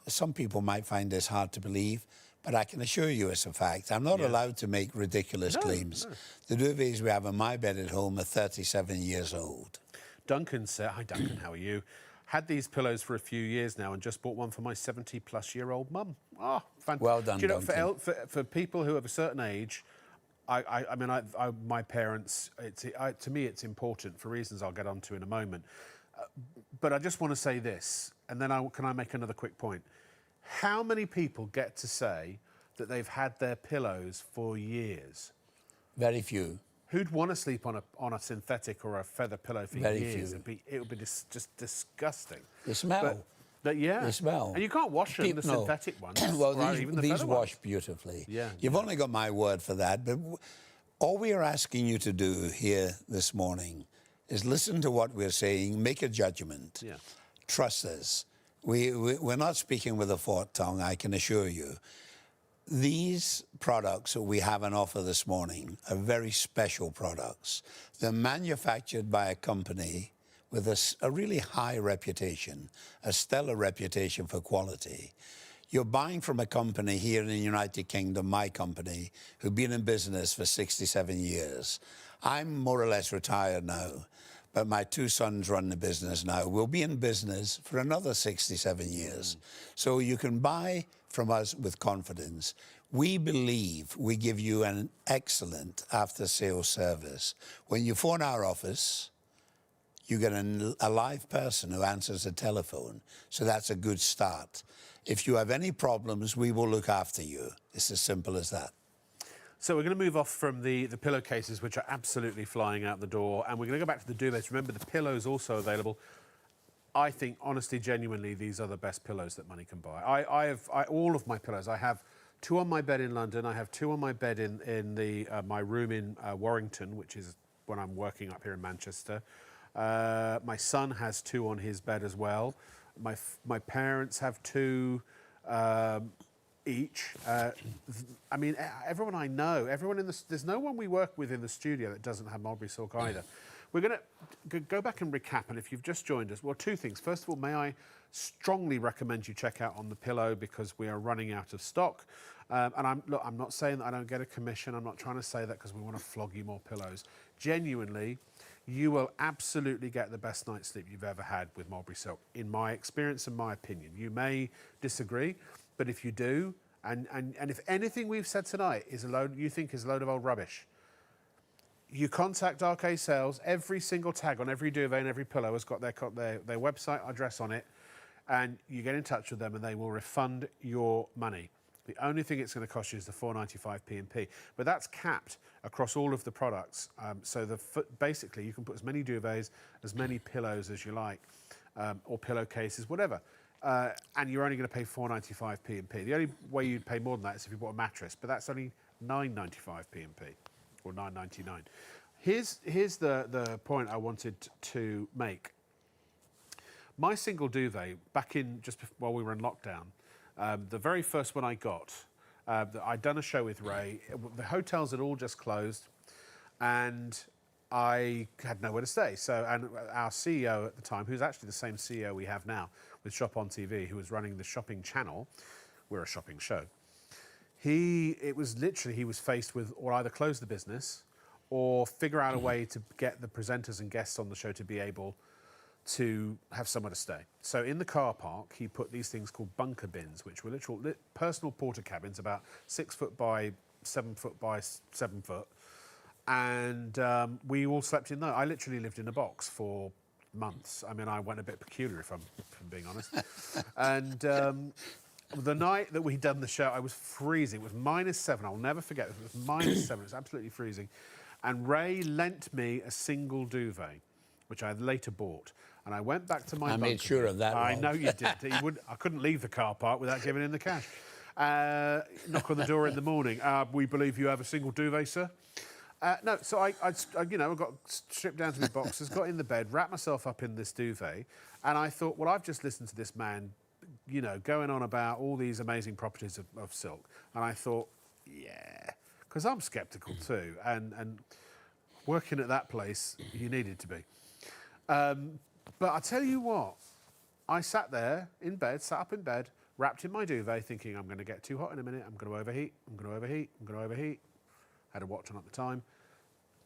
some people might find this hard to believe, but I can assure you it's a fact. I'm not allowed to make ridiculous claims. No. The duvets we have in my bed at home are 37 years old. Duncan said, hi Duncan, how are you? Had these pillows for a few years now and just bought one for my 70-plus-year-old mum. Oh, fantastic. Well done, Do you know, Duncan. for people who have a certain age, my parents, to me it's important for reasons I'll get onto in a moment. But I just want to say this, and then can I make another quick point? How many people get to say that they've had their pillows for years? Very few. Who'd want to sleep on a synthetic or a feather pillow for Very years? few. It would be just disgusting. They smell. But yeah. They smell. And you can't wash them, the synthetic ones. Well, or even the these feather wash ones. beautifully. Yeah. You've only got my word for that, but all we are asking you to do here this morning is listen to what we're saying, make a judgment. Yeah. Trust us. We're not speaking with a forked tongue, I can assure you. These products that we have on offer this morning are very special products. They're manufactured by a company with a really high reputation, a stellar reputation for quality. You're buying from a company here in the United Kingdom, my company, who've been in business for 67 years. I'm more or less retired now, but my two sons run the business now. We'll be in business for another 67 years. So you can buy from us with confidence. We believe we give you an excellent after-sales service. When you phone our office, you get a live person who answers the telephone. So that's a good start. If you have any problems, we will look after you. It's as simple as that. So we're going to move off from the pillowcases, which are absolutely flying out the door, and we're going to go back to the duvets. Remember, the pillows also available. I think, honestly, genuinely, these are the best pillows that money can buy. I have all of my pillows. I have 2 on my bed in London. I have 2 on my bed in my room in Warrington, which is when I'm working up here in Manchester. My son has 2 on his bed as well. My parents have 2 each. I mean, everyone I know, there's no one we work with in the studio that doesn't have Mulberry Silk either. We're going to go back and recap, and if you've just joined us, well, 2 things. First of all, may I strongly recommend you check out On The Pillow, because we are running out of stock. And I'm not saying that I don't get a commission. I'm not trying to say that because we want to flog you more pillows. Genuinely, you will absolutely get the best night's sleep you've ever had with Mulberry Silk, in my experience and my opinion. You may disagree, but if you do, and if anything we've said tonight is you think is a load of old rubbish, you contact RK Sales. Every single tag on every duvet and every pillow has got their website address on it, and you get in touch with them and they will refund your money. The only thing it's going to cost you is the £4.95 P&P, but that's capped across all of the products. So basically you can put as many duvets, as many pillows as you like, or pillowcases, whatever. And you're only going to pay £4.95 P&P. The only way you'd pay more than that is if you bought a mattress, but that's only £9.95 P&P, or £9.99. Here's the point I wanted to make. My single duvet, back in just while we were in lockdown, the very first one I got, I'd done a show with Ray. The hotels had all just closed, and I had nowhere to stay. So, and our CEO at the time, who's actually the same CEO we have now with Shop on TV, who was running the shopping channel, we're a shopping show. He was faced with, or either close the business or figure out a way to get the presenters and guests on the show to be able to have somewhere to stay. So in the car park, he put these things called bunker bins, which were literal personal porter cabins, about 6 foot by 7 foot by 7 foot. And we all slept in there. I literally lived in a box for months. I mean, I went a bit peculiar, if I'm being honest. And the night that we'd done the show, I was freezing. It was -7. I'll never forget. It was -7. It was absolutely freezing. And Ray lent me a single duvet, which I later bought. And I went back to my bunker. I made sure of that. I know you did. I couldn't leave the car park without giving him the cash. Knock on the door in the morning. We believe you have a single duvet, sir. No, so I got stripped down to my boxers, got in the bed, wrapped myself up in this duvet, and I thought, well, I've just listened to this man, going on about all these amazing properties of silk, and I thought, yeah, because I'm sceptical too, and working at that place, you needed to be. But I tell you what, I sat up in bed, wrapped in my duvet, thinking I'm going to get too hot in a minute, I'm going to overheat. Had a watch on at the time,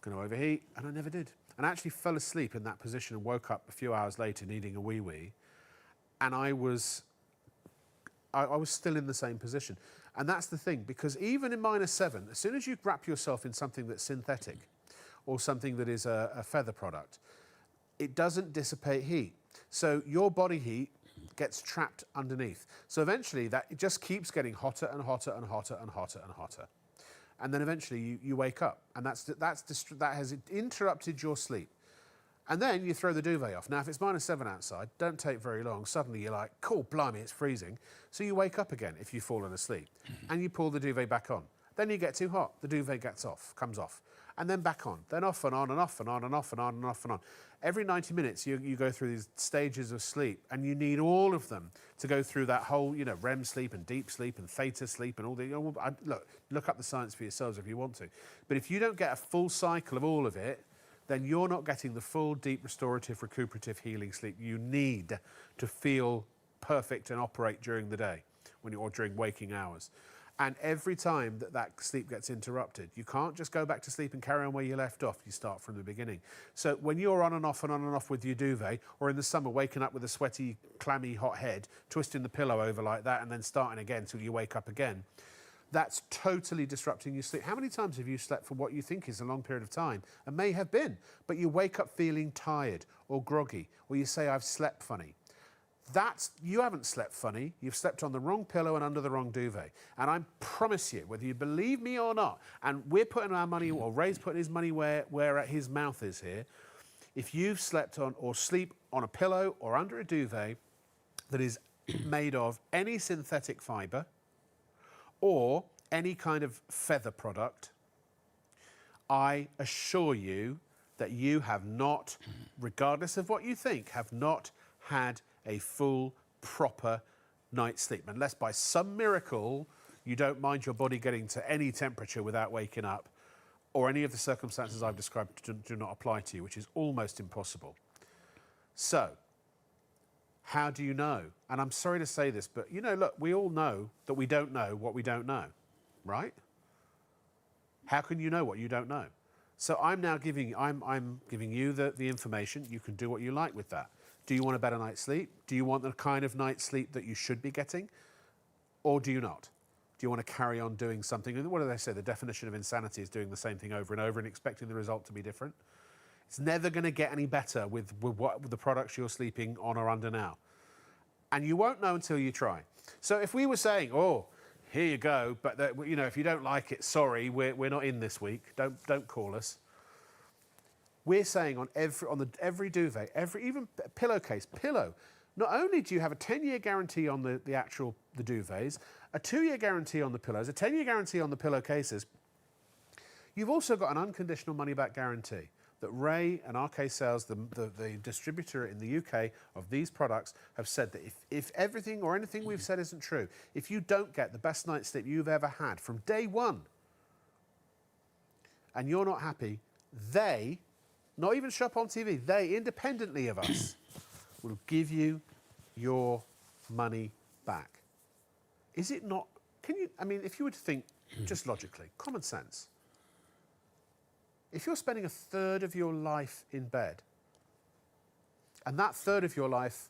going to overheat, and I never did. And I actually fell asleep in that position and woke up a few hours later needing a wee-wee, and I was still in the same position. And that's the thing, because even in -7, as soon as you wrap yourself in something that's synthetic or something that is a feather product, it doesn't dissipate heat. So your body heat gets trapped underneath. So eventually it just keeps getting hotter and hotter and hotter and hotter and hotter. And then eventually you wake up, and that has interrupted your sleep. And then you throw the duvet off. Now, if it's -7 outside, don't take very long. Suddenly you're like, cool, blimey, it's freezing. So you wake up again if you've fallen asleep, and you pull the duvet back on. Then you get too hot, the duvet comes off, and then back on, then off and on and off and on and off and on and off and on. Every 90 minutes, you go through these stages of sleep, and you need all of them to go through that whole, REM sleep and deep sleep and theta sleep and all the. Look up the science for yourselves if you want to. But if you don't get a full cycle of all of it, then you're not getting the full, deep, restorative, recuperative, healing sleep you need to feel perfect and operate during the day, or during waking hours. And every time that sleep gets interrupted, you can't just go back to sleep and carry on where you left off. You start from the beginning. So when you're on and off with your duvet, or in the summer waking up with a sweaty, clammy, hot head, twisting the pillow over like that and then starting again till you wake up again, that's totally disrupting your sleep. How many times have you slept for what you think is a long period of time, and may have been, but you wake up feeling tired or groggy, or you say, I've slept funny? You haven't slept funny, you've slept on the wrong pillow and under the wrong duvet. And I promise you, whether you believe me or not, and we're putting our money, or Ray's putting his money where his mouth is here, if you've slept on or sleep on a pillow or under a duvet that is made of any synthetic fibre or any kind of feather product, I assure you that you have not, regardless of what you think, have not had a full, proper night's sleep. Unless by some miracle you don't mind your body getting to any temperature without waking up, or any of the circumstances I've described do not apply to you, which is almost impossible. So, how do you know? And I'm sorry to say this, but look, we all know that we don't know what we don't know, right? How can you know what you don't know? So I'm now giving you the information. You can do what you like with that. Do you want a better night's sleep? Do you want the kind of night's sleep that you should be getting? Or do you not? Do you want to carry on doing something? And what do they say? The definition of insanity is doing the same thing over and over and expecting the result to be different. It's never going to get any better with the products you're sleeping on or under now. And you won't know until you try. So if we were saying, oh, here you go, but if you don't like it, sorry, we're not in this week. Don't call us. We're saying on every duvet, even pillowcase, not only do you have a 10-year guarantee on the duvets, a 2-year guarantee on the pillows, a 10-year guarantee on the pillowcases, you've also got an unconditional money-back guarantee that Ray and RK Sales, the distributor in the UK of these products, have said that if everything or anything we've said isn't true, if you don't get the best night's sleep you've ever had from day one, and you're not happy, they, not even Shop on TV, they, independently of us, will give you your money back. Is it not, if you were to think just logically, common sense, if you're spending a third of your life in bed, and that third of your life,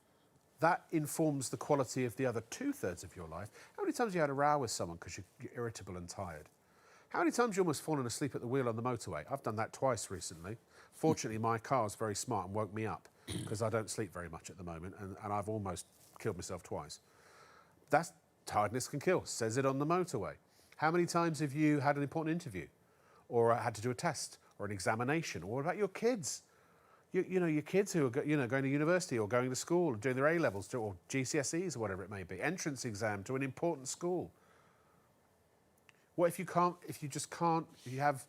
that informs the quality of the other 2/3 of your life, how many times have you had a row with someone because you're irritable and tired? How many times have you almost fallen asleep at the wheel on the motorway? I've done that twice recently. Fortunately, my car's very smart and woke me up because I don't sleep very much at the moment, and I've almost killed myself twice. That's tiredness can kill, says it on the motorway. How many times have you had an important interview or had to do a test or an examination? Or what about your kids? Your kids who are going to university or going to school or doing their A-levels or GCSEs or whatever it may be, entrance exam to an important school. What if you have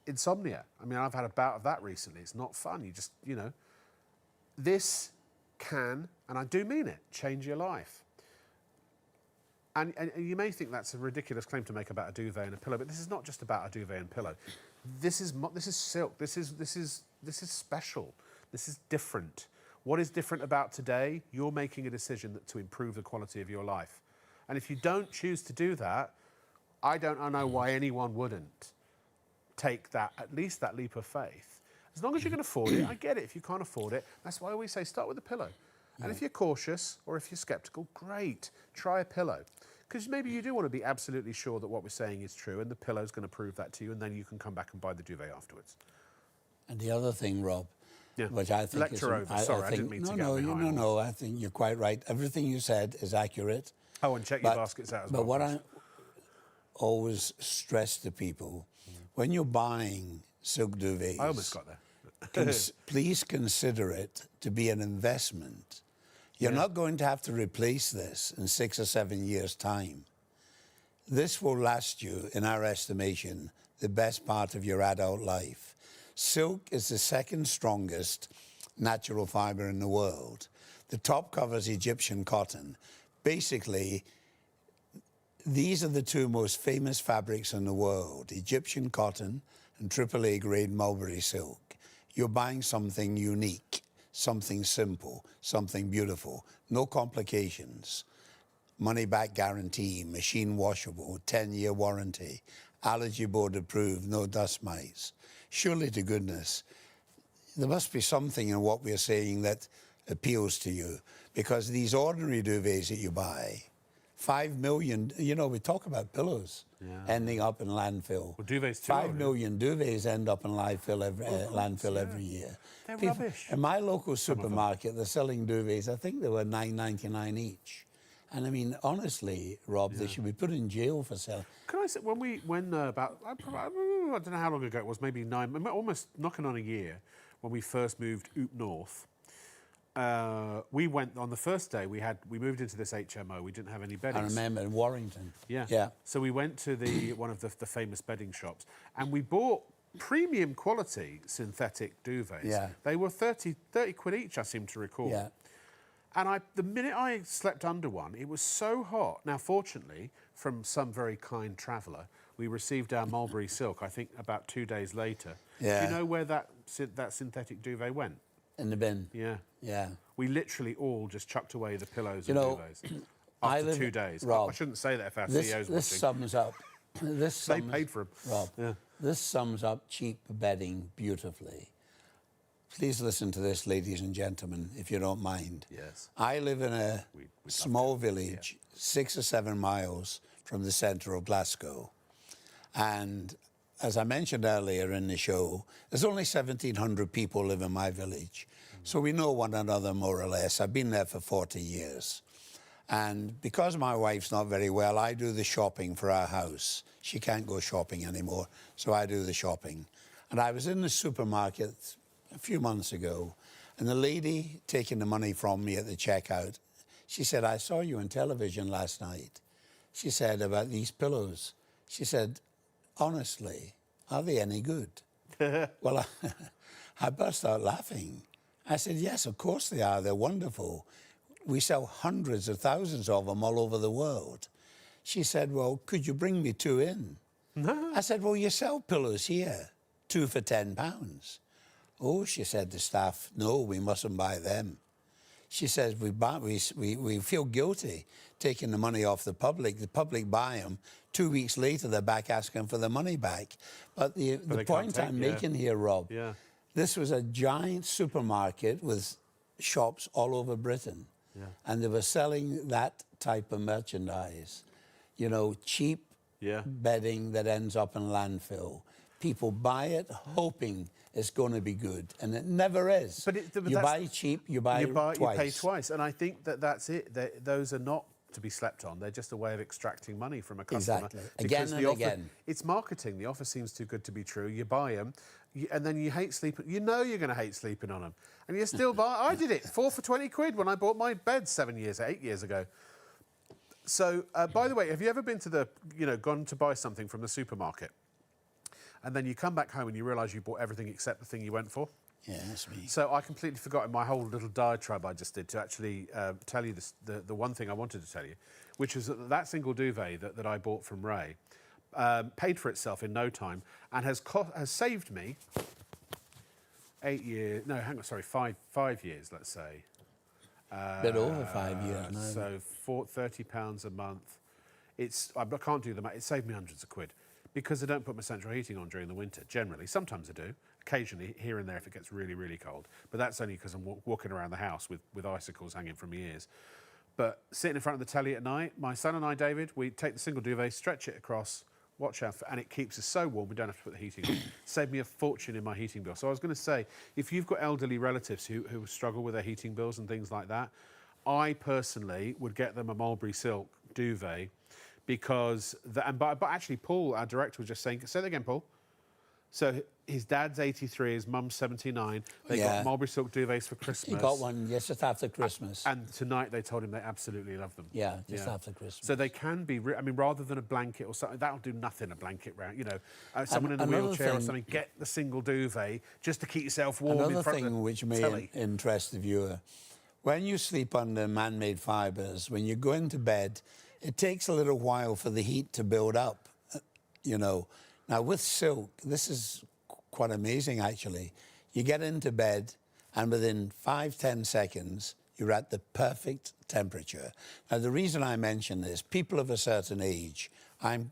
insomnia? I've had a bout of that recently. It's not fun. This can, and I do mean it, change your life. And you may think that's a ridiculous claim to make about a duvet and a pillow, but this is not just about a duvet and pillow. This is silk. This is special. This is different. What is different about today? You're making a decision to improve the quality of your life. And if you don't choose to do that, I don't know why anyone wouldn't take at least that leap of faith. As long as you can afford it, I get it. If you can't afford it, that's why I always say start with a pillow. And if you're cautious or if you're sceptical, great, try a pillow. Because maybe you do want to be absolutely sure that what we're saying is true, and the pillow's going to prove that to you, and then you can come back and buy the duvet afterwards. And the other thing, Rob, which I think Lecture over. Sorry, I didn't mean to get behind. No, I think you're quite right. Everything you said is accurate. Oh, and check your baskets out as well. But what I always stress to people, when you're buying silk duvets, I almost got there. Please consider it to be an investment. You're not going to have to replace this in 6 or 7 years' time. This will last you, in our estimation, the best part of your adult life. Silk is the second strongest natural fibre in the world. The top covers Egyptian cotton. Basically, these are the two most famous fabrics in the world, Egyptian cotton and AAA grade mulberry silk. You're buying something unique, something simple, something beautiful, no complications. money-back guarantee, machine washable, 10-year warranty, allergy board approved, no dust mites. Surely to goodness, there must be something in what we're saying that appeals to you, because these ordinary duvets that you buy, 5 million, you know, we talk about pillows ending up in landfill. Well, duvets too. 5 million duvets end up in landfill every year. They're rubbish. In my local supermarket, they're selling duvets, I think they were $9.99 each. And I mean, honestly, Rob, they should be put in jail for selling. Can I say, about, I don't know how long ago it was, maybe almost knocking on a year, when we first moved up north, we went, on the first day, we moved into this HMO, we didn't have any bedding. I remember in Warrington. Yeah. So we went to one of the famous bedding shops, and we bought premium quality synthetic duvets. Yeah. They were 30 quid each, I seem to recall. Yeah. And the minute I slept under one, it was so hot. Now, fortunately, from some very kind traveller, we received our Mulberry Silk, I think, about 2 days later. Yeah. Do you know where that synthetic duvet went? In the bin. Yeah. Yeah. We literally all just chucked away the pillows You and know, duvets after 2 days. Rob, I shouldn't say that if our this CEO's watching. sums up. They paid for them. Rob, this sums up cheap bedding beautifully. Please listen to this, ladies and gentlemen, if you don't mind. Yes. I live in a small village, 6 or 7 miles from the centre of Glasgow. And as I mentioned earlier in the show, there's only 1,700 people live in my village. So we know one another more or less. I've been there for 40 years. And because my wife's not very well, I do the shopping for our house. She can't go shopping anymore, so I do the shopping. And I was in the supermarket a few months ago, and the lady taking the money from me at the checkout, she said, I saw you on television last night. She said, about these pillows. She said, honestly, are they any good? Well, I burst out laughing. I said, yes, of course they are. They're wonderful. We sell hundreds of thousands of them all over the world. She said, well, could you bring me 2 in? I said, well, you sell pillows here, 2 for £10. Oh, she said to staff, no, we mustn't buy them. She says, we feel guilty taking the money off the public. The public buy them. 2 weeks later, they're back asking for the money back. But the point I'm making here, Rob, this was a giant supermarket with shops all over Britain. And they were selling that type of merchandise. You know, cheap bedding that ends up in landfill. People buy it hoping it's going to be good, and it never is. But you buy cheap, you buy twice. You pay twice, and I think that's it. Those are not to be slept on. They're just a way of extracting money from a customer. Exactly. Again and again. It's marketing. The offer seems too good to be true. You buy them, and then you hate sleeping. You know you're going to hate sleeping on them, and you still buy. I did it 4 for 20 quid when I bought my bed 8 years ago. So, by the way, have you ever been to gone to buy something from the supermarket, and then you come back home and you realise you bought everything except the thing you went for? Yeah, that's me. So I completely forgot in my whole little diatribe I just did to actually tell you the one thing I wanted to tell you, which is that single duvet that I bought from Ray paid for itself in no time and has saved me 5 years, let's say. A bit over 5 years now. So £30 a month. I can't do the math. It saved me hundreds of quid because I don't put my central heating on during the winter, generally. Sometimes I do. Occasionally, here and there, if it gets really, really cold. But that's only because I'm walking around the house with icicles hanging from my ears. But sitting in front of the telly at night, my son and I, David, we take the single duvet, stretch it across, watch out, and it keeps us so warm we don't have to put the heating on. Saved me a fortune in my heating bill. So I was going to say, if you've got elderly relatives who struggle with their heating bills and things like that, I personally would get them a Mulberry Silk Duvet because, but actually Paul, our director, was just saying, say that again, Paul. So his dad's 83, his mum's 79. They got Mulberry Silk duvets for Christmas. He got one just after Christmas. And tonight they told him they absolutely love them. Yeah, just after Christmas. So they can be, rather than a blanket or something, that'll do nothing, a blanket round. Someone in a wheelchair or something, get the single duvet just to keep yourself warm in front of the telly. Which may interest the viewer, when you sleep under man-made fibres, when you go into bed, it takes a little while for the heat to build up, Now, with silk, this is quite amazing, actually. You get into bed, and within 5-10 seconds, You're at the perfect temperature. Now, the reason I mention this, people of a certain age, I'm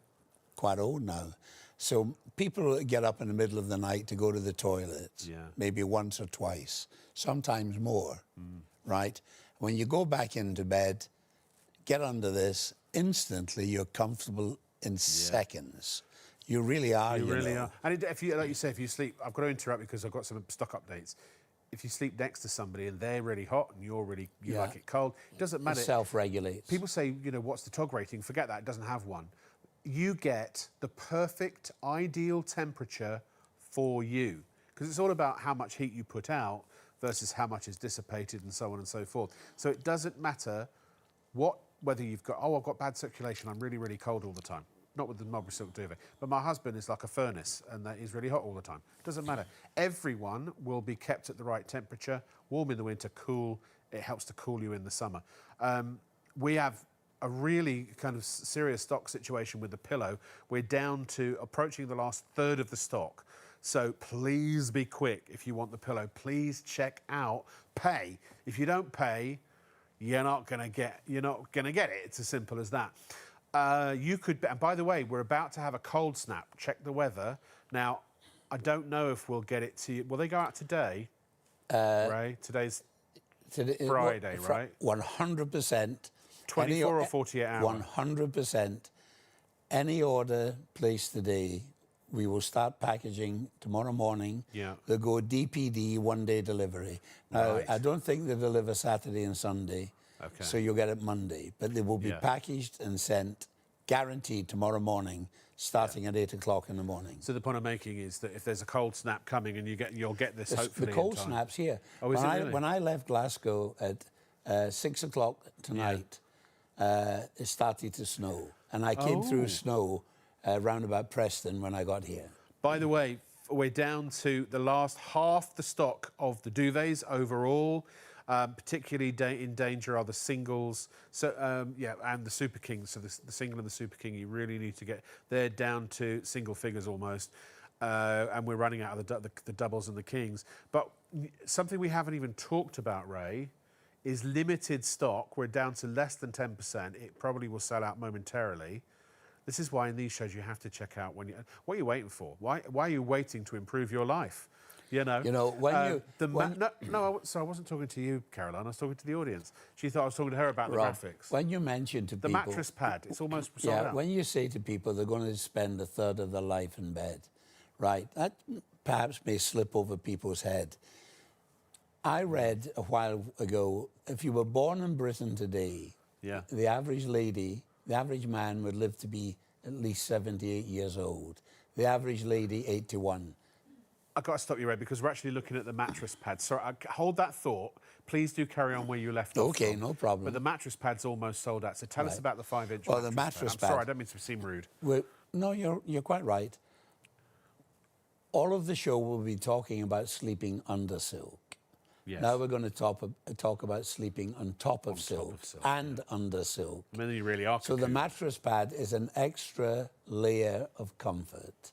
quite old now, so people get up in the middle of the night to go to the toilet, maybe once or twice, sometimes more, right? When you go back into bed, get under this, instantly you're comfortable in seconds. You really are, you really are. And if you, like you say, if you sleep, I've got to interrupt because I've got some stock updates. If you sleep next to somebody and they're really hot and you like it cold, it doesn't matter. It self-regulates. People say, you know, what's the TOG rating? Forget that, it doesn't have one. You get the perfect, ideal temperature for you. Because it's all about how much heat you put out versus how much is dissipated and so on and so forth. So it doesn't matter whether you've got, I've got bad circulation, I'm really, really cold all the time. Not with the Mulberry Silk Duvet. But my husband is like a furnace and that is really hot all the time. Doesn't matter. Everyone will be kept at the right temperature, warm in the winter, cool. It helps to cool you in the summer. We have a really kind of serious stock situation with the pillow. We're down to approaching the last third of the stock. So please be quick if you want the pillow. Please check out, pay. If you don't pay, you're not gonna get it. It's as simple as that. You could, and by the way, we're about to have a cold snap. Check the weather. Now, I don't know if we'll get it to you. Will they go out today? Ray, today's Friday, right? 100%. 24 or 48 hours? 100%. Any order placed today, we will start packaging tomorrow morning. Yeah. They'll go DPD, one-day delivery. Now, Right. I don't think they deliver Saturday and Sunday. Okay. So you'll get it Monday, but they will be packaged and sent, guaranteed tomorrow morning, starting at 8 o'clock in the morning. So the point I'm making is that if there's a cold snap coming and you'll get this hopefully the cold in time. snap's here. Oh, is it really? When I left Glasgow at 6 o'clock tonight, it started to snow, and I came through snow round about Preston when I got here. By the way, we're down to the last half the stock of the duvets overall. Particularly in danger are the singles, and the Super Kings. So the single and the Super King, you really need to get. They're down to single figures almost, and we're running out of the doubles and the kings. But something we haven't even talked about, Ray, is limited stock. We're down to less than 10%. It probably will sell out momentarily. This is why in these shows you have to check out what are you waiting for? Why are you waiting to improve your life? You know, so I wasn't talking to you, Caroline. I was talking to the audience. She thought I was talking to her about the graphics. When you mention to the people... mattress pad, it's almost sold out. When you say to people they're going to spend a third of their life in bed, right, that perhaps may slip over people's head. I read a while ago, if you were born in Britain today, the average lady, the average man would live to be at least 78 years old. The average lady, 81. I've got to stop you, Ray, because we're actually looking at the mattress pad. Sorry, hold that thought. Please do carry on where you left off. Okay, no problem. But the mattress pad's almost sold out. So tell us about the 5-inch well, the mattress pad. I'm sorry, I don't mean to seem rude. No, you're quite right. All of the show will be talking about sleeping under silk. Yes. Now we're going to talk about sleeping on top of silk and under silk. I mean, you really are. So the mattress pad is an extra layer of comfort.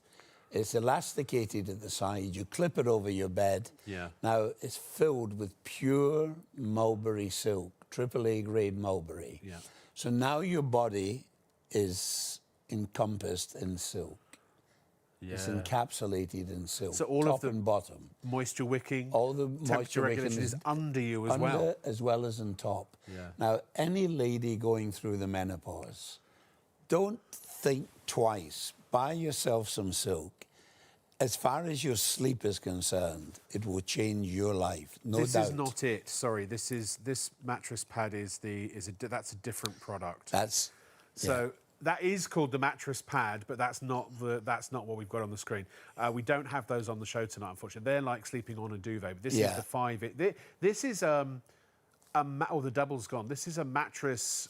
It's elasticated at the side. You clip it over your bed. Yeah. Now, it's filled with pure mulberry silk, AAA grade mulberry. Yeah. So now your body is encompassed in silk. Yeah. It's encapsulated in silk, so all top of the and bottom. Moisture wicking, all the temperature regulation is under you as well. As well as on top. Yeah. Now, any lady going through the menopause, don't think twice. Buy yourself some silk. As far as your sleep is concerned, it will change your life, no doubt. This is not it. Sorry, this mattress pad that's a different product. That is called the mattress pad, but that's not what we've got on the screen. We don't have those on the show tonight, unfortunately. They're like sleeping on a duvet. But this is the 5. This is the double's gone. This is a mattress.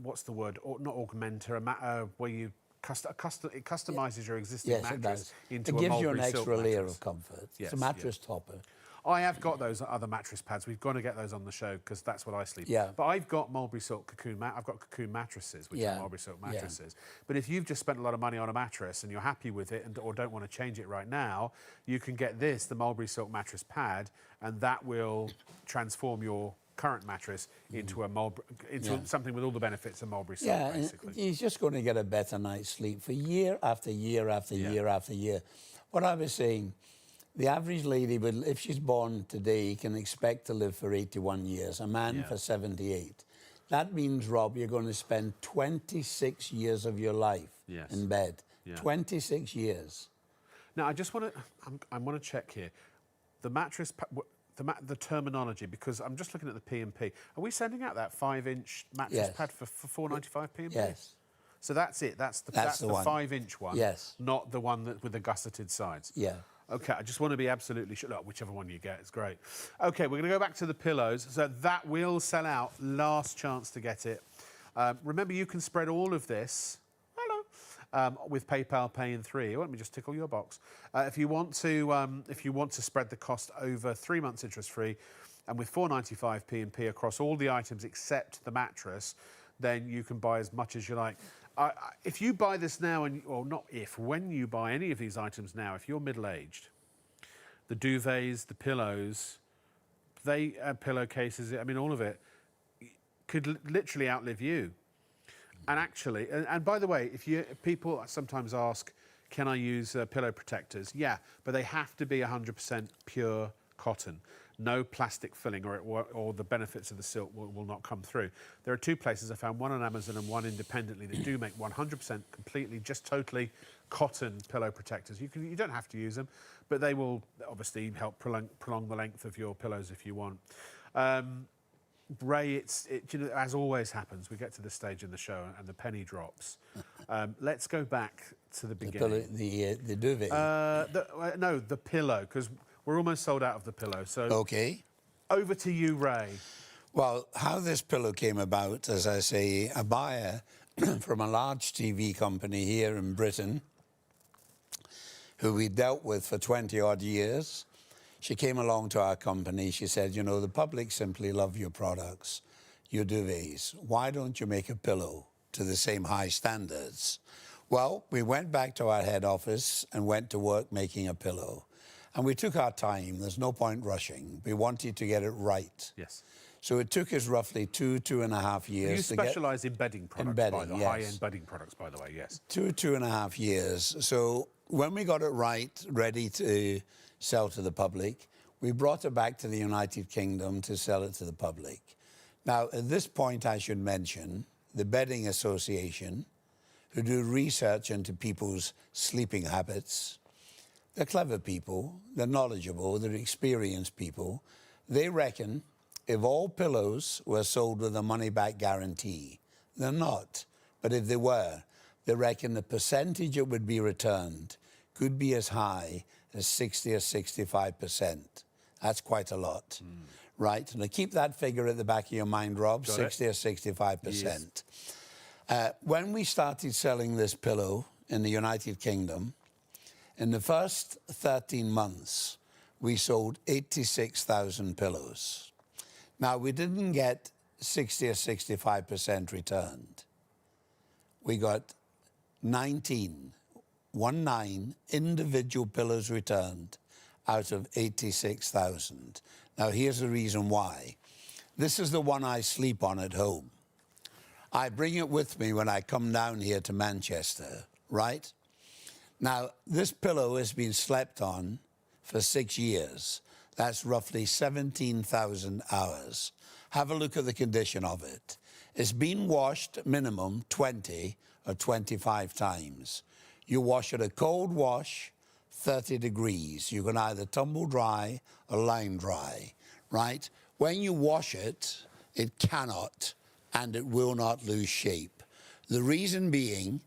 What's the word? Not augmenter. Where you it customises your existing mattress into a It gives you Mulberry an extra silk layer mattress. of comfort. Yes, it's a mattress topper. I have got those other mattress pads. We've got to get those on the show because that's what I sleep. Yeah. But I've got Mulberry Silk cocoon. I've got cocoon mattresses, which are Mulberry Silk mattresses. But if you've just spent a lot of money on a mattress and you're happy with it, or don't want to change it right now, you can get this, the Mulberry Silk mattress pad, and that will transform your current mattress into something with all the benefits of Mulberry Silk, basically. He's just going to get a better night's sleep for year after year after year after year. What I was saying, the average lady, if she's born today, can expect to live for 81 years, a man for 78. That means, Rob, you're going to spend 26 years of your life in bed. 26 years. Now, I just want to check here. The mattress... The terminology, because I'm just looking at the P&P. Are we sending out that 5-inch mattress pad for £4.95 P&P? Yes. So that's it. That's the 5-inch one. Yes. Not the one with the gusseted sides. Yeah. Okay. I just want to be absolutely sure. Look, whichever one you get, it's great. Okay, we're going to go back to the pillows. So that will sell out. Last chance to get it. Remember, you can spread all of this. With PayPal Pay in 3. Let me just tickle your box. If you want to spread the cost over 3 months interest-free, and with £4.95 P&P across all the items except the mattress, then you can buy as much as you like. If you buy this now, when you buy any of these items now, if you're middle-aged, the duvets, the pillows, pillowcases, I mean, all of it could literally outlive you. And actually, and by the way, people sometimes ask, can I use pillow protectors? Yeah, but they have to be 100% pure cotton. No plastic filling, or the benefits of the silk will not come through. There are 2 places I found, one on Amazon and one independently, that do make 100% completely, just totally cotton pillow protectors. You don't have to use them, but they will obviously help prolong the length of your pillows if you want. Ray, as always happens, we get to this stage in the show and the penny drops. Let's go back to the beginning. The duvet. No, the pillow, because we're almost sold out of the pillow. So okay. Over to you, Ray. Well, how this pillow came about, as I say, a buyer from a large TV company here in Britain, who we dealt with for 20-odd years. She came along to our company. She said, you know, the public simply love your products, your duvets. Why don't you make a pillow to the same high standards? Well, we went back to our head office and went to work making a pillow. And we took our time. There's no point rushing. We wanted to get it right. Yes. So it took us roughly 2.5 years. You specialise in bedding products, high-end bedding products, by the way, yes. 2.5 years. So when we got it right, ready to sell to the public, we brought it back to the United Kingdom to sell it to the public. Now, at this point, I should mention the Bedding Association, who do research into people's sleeping habits. They're clever people, they're knowledgeable, they're experienced people. They reckon if all pillows were sold with a money-back guarantee, they're not, but if they were, they reckon the percentage that would be returned could be as high as 60 or 65%. That's quite a lot, right? Now keep that figure at the back of your mind, Rob, 60 or 65%. Yes. When we started selling this pillow in the United Kingdom, in the first 13 months, we sold 86,000 pillows. Now, we didn't get 60 or 65% returned. We got 19 individual pillows returned out of 86,000. Now, here's the reason why. This is the one I sleep on at home. I bring it with me when I come down here to Manchester, right? Now, this pillow has been slept on for 6 years. That's roughly 17,000 hours. Have a look at the condition of it. It's been washed minimum 20 or 25 times. You wash it a cold wash, 30 degrees. You can either tumble dry or line dry, right? When you wash it, it cannot and it will not lose shape. The reason being,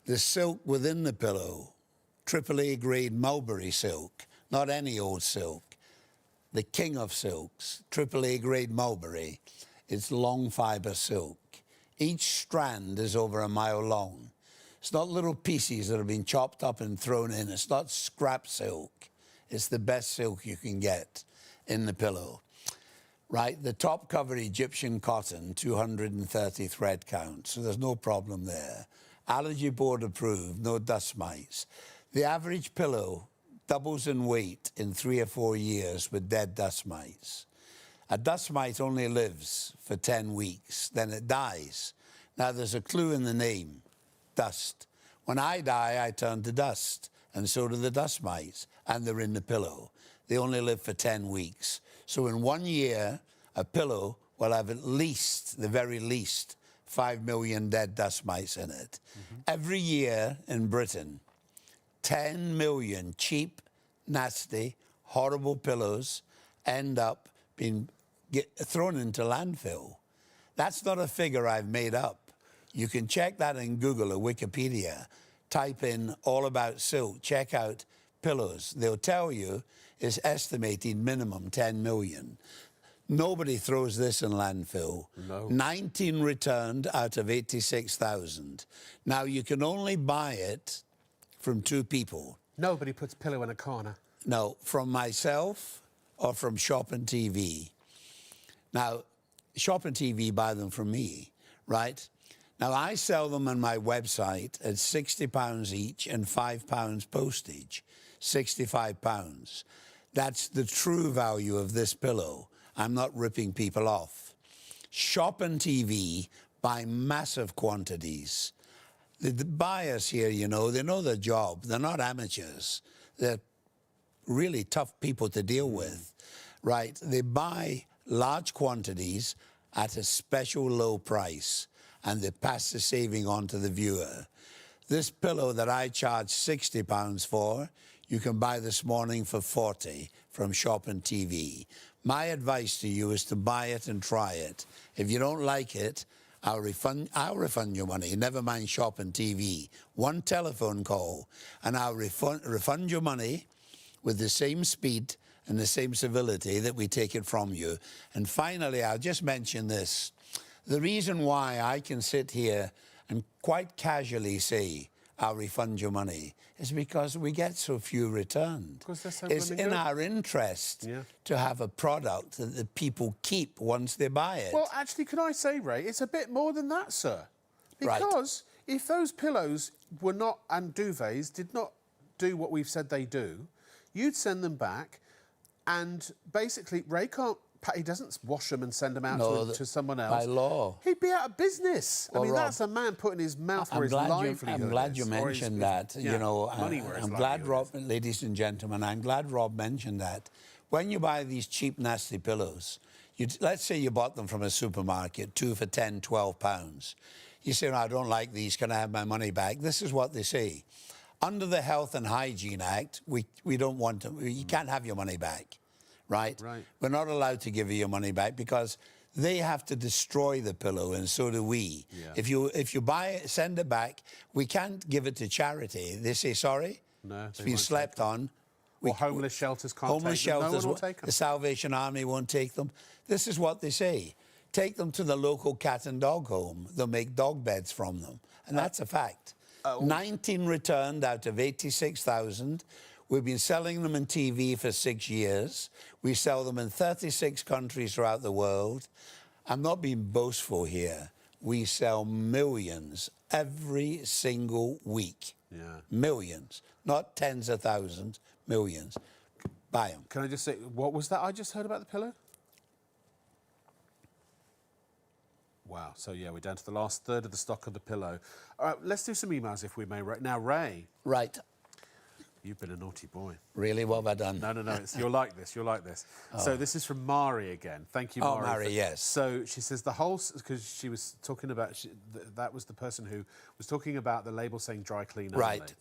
the silk within the pillow, AAA grade Mulberry silk, not any old silk, the king of silks, AAA grade Mulberry, it's long-fibre silk. Each strand is over a mile long. It's not little pieces that have been chopped up and thrown in. It's not scrap silk. It's the best silk you can get. in the pillow. Right, the top cover Egyptian cotton, 230 thread count, so there's no problem there. Allergy board approved, no dust mites. The average pillow doubles in weight in 3 or 4 years with dead dust mites. A dust mite only lives for 10 weeks, then it dies. Now there's a clue in the name, dust. When I die, I turn to dust, and so do the dust mites, and they're in the pillow. They only live for 10 weeks. So in 1 year, a pillow will have at least, the very least, 5 million dead dust mites in it. Every year in Britain, 10 million cheap, nasty, horrible pillows end up being thrown into landfill. That's not a figure I've made up. You can check that in Google or Wikipedia. Type in all about silk, check out pillows. They'll tell you it's estimated minimum 10 million. Nobody throws this in landfill. No. 19 returned out of 86,000. Now, you can only buy it from 2 people. Nobody puts pillow in a corner. No, from myself or from Shop and TV. Now, Shop and TV buy them from me, right? Now, I sell them on my website at £60 each and £5 postage, £65. That's the true value of this pillow. I'm not ripping people off. Shop and TV buy massive quantities. The buyers here, you know, they know their job. They're not amateurs. They're really tough people to deal with, right? They buy large quantities at a special low price, and they pass the saving on to the viewer. This pillow that I charge £60 for, you can buy this morning for 40 from Shop and TV. My advice to you is to buy it and try it. If you don't like it, I'll refund your money. Never mind Shop and TV. One telephone call, and I'll refund your money with the same speed and the same civility that we take it from you. And finally, I'll just mention this. The reason why I can sit here and quite casually say, I'll refund your money, is because we get so few returned. It's in our interest to have a product that the people keep once they buy it. Well, actually, can I say, Ray, it's a bit more than that, sir. Because if those pillows were not, and duvets, did not do what we've said they do, you'd send them back, and basically, Ray can't, he doesn't wash them and send them out to someone else. By law. He'd be out of business. Well, I mean, Rob, that's a man putting his mouth where his livelihood I'm glad you is, mentioned that. You know, I'm glad Rob, is. ladies and gentlemen, I'm glad Rob mentioned that. When you buy these cheap, nasty pillows, let's say you bought them from a supermarket, 2 for £10, £12. You say, no, I don't like these, can I have my money back? This is what they say. Under the Health and Hygiene Act, we don't want to, you can't have your money back. Right? We're not allowed to give you your money back because they have to destroy the pillow, and so do we. Yeah. If you buy it, send it back, we can't give it to charity. They say, sorry, it's been slept on. Or homeless shelters can't take them. No one will take them. The Salvation Army won't take them. This is what they say. Take them to the local cat and dog home. They'll make dog beds from them. And that's a fact. 19 returned out of 86,000. We've been selling them in TV for 6 years. We sell them in 36 countries throughout the world. I'm not being boastful here. We sell millions every single week. Millions, not tens of thousands, millions. Buy them. Can I just say, what was that I just heard about the pillow? Wow, so yeah, we're down to the last third of the stock of the pillow. All right, let's do some emails if we may. Now, Ray. Right. You've been a naughty boy. Really? What have I done? No. You're like this. You're like this. Oh. So this is from Mari again. Thank you, Mari. Oh, Mari, yes. So she says the whole... Because she was talking about... that was the person who was talking about the label saying dry clean only. Right.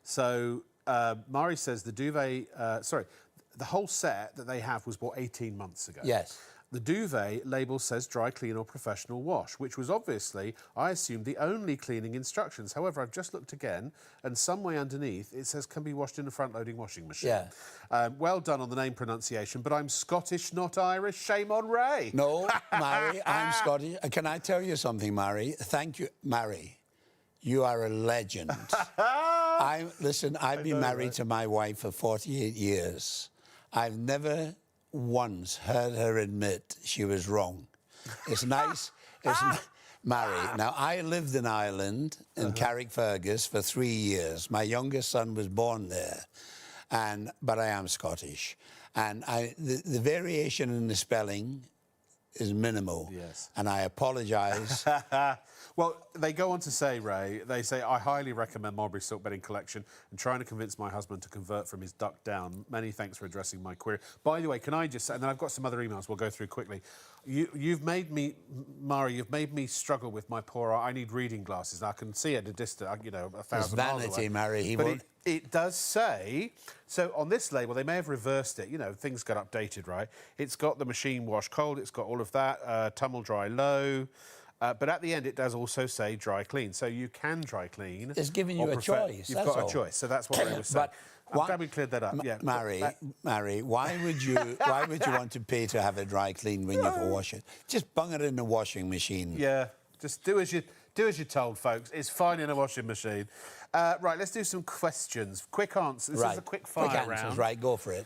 So Mari says the duvet... the whole set that they have was bought 18 months ago. Yes. The duvet label says dry clean or professional wash, which was obviously, I assumed, the only cleaning instructions. However, I've just looked again, and somewhere underneath it says can be washed in a front-loading washing machine. Yeah. Well done on the name pronunciation, but I'm Scottish, not Irish. Shame on Ray. No, Mary, I'm Scottish. Can I tell you something, Mary? Thank you, Mary. You are a legend. I've been married to my wife for 48 years. I've never once heard her admit she was wrong. It's nice. Mary. Now, I lived in Ireland, in Carrickfergus, for 3 years. My youngest son was born there, but I am Scottish. And the variation in the spelling is minimal. Yes. And I apologise. Well, they go on to say, Ray, they say, I highly recommend Mulberry Silk Bedding Collection and trying to convince my husband to convert from his duck down. Many thanks for addressing my query. By the way, can I just say, and then I've got some other emails we'll go through quickly. You've made me, Mari, you've made me struggle with my poor eye. I need reading glasses. I can see at a distance, you know, 1,000 miles away. It's vanity, Mary. But it does say, so on this label, they may have reversed it. You know, things got updated, right? It's got the machine wash cold. It's got all of that, tumble dry low. But at the end, it does also say dry clean. So you can dry clean. It's giving you a choice. You've got a choice. So that's what Ray was saying. I'm glad we cleared that up. Yeah, Mary, why would you want to pay to have it dry clean when you can wash it? Just bung it in the washing machine. Yeah, just do as you're told, folks. It's fine in a washing machine. Right, let's do some questions. Quick answers. This is a quick fire round. Right, go for it.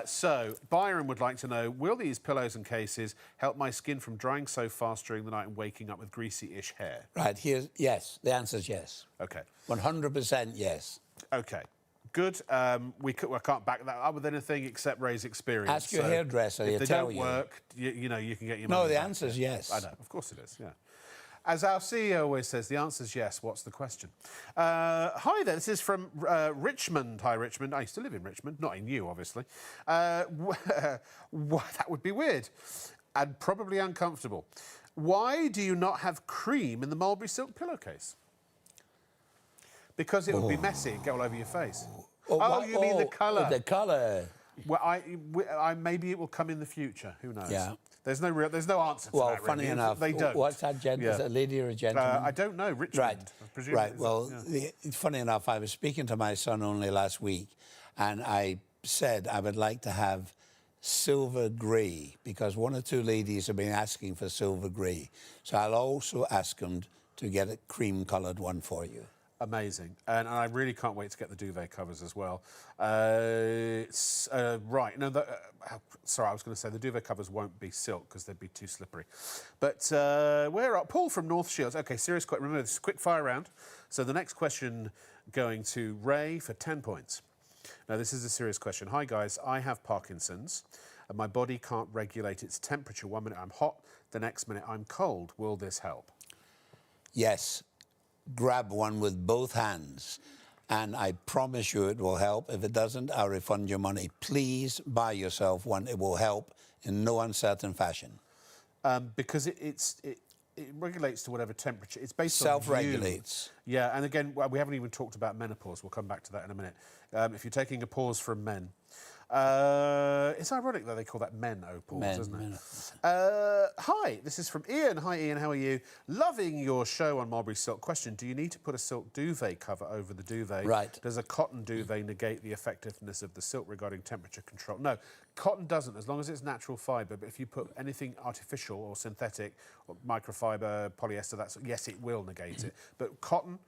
So, Byron would like to know, will these pillows and cases help my skin from drying so fast during the night and waking up with greasy-ish hair? Right, yes. The answer is yes. OK. 100% yes. OK. Good. I can't back that up with anything except Ray's experience. Ask your hairdresser, if he'll tell you. If they don't work, you know, you can get your No, money the back. answer is yes. I know, of course it is, yeah. As our CEO always says, the answer is yes. What's the question? Hi there, this is from Richmond. Hi, Richmond. I used to live in Richmond, not in you, obviously. That would be weird and probably uncomfortable. Why do you not have cream in the Mulberry Silk pillowcase? Because it would be messy and go all over your face. Oh, you mean the colour? The colour. Well, maybe it will come in the future. Who knows? Yeah. There's no answer to that. Well, funny enough, they don't. What's that gentleman? Is it a lady or a gentleman? I don't know. Richmond. Right. Right. Well, funny enough, I was speaking to my son only last week, and I said I would like to have silver grey because one or two ladies have been asking for silver grey. So I'll also ask them to get a cream-coloured one for you. Amazing. And I really can't wait to get the duvet covers as well. Right. No, sorry, I was going to say the duvet covers won't be silk because they'd be too slippery. But where are... Paul from North Shields. OK, serious question. Remember, this is a quick fire round. So the next question going to Ray for 10 points. Now, this is a serious question. Hi, guys. I have Parkinson's and my body can't regulate its temperature. 1 minute I'm hot, the next minute I'm cold. Will this help? Yes. Grab one with both hands, and I promise you it will help. If it doesn't, I'll refund your money. Please buy yourself one. It will help in no uncertain fashion. Because it regulates to whatever temperature. It's based on self-regulates. Yeah, and again, we haven't even talked about menopause. We'll come back to that in a minute. If you're taking a pause from men. It's ironic that they call that menopause, isn't it? Hi, this is from Ian. Hi, Ian, how are you? Loving your show on Mulberry Silk. Question, do you need to put a silk duvet cover over the duvet? Right. Does a cotton duvet negate the effectiveness of the silk regarding temperature control? No, cotton doesn't, as long as it's natural fibre. But if you put anything artificial or synthetic, or microfibre, polyester, yes, it will negate it. But cotton...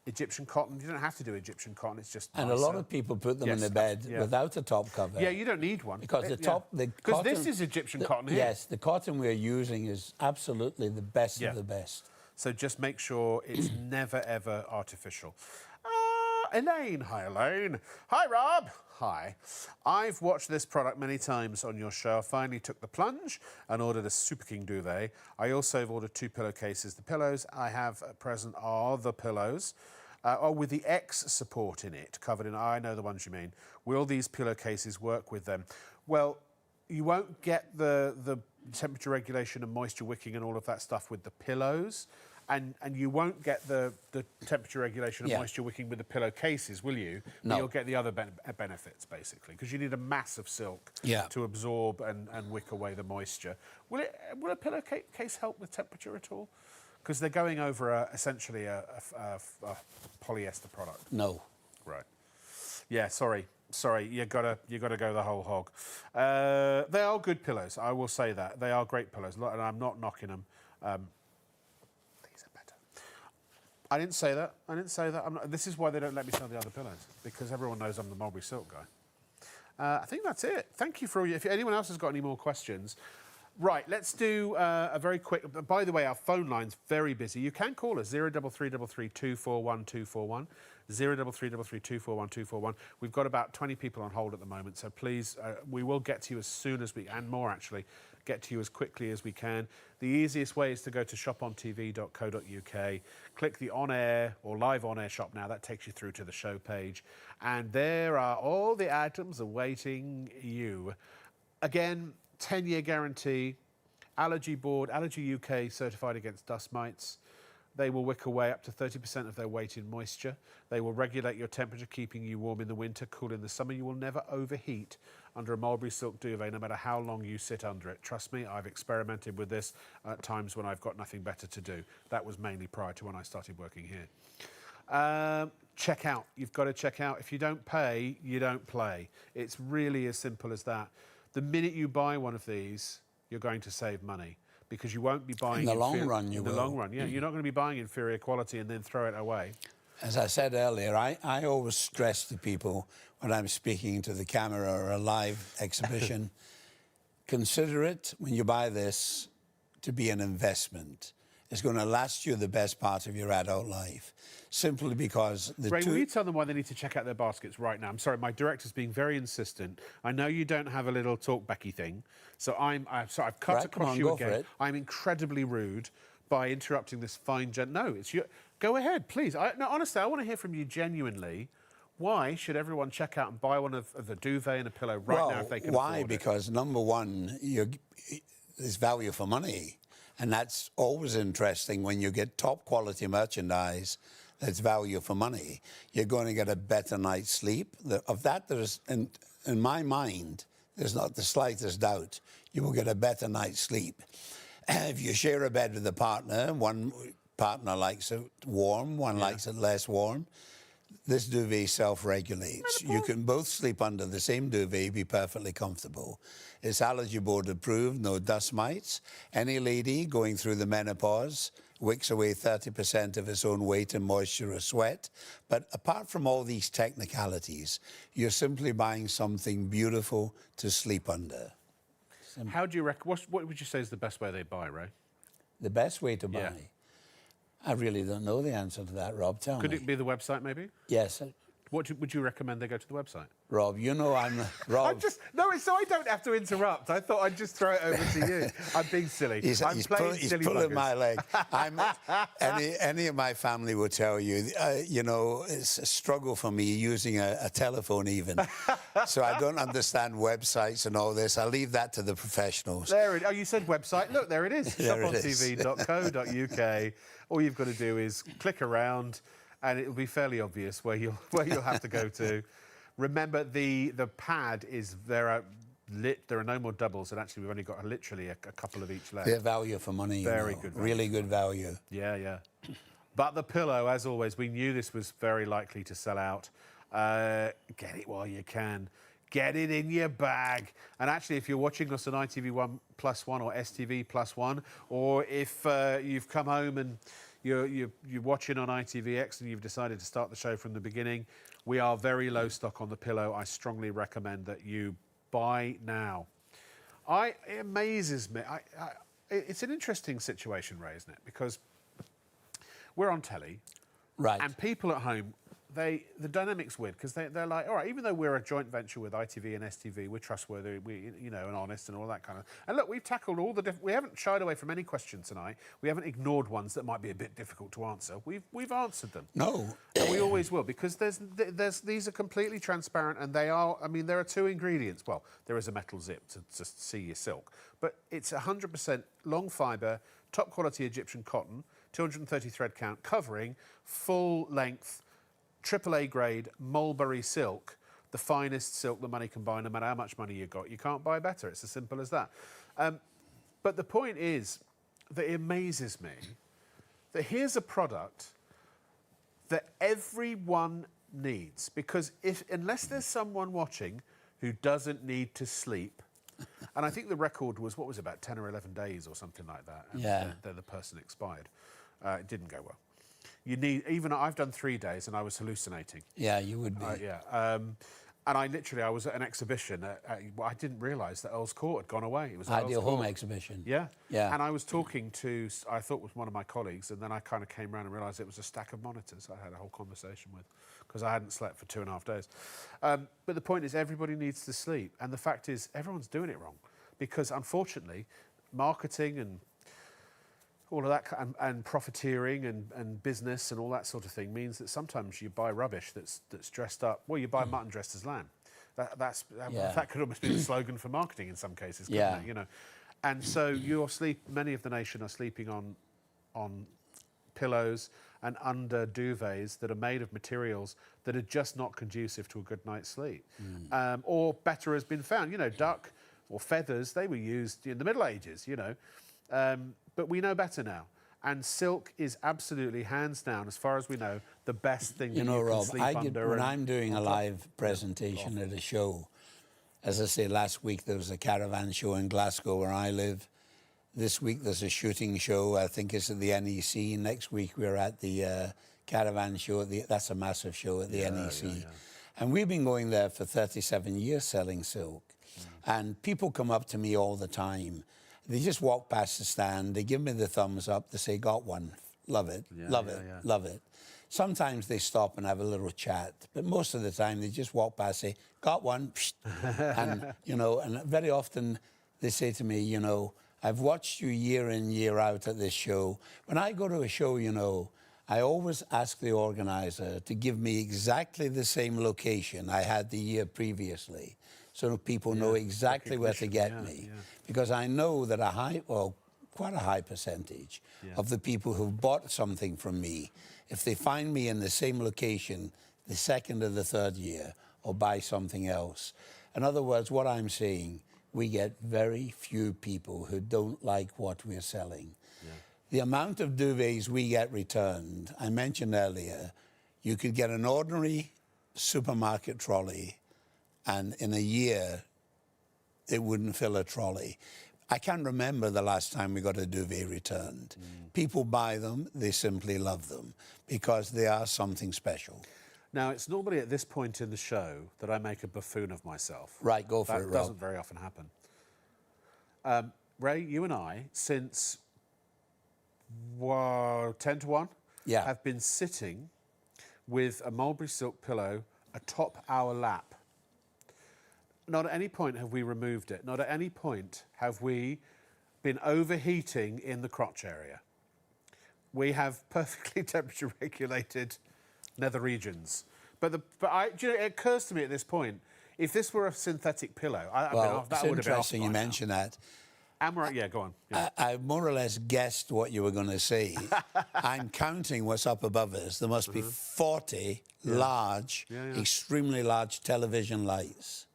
Egyptian cotton, you don't have to do Egyptian cotton, it's just And nicer. a lot of people put them in the bed without a top cover. Yeah, you don't need one. Because the top... Because this is Egyptian cotton here. Yes, the cotton we're using is absolutely the best of the best. So just make sure it's never, ever artificial. Elaine. Hi, Elaine. Hi, Rob. Hi. I've watched this product many times on your show. I finally took the plunge and ordered a Super King duvet. I also have ordered 2 pillowcases. The pillows I have at present are the pillows. With the X support in it, covered in... I know the ones you mean. Will these pillowcases work with them? Well, you won't get the temperature regulation and moisture wicking and all of that stuff with the pillows. And you won't get the temperature regulation and moisture wicking with the pillowcases, will you? No. But you'll get the other benefits, basically, because you need a mass of silk to absorb and wick away the moisture. Will a pillowcase help with temperature at all? Because they're going over essentially a polyester product. No. Right. Yeah, sorry, you gotta go the whole hog. They are good pillows, I will say that. They are great pillows, and I'm not knocking them. These are better. I didn't say that. This is why they don't let me sell the other pillows, because everyone knows I'm the Mulberry Silk guy. I think that's it. Thank you for all your... If anyone else has got any more questions... Right, let's do a very quick... By the way, our phone line's very busy. You can call us, 0333 241 241, 0333 241 241. We've got about 20 people on hold at the moment, so please, we will get to you as soon as we... And more, actually. Get to you as quickly as we can. The easiest way is to go to shopontv.co.uk, click the on-air or live on-air shop now. That takes you through to the show page. And there are all the items awaiting you. Again... 10-year guarantee, Allergy Board, Allergy UK certified against dust mites. They will wick away up to 30% of their weight in moisture. They will regulate your temperature, keeping you warm in the winter, cool in the summer. You will never overheat under a Mulberry Silk Duvet, no matter how long you sit under it. Trust me, I've experimented with this at times when I've got nothing better to do. That was mainly prior to when I started working here. Check out. You've got to check out. If you don't pay, you don't play. It's really as simple as that. The minute you buy one of these, you're going to save money because you won't be buying... In the long run, you will. In the long run, yeah. You're not going to be buying inferior quality and then throw it away. As I said earlier, I always stress to people when I'm speaking to the camera or a live exhibition, consider it, when you buy this, to be an investment. It's going to last you the best part of your adult life. Simply because the Ray, will you tell them why they need to check out their baskets right now? I'm sorry, my director's being very insistent. I know you don't have a little talk Becky thing, so I'm sorry, I've cut right, across you again. I'm incredibly rude by interrupting this fine No, it's your... Go ahead, please. No, honestly, I want to hear from you genuinely. Why should everyone check out and buy one of the duvet and a pillow right now if they can afford it? Why? Because, number one, there's value for money. And that's always interesting when you get top quality merchandise that's value for money. You're going to get a better night's sleep. Of that, there's, in my mind, there's not the slightest doubt. You will get a better night's sleep. If you share a bed with a partner, one partner likes it warm, one likes it less warm, this duvet self-regulates. You can both sleep under the same duvet, be perfectly comfortable. It's Allergy Board approved, no dust mites. Any lady going through the menopause wicks away 30% of its own weight and moisture or sweat. But apart from all these technicalities, you're simply buying something beautiful to sleep under. How do you reckon? What would you say is the best way they buy, Ray? The best way to buy? Yeah. I really don't know the answer to that, Rob. Tell me. Could it be the website, maybe? Yes. What would you recommend they go to the website? Rob, you know I'm... Rob... No, so I don't have to interrupt. I thought I'd just throw it over to you. I'm being silly. He's pulling my leg. Any of my family will tell you, you know, it's a struggle for me using a telephone even. So I don't understand websites and all this. I leave that to the professionals. Oh, you said website. Look, there it is. shopontv.co.uk. All you've got to do is click around, and it'll be fairly obvious where you'll have to go to. Remember, the pad is there are no more doubles, and actually we've only got literally a couple of each left. They're value for money. Very good value. Really good value. Yeah, yeah. But the pillow, as always, we knew this was very likely to sell out. Get it while you can. Get it in your bag. And actually, if you're watching us on ITV1+1 or STV+1, or if you've come home and you're watching on ITVX and you've decided to start the show from the beginning, we are very low stock on the pillow. I strongly recommend that you buy now. It amazes me. It's an interesting situation, Ray, isn't it? Because we're on telly, right? And people at home, the dynamic's weird because they're like, all right, even though we're a joint venture with ITV and STV, we're trustworthy, and honest and all that kind of. And look, we've tackled all the different. We haven't shied away from any questions tonight. We haven't ignored ones that might be a bit difficult to answer. We've answered them. No, and we always will because these are completely transparent and they are. I mean, there are two ingredients. Well, there is a metal zip to see your silk, but it's 100% long fibre, top quality Egyptian cotton, 230 thread count, covering full length. AAA grade Mulberry silk, the finest silk the money can buy, no matter how much money you've got. You can't buy better. It's as simple as that. But the point is that it amazes me that here's a product that everyone needs, because unless there's someone watching who doesn't need to sleep, and I think the record was, what was it, about 10 or 11 days or something like that, and yeah. then the person expired. It didn't go well. You need, even I've done 3 days and I was hallucinating. Yeah, you would be. Yeah. And I was at an exhibition. I didn't realise that Earl's Court had gone away. It was Ideal Earl's Home Court. exhibition. Yeah. Yeah. And I was talking to, I thought it was one of my colleagues, and then I kind of came around and realised it was a stack of monitors I had a whole conversation with, because I hadn't slept for 2.5 days. But the point is, everybody needs to sleep. And the fact is, everyone's doing it wrong. Because unfortunately, marketing and all of that, and profiteering and business and all that sort of thing means that sometimes you buy rubbish that's dressed up. Well, you buy mutton dressed as lamb. That could almost be the slogan for marketing in some cases, couldn't it? You know, and so many of the nation are sleeping on pillows and under duvets that are made of materials that are just not conducive to a good night's sleep. Or better has been found. You know, duck or feathers, they were used in the Middle Ages. You know. But we know better now. And silk is absolutely, hands down, as far as we know, the best thing that you can Rob, sleep under. When I'm doing a live presentation at a show, as I say, last week there was a caravan show in Glasgow where I live. This week there's a shooting show, I think it's at the NEC. Next week we're at the caravan show, that's a massive show at the NEC. And we've been going there for 37 years selling silk. And people come up to me all the time. They just walk past the stand, they give me the thumbs up, they say, got one, love it, love it. Sometimes they stop and have a little chat, but most of the time they just walk past, say, got one, and, you know, and very often they say to me, you know, I've watched you year in, year out at this show. When I go to a show, you know, I always ask the organizer to give me exactly the same location I had the year previously, so people know exactly where to get me. Because I know that quite a high percentage of the people who've bought something from me, if they find me in the same location the second or the third year, or buy something else. In other words, what I'm saying, we get very few people who don't like what we're selling. The amount of duvets we get returned, I mentioned earlier, you could get an ordinary supermarket trolley, and in a year, it wouldn't fill a trolley. I can't remember the last time we got a duvet returned. People buy them, they simply love them, because they are something special. Now, it's normally at this point in the show that I make a buffoon of myself. Right, go for it, Rob. That doesn't very often happen. Ray, you and I, since 10 to 1, have been sitting with a mulberry silk pillow atop our lap. Not at any point have we removed it. Not at any point have we been overheating in the crotch area. We have perfectly temperature regulated nether regions. But it occurs to me at this point, if this were a synthetic pillow, it's interesting you mention that. Go on. Yeah. I more or less guessed what you were going to say. I'm counting what's up above us. There must be 40 large, extremely large television lights,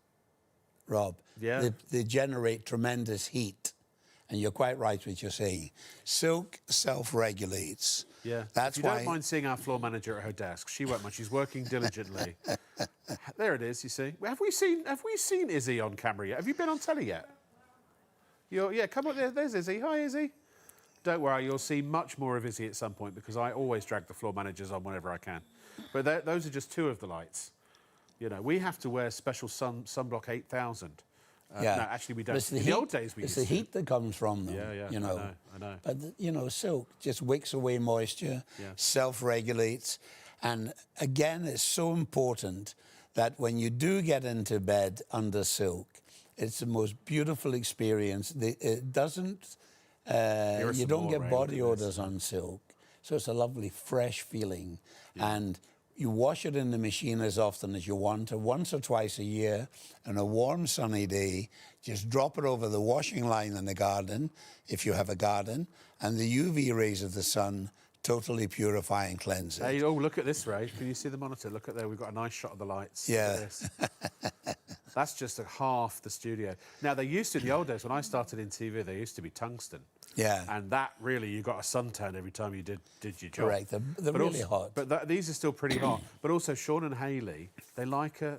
Rob. They generate tremendous heat. And you're quite right what you're saying. Silk self-regulates. Yeah. That's if you don't mind seeing our floor manager at her desk, she won't mind. She's working diligently. There it is, you see. Have we seen Izzy on camera yet? Have you been on telly yet? Come on, there's Izzy. Hi, Izzy. Don't worry, you'll see much more of Izzy at some point, because I always drag the floor managers on whenever I can. But those are just two of the lights. You know, we have to wear special sunblock 8000. No, actually we don't. In the old days we used to. It's the heat that comes from them. You know. I know. But, you know, silk just wicks away moisture, self-regulates. And again, it's so important that when you do get into bed under silk, it's the most beautiful experience. It doesn't, you don't get body odors on silk. So it's a lovely, fresh feeling. And you wash it in the machine as often as you want, once or twice a year. On a warm, sunny day, just drop it over the washing line in the garden, if you have a garden, and the UV rays of the sun totally purify and cleanse it. Hey, look at this, Ray. Can you see the monitor? Look at there. We've got a nice shot of the lights. Yeah. That's just half the studio. Now, they used to, in the old days, when I started in TV, they used to be tungsten. Yeah. And that really, you got a suntan every time you did your job. Correct. They're really hot. But these are still pretty hot. But also, Sean and Hayley, they like a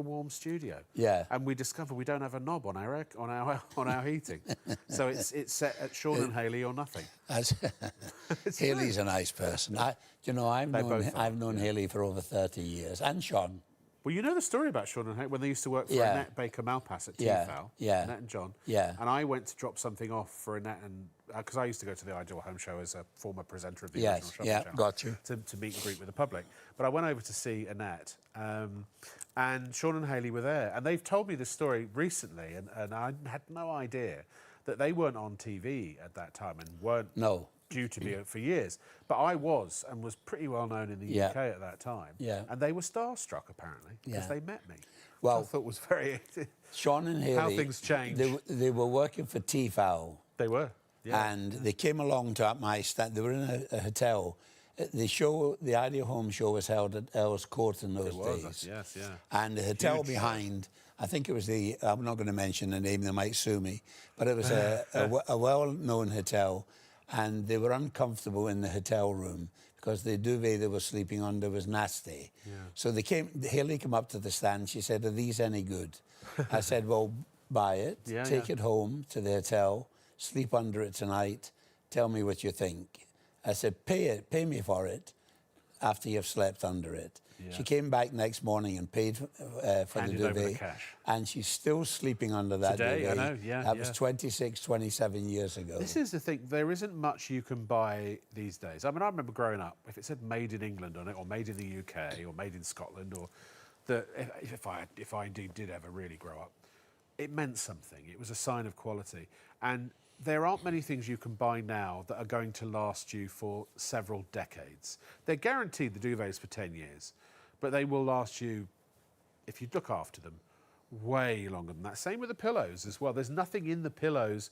warm studio. Yeah. And we discover we don't have a knob on our heating, so it's set at Sean and Hayley or nothing. Hayley's a nice person. I've known Hayley for over 30 years, and Sean. Well, you know the story about Sean and Hank when they used to work for Annette Baker Malpass at TFL, Annette and John. Yeah. And I went to drop something off for Annette and because I used to go to the Ideal Home Show as a former presenter of the original Shopping Channel. Got you. To meet and greet with the public. But I went over to see Annette, and Sean and Hayley were there, and they've told me this story recently, and I had no idea that they weren't on TV at that time and weren't due to be for years. But I was, and was pretty well known in the UK at that time. Yeah. And they were starstruck, apparently, because they met me. Well, which I thought was very... Sean and Hayley... How things change. They were working for TFL. They were, And they came along to my stand. They were in a hotel. The Ideal Home Show was held at Earl's Court in those days. Yes, yeah. And the hotel behind, I think it was I'm not going to mention the name, they might sue me, but it was a well-known hotel, and they were uncomfortable in the hotel room because the duvet they were sleeping under was nasty. Yeah. So Hayley came up to the stand, she said, "Are these any good?" I said, "Well, buy it, take it home to the hotel, sleep under it tonight, tell me what you think." I said, pay me for it after you've slept under it. Yeah. She came back next morning and paid for the duvet. Over the cash. And she's still sleeping under that Today, duvet. I know, yeah. That was 26, 27 years ago. This is the thing, there isn't much you can buy these days. I mean, I remember growing up, if it said made in England on it, or made in the UK, or made in Scotland, or if I indeed did ever really grow up, it meant something. It was a sign of quality. And there aren't many things you can buy now that are going to last you for several decades. They're guaranteed the duvets for 10 years, but they will last you, if you look after them, way longer than that. Same with the pillows as well. There's nothing in the pillows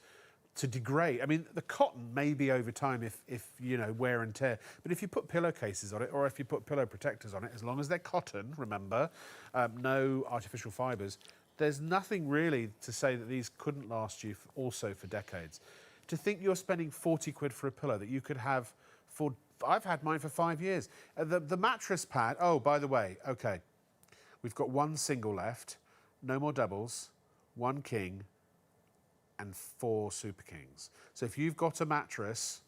to degrade. I mean, the cotton may be over time if you know, wear and tear, but if you put pillowcases on it or if you put pillow protectors on it, as long as they're cotton, remember, no artificial fibres, there's nothing really to say that these couldn't last you also for decades. To think you're spending 40 quid for a pillow that you could have for... I've had mine for 5 years. The mattress pad... Oh, by the way, OK. We've got one single left, no more doubles, one king, and 4 super kings. So if you've got a mattress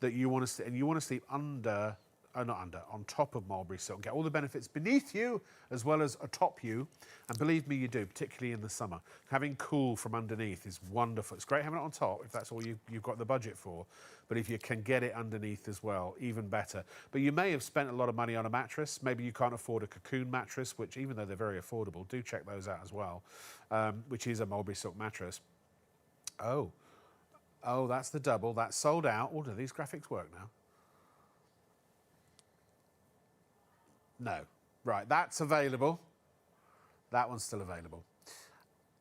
that you want to... And you want to sleep under... not under, on top of Mulberry Silk. Get all the benefits beneath you as well as atop you. And believe me, you do, particularly in the summer. Having cool from underneath is wonderful. It's great having it on top if that's all you've got the budget for. But if you can get it underneath as well, even better. But you may have spent a lot of money on a mattress. Maybe you can't afford a cocoon mattress, which even though they're very affordable, do check those out as well, which is a Mulberry Silk mattress. Oh, that's the double. That's sold out. Oh, do these graphics work now? No. Right, that's available. That one's still available.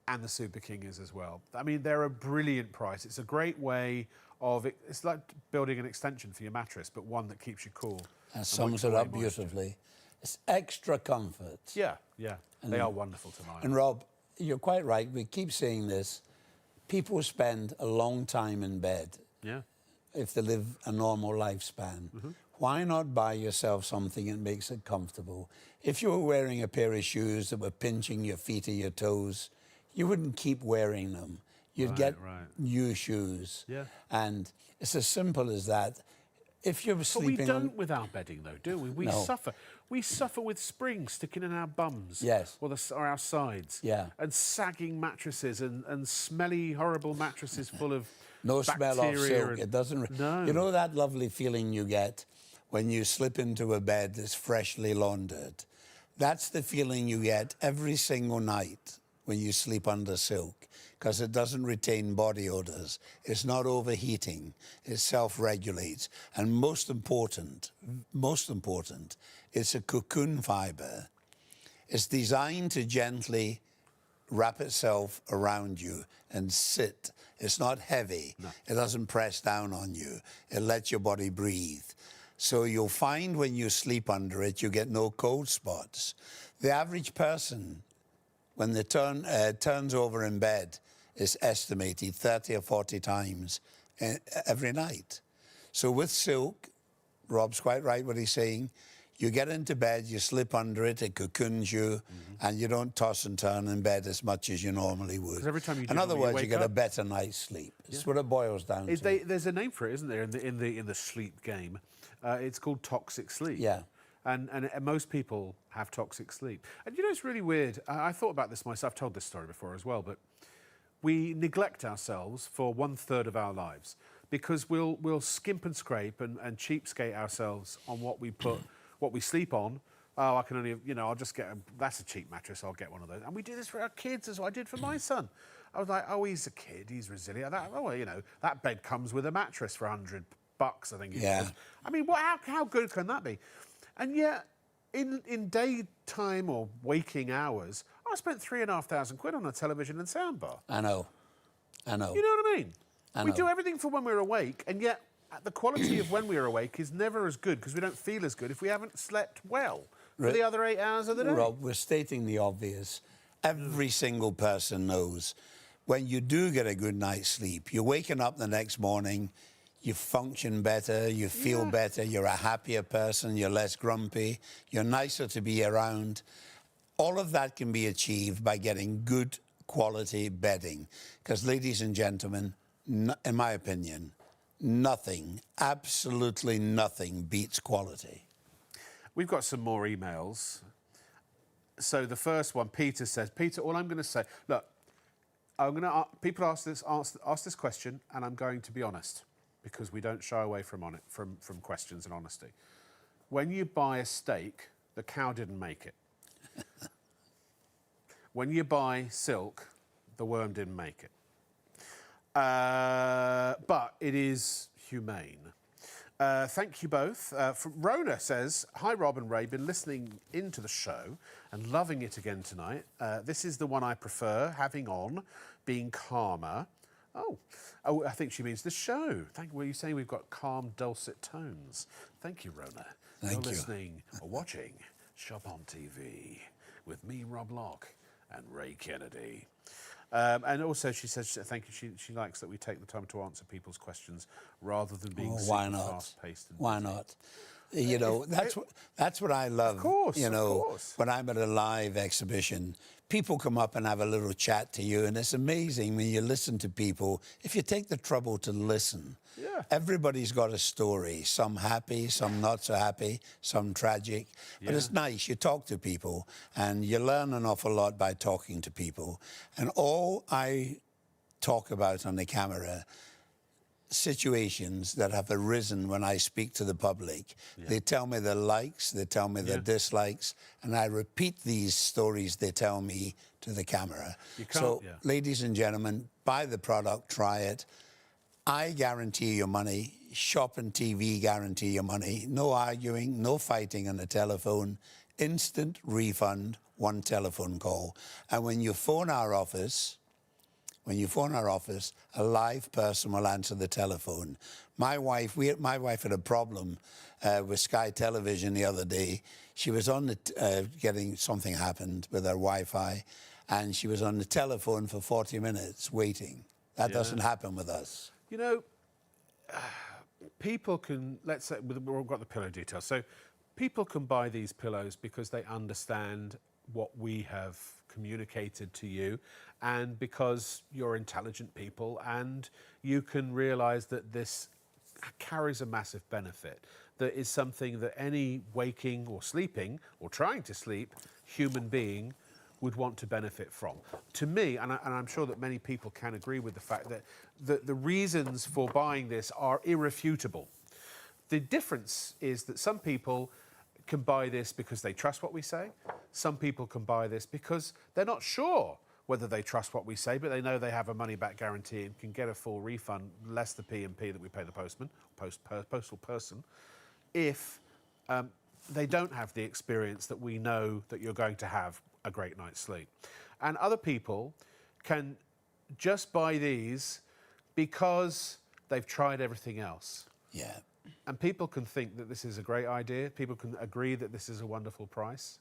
And the Super King is as well. I mean, they're a brilliant price. It's a great way of... It's like building an extension for your mattress, but one that keeps you cool. And sums it up beautifully. It's extra comfort. Yeah, yeah. They are wonderful to lie on. And Rob, you're quite right. We keep saying this. People spend a long time in bed. Yeah. If they live a normal lifespan. Mm-hmm. Why not buy yourself something that makes it comfortable? If you were wearing a pair of shoes that were pinching your feet or your toes, you wouldn't keep wearing them. You'd get new shoes. Yeah. And it's as simple as that. If you're sleeping... But we don't with our bedding, though, do we? We suffer. We suffer with springs sticking in our bums. Yes. Or our sides. Yeah. And sagging mattresses and smelly, horrible mattresses full of no bacteria. Smell of silk. It doesn't... No. You know that lovely feeling you get when you slip into a bed that's freshly laundered? That's the feeling you get every single night when you sleep under silk, because it doesn't retain body odours. It's not overheating. It self-regulates. And most important, it's a cocoon fibre. It's designed to gently wrap itself around you and sit. It's not heavy. No. It doesn't press down on you. It lets your body breathe. So you'll find when you sleep under it, you get no cold spots. The average person, when they turns over in bed, is estimated 30 or 40 times every night. So with silk, Rob's quite right what he's saying, you get into bed, you slip under it, it cocoons you, and you don't toss and turn in bed as much as you normally would. Every time you do, in other words, you get a better night's sleep. It's what it boils down to. There's a name for it, isn't there, in the sleep game? It's called toxic sleep. Yeah. And most people have toxic sleep. And you know, it's really weird. I thought about this myself. I've told this story before as well, but we neglect ourselves for 1/3 of our lives because we'll skimp and scrape and cheapskate ourselves on what we sleep on. Oh, I can only, I'll just that's a cheap mattress, I'll get one of those. And we do this for our kids as well. I did for my son. I was like, oh, he's a kid, he's resilient. That bed comes with a mattress for $100, I think it was. I mean, how good can that be? And yet, in daytime or waking hours, I spent £3,500 on a television and soundbar. I know. You know what I mean? I We know. do everything for when we're awake, and yet the quality of when we're awake is never as good because we don't feel as good if we haven't slept well for the other 8 hours of the day. Rob, we're stating the obvious. Every single person knows when you do get a good night's sleep, you're waking up the next morning, you function better, you feel better, you're a happier person, you're less grumpy, you're nicer to be around. All of that can be achieved by getting good quality bedding. Because, ladies and gentlemen, in my opinion, nothing, absolutely nothing beats quality. We've got some more emails. So the first one, Peter says, Peter, all I'm going to say, look, people ask this question, and I'm going to be honest, because we don't shy away from questions and honesty. When you buy a steak, the cow didn't make it. When you buy silk, the worm didn't make it. But it is humane. Thank you both. Rona says, hi, Rob and Ray, been listening into the show and loving it again tonight. This is the one I prefer, having on, being calmer. Oh, I think she means the show. Were you saying we've got calm, dulcet tones? Thank you, Rona. Thank You're you. listening or watching Shop on TV with me, Rob Locke, and Ray Kennedy. And also, she says, thank you, she likes that we take the time to answer people's questions rather than being fast-paced. Why not? You know, that's what I love. Of course, you know, of course. When I'm at a live exhibition, people come up and have a little chat to you, and it's amazing when you listen to people. If you take the trouble to listen, everybody's got a story. Some happy, some not so happy, some tragic. But it's nice. You talk to people, and you learn an awful lot by talking to people. And all I talk about on the camera, situations that have arisen when I speak to the public. They tell me their likes, they tell me their dislikes, and I repeat these stories they tell me to the camera. Ladies and gentlemen, buy the product, try it. I guarantee your money. Shop and TV guarantee your money. No arguing, no fighting on the telephone. Instant refund, one telephone call. And when you phone our office, a live person will answer the telephone. My wife had a problem with Sky Television the other day. She was on the something happened with her Wi-Fi, and she was on the telephone for 40 minutes waiting. That doesn't happen with us. You know, people can, let's say, we've got the pillow details. So people can buy these pillows because they understand what we have communicated to you, and because you're intelligent people and you can realise that this carries a massive benefit, that is something that any waking or sleeping or trying to sleep human being would want to benefit from. To me, and I'm sure that many people can agree with the fact that the reasons for buying this are irrefutable. The difference is that some people can buy this because they trust what we say. Some people can buy this because they're not sure whether they trust what we say, but they know they have a money-back guarantee and can get a full refund, less the P&P that we pay the postman, postal person, if they don't have the experience that we know that you're going to have a great night's sleep. And other people can just buy these because they've tried everything else. Yeah. And people can think that this is a great idea. People can agree that this is a wonderful price.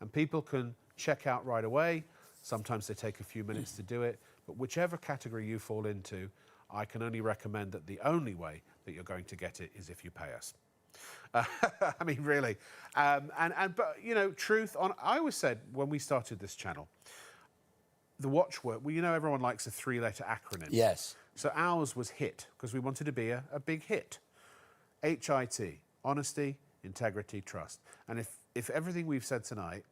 And people can check out right away. Sometimes they take a few minutes to do it. But whichever category you fall into, I can only recommend that the only way that you're going to get it is if you pay us. I mean, really. But, you know, I always said when we started this channel, the watchword, well, you know, everyone likes a 3-letter acronym. Yes. So ours was HIT, because we wanted to be a big hit. HIT, honesty, integrity, trust. And if everything we've said tonight,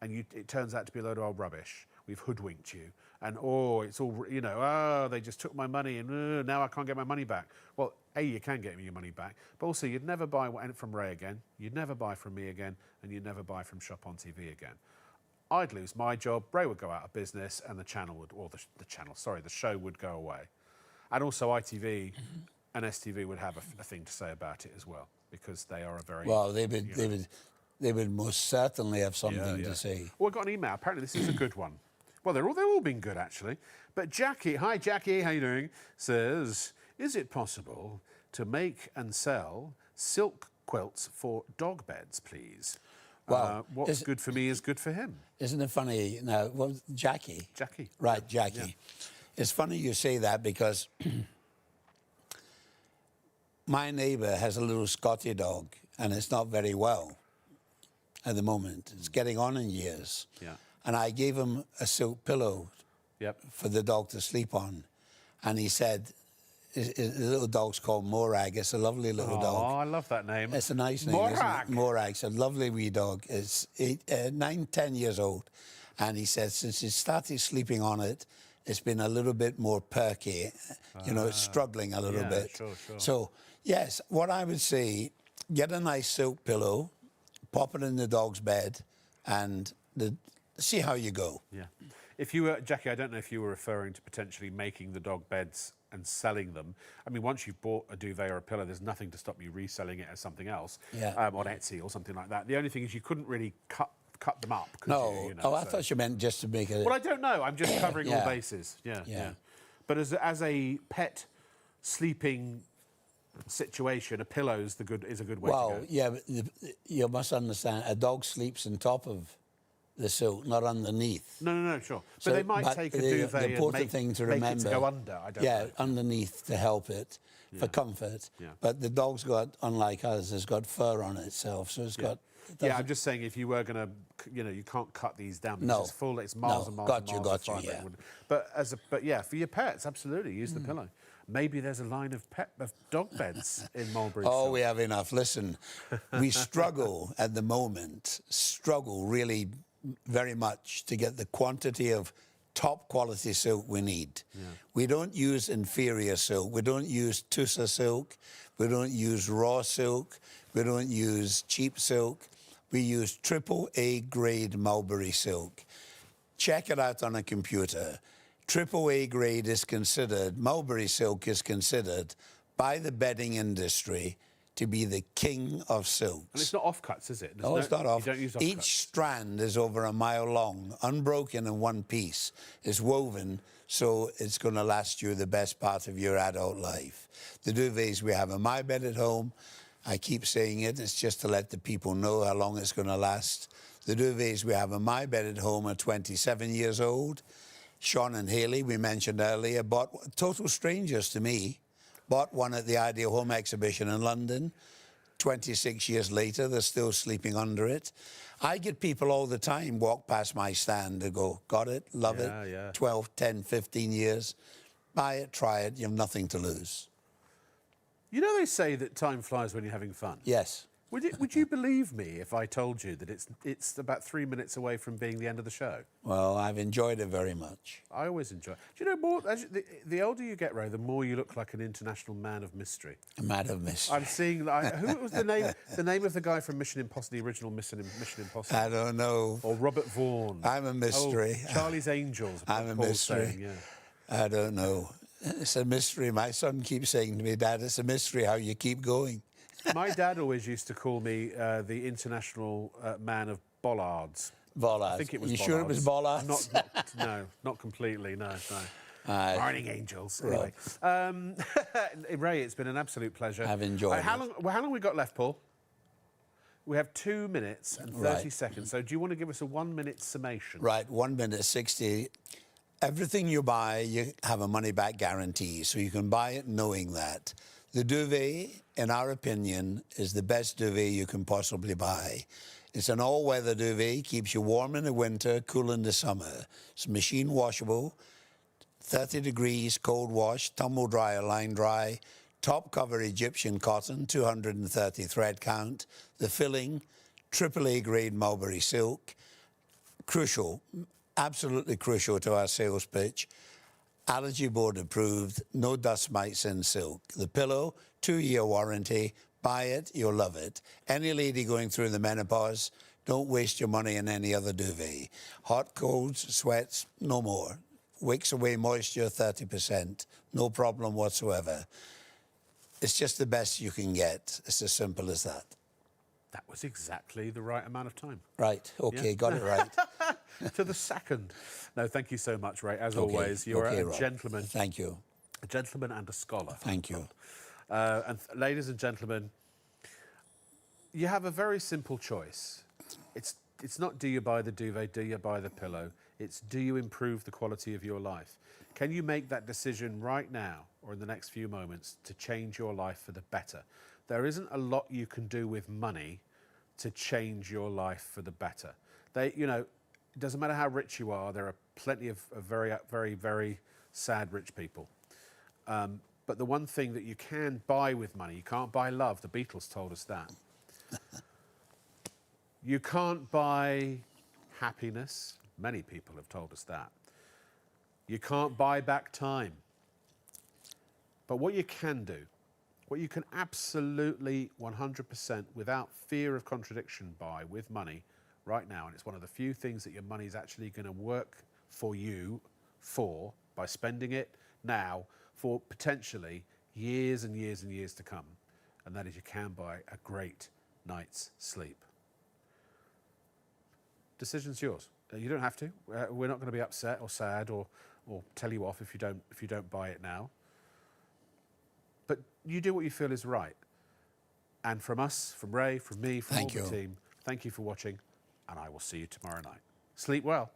and it turns out to be a load of old rubbish, we've hoodwinked you, and it's all, they just took my money, and now I can't get my money back. Well, A, you can get your money back, but also you'd never buy from Ray again, you'd never buy from me again, and you'd never buy from Shop on TV again. I'd lose my job, Ray would go out of business, and the channel would, or the show would go away. And also ITV and STV would have a thing to say about it as well, because they are a very... Well, they would most certainly have something to say. Well, I got an email. Apparently this is a good one. Well, they've all been good, actually. But Jackie, hi Jackie, how you doing? Says, is it possible to make and sell silk quilts for dog beds, please? Well, what's good for me is good for him. Isn't it funny? Now, Jackie? Jackie. Right, Jackie. Yeah. It's funny you say that because my neighbour has a little Scotty dog and it's not very well at the moment. It's getting on in years. Yeah. And I gave him a silk pillow for the dog to sleep on. And he said, his little dog's called Morag. It's a lovely little dog. Oh, I love that name. It's a nice name. Morag. Morag. It's a lovely wee dog. It's 9, 10 years old. And he said since he started sleeping on it, it's been a little bit more perky. It's struggling a little bit. Sure. So, yes, what I would say, get a nice silk pillow, pop it in the dog's bed, and see how you go. Yeah. If you were, Jackie, I don't know if you were referring to potentially making the dog beds and selling them. I mean, once you've bought a duvet or a pillow, there's nothing to stop you reselling it as something else on Etsy or something like that. The only thing is you couldn't really cut them up, could you? I thought you meant just to make it... Well, I don't know. I'm just covering all bases. Yeah. But as a pet sleeping situation, a pillow is a good way to go. Well, yeah, but you must understand, a dog sleeps on top of the silk, not underneath. No, sure. But they might take a duvet the important thing to remember, make it to go under, I don't know. Underneath to help it, for comfort. Yeah. But the dog's got, unlike us, has got fur on itself, so it's got... Yeah, I'm just saying if you were going to, you can't cut these down because it's full, it's miles and miles got and miles. Got you, But yeah, for your pets, absolutely, use the pillow. Maybe there's a line of dog beds in Mulberry Silk. Oh, we have enough. Listen, we struggle at the moment, really very much to get the quantity of top quality silk we need. Yeah. We don't use inferior silk. We don't use Tussa silk. We don't use raw silk. We don't use cheap silk. We use AAA grade Mulberry silk. Check it out on a computer. AAA grade is considered, Mulberry silk is considered by the bedding industry to be the king of silks. And it's not offcuts, is it? It's not off. You don't use offcuts. Each strand is over a mile long, unbroken in one piece. It's woven, so it's going to last you the best part of your adult life. The duvets we have in my bed at home, I keep saying it, it's just to let the people know how long it's going to last. The duvets we have in my bed at home are 27 years old. Sean and Haley, we mentioned earlier, total strangers to me, bought one at the Ideal Home exhibition in London. 26 years later, they're still sleeping under it. I get people all the time walk past my stand and go, got it, love it, 12, 10, 15 years. Buy it, try it, you have nothing to lose. You know they say that time flies when you're having fun? Yes. Would you believe me if I told you that it's about 3 minutes away from being the end of the show? Well, I've enjoyed it very much. I always enjoy it. Do you know more? The older you get, Ray, the more you look like an international man of mystery. A man of mystery. I'm seeing. Who was the name? The name of the guy from Mission Impossible, the original Mission Impossible. I don't know. Or Robert Vaughn. I'm a mystery. Oh, Charlie's Angels. I'm a mystery. Saying, I don't know. It's a mystery. My son keeps saying to me, Dad, it's a mystery how you keep going. My dad always used to call me the international man of bollards. Bollards. I think it was You bollards. sure it was bollards? No, not completely, no. Morning angels. Anyway, Ray, it's been an absolute pleasure. I've enjoyed it. How long have we got left, Paul? We have 2 minutes and 30 seconds. So do you want to give us a 1 minute summation? Right, 1 minute 60. Everything you buy, you have a money-back guarantee, so you can buy it knowing that. The duvet, in our opinion, is the best duvet you can possibly buy. It's an all-weather duvet, keeps you warm in the winter, cool in the summer. It's machine washable, 30 degrees, cold wash, tumble dryer, line dry, Top cover Egyptian cotton, 230 thread count. The filling, AAA grade Mulberry silk. Crucial, absolutely crucial to our sales pitch. Allergy board approved, no dust mites in silk. The pillow, 2-year warranty. Buy it, you'll love it. Any lady going through the menopause, don't waste your money on any other duvet. Hot, colds, sweats, no more. Wicks away moisture, 30%. No problem whatsoever. It's just the best you can get. It's as simple as that. That was exactly the right amount of time. Right, okay, Yeah. got it right. To the second. No, thank you so much, Ray. As always, you're okay, a Rob. gentleman. Thank you. A gentleman and a scholar. Thank you. Ladies and gentlemen, you have a very simple choice. It's not do you buy the duvet, do you buy the pillow? It's do you improve the quality of your life? Can you make that decision right now or in the next few moments to change your life for the better? There isn't a lot you can do with money to change your life for the better. It doesn't matter how rich you are, there are plenty of very, very, very sad rich people. But the one thing that you can buy with money, you can't buy love. The Beatles told us that. You can't buy happiness. Many people have told us that. You can't buy back time. But what you can do, what you can absolutely 100% without fear of contradiction buy with money right now, and it's one of the few things that your money is actually going to work for you by spending it now for potentially years and years and years to come, and that is you can buy a great night's sleep. Decision's yours. You don't have to. We're not going to be upset or sad or tell you off if you don't buy it now. But you do what you feel is right. And from us, from Ray, from me, from all the team, thank you for watching, and I will see you tomorrow night. Sleep well.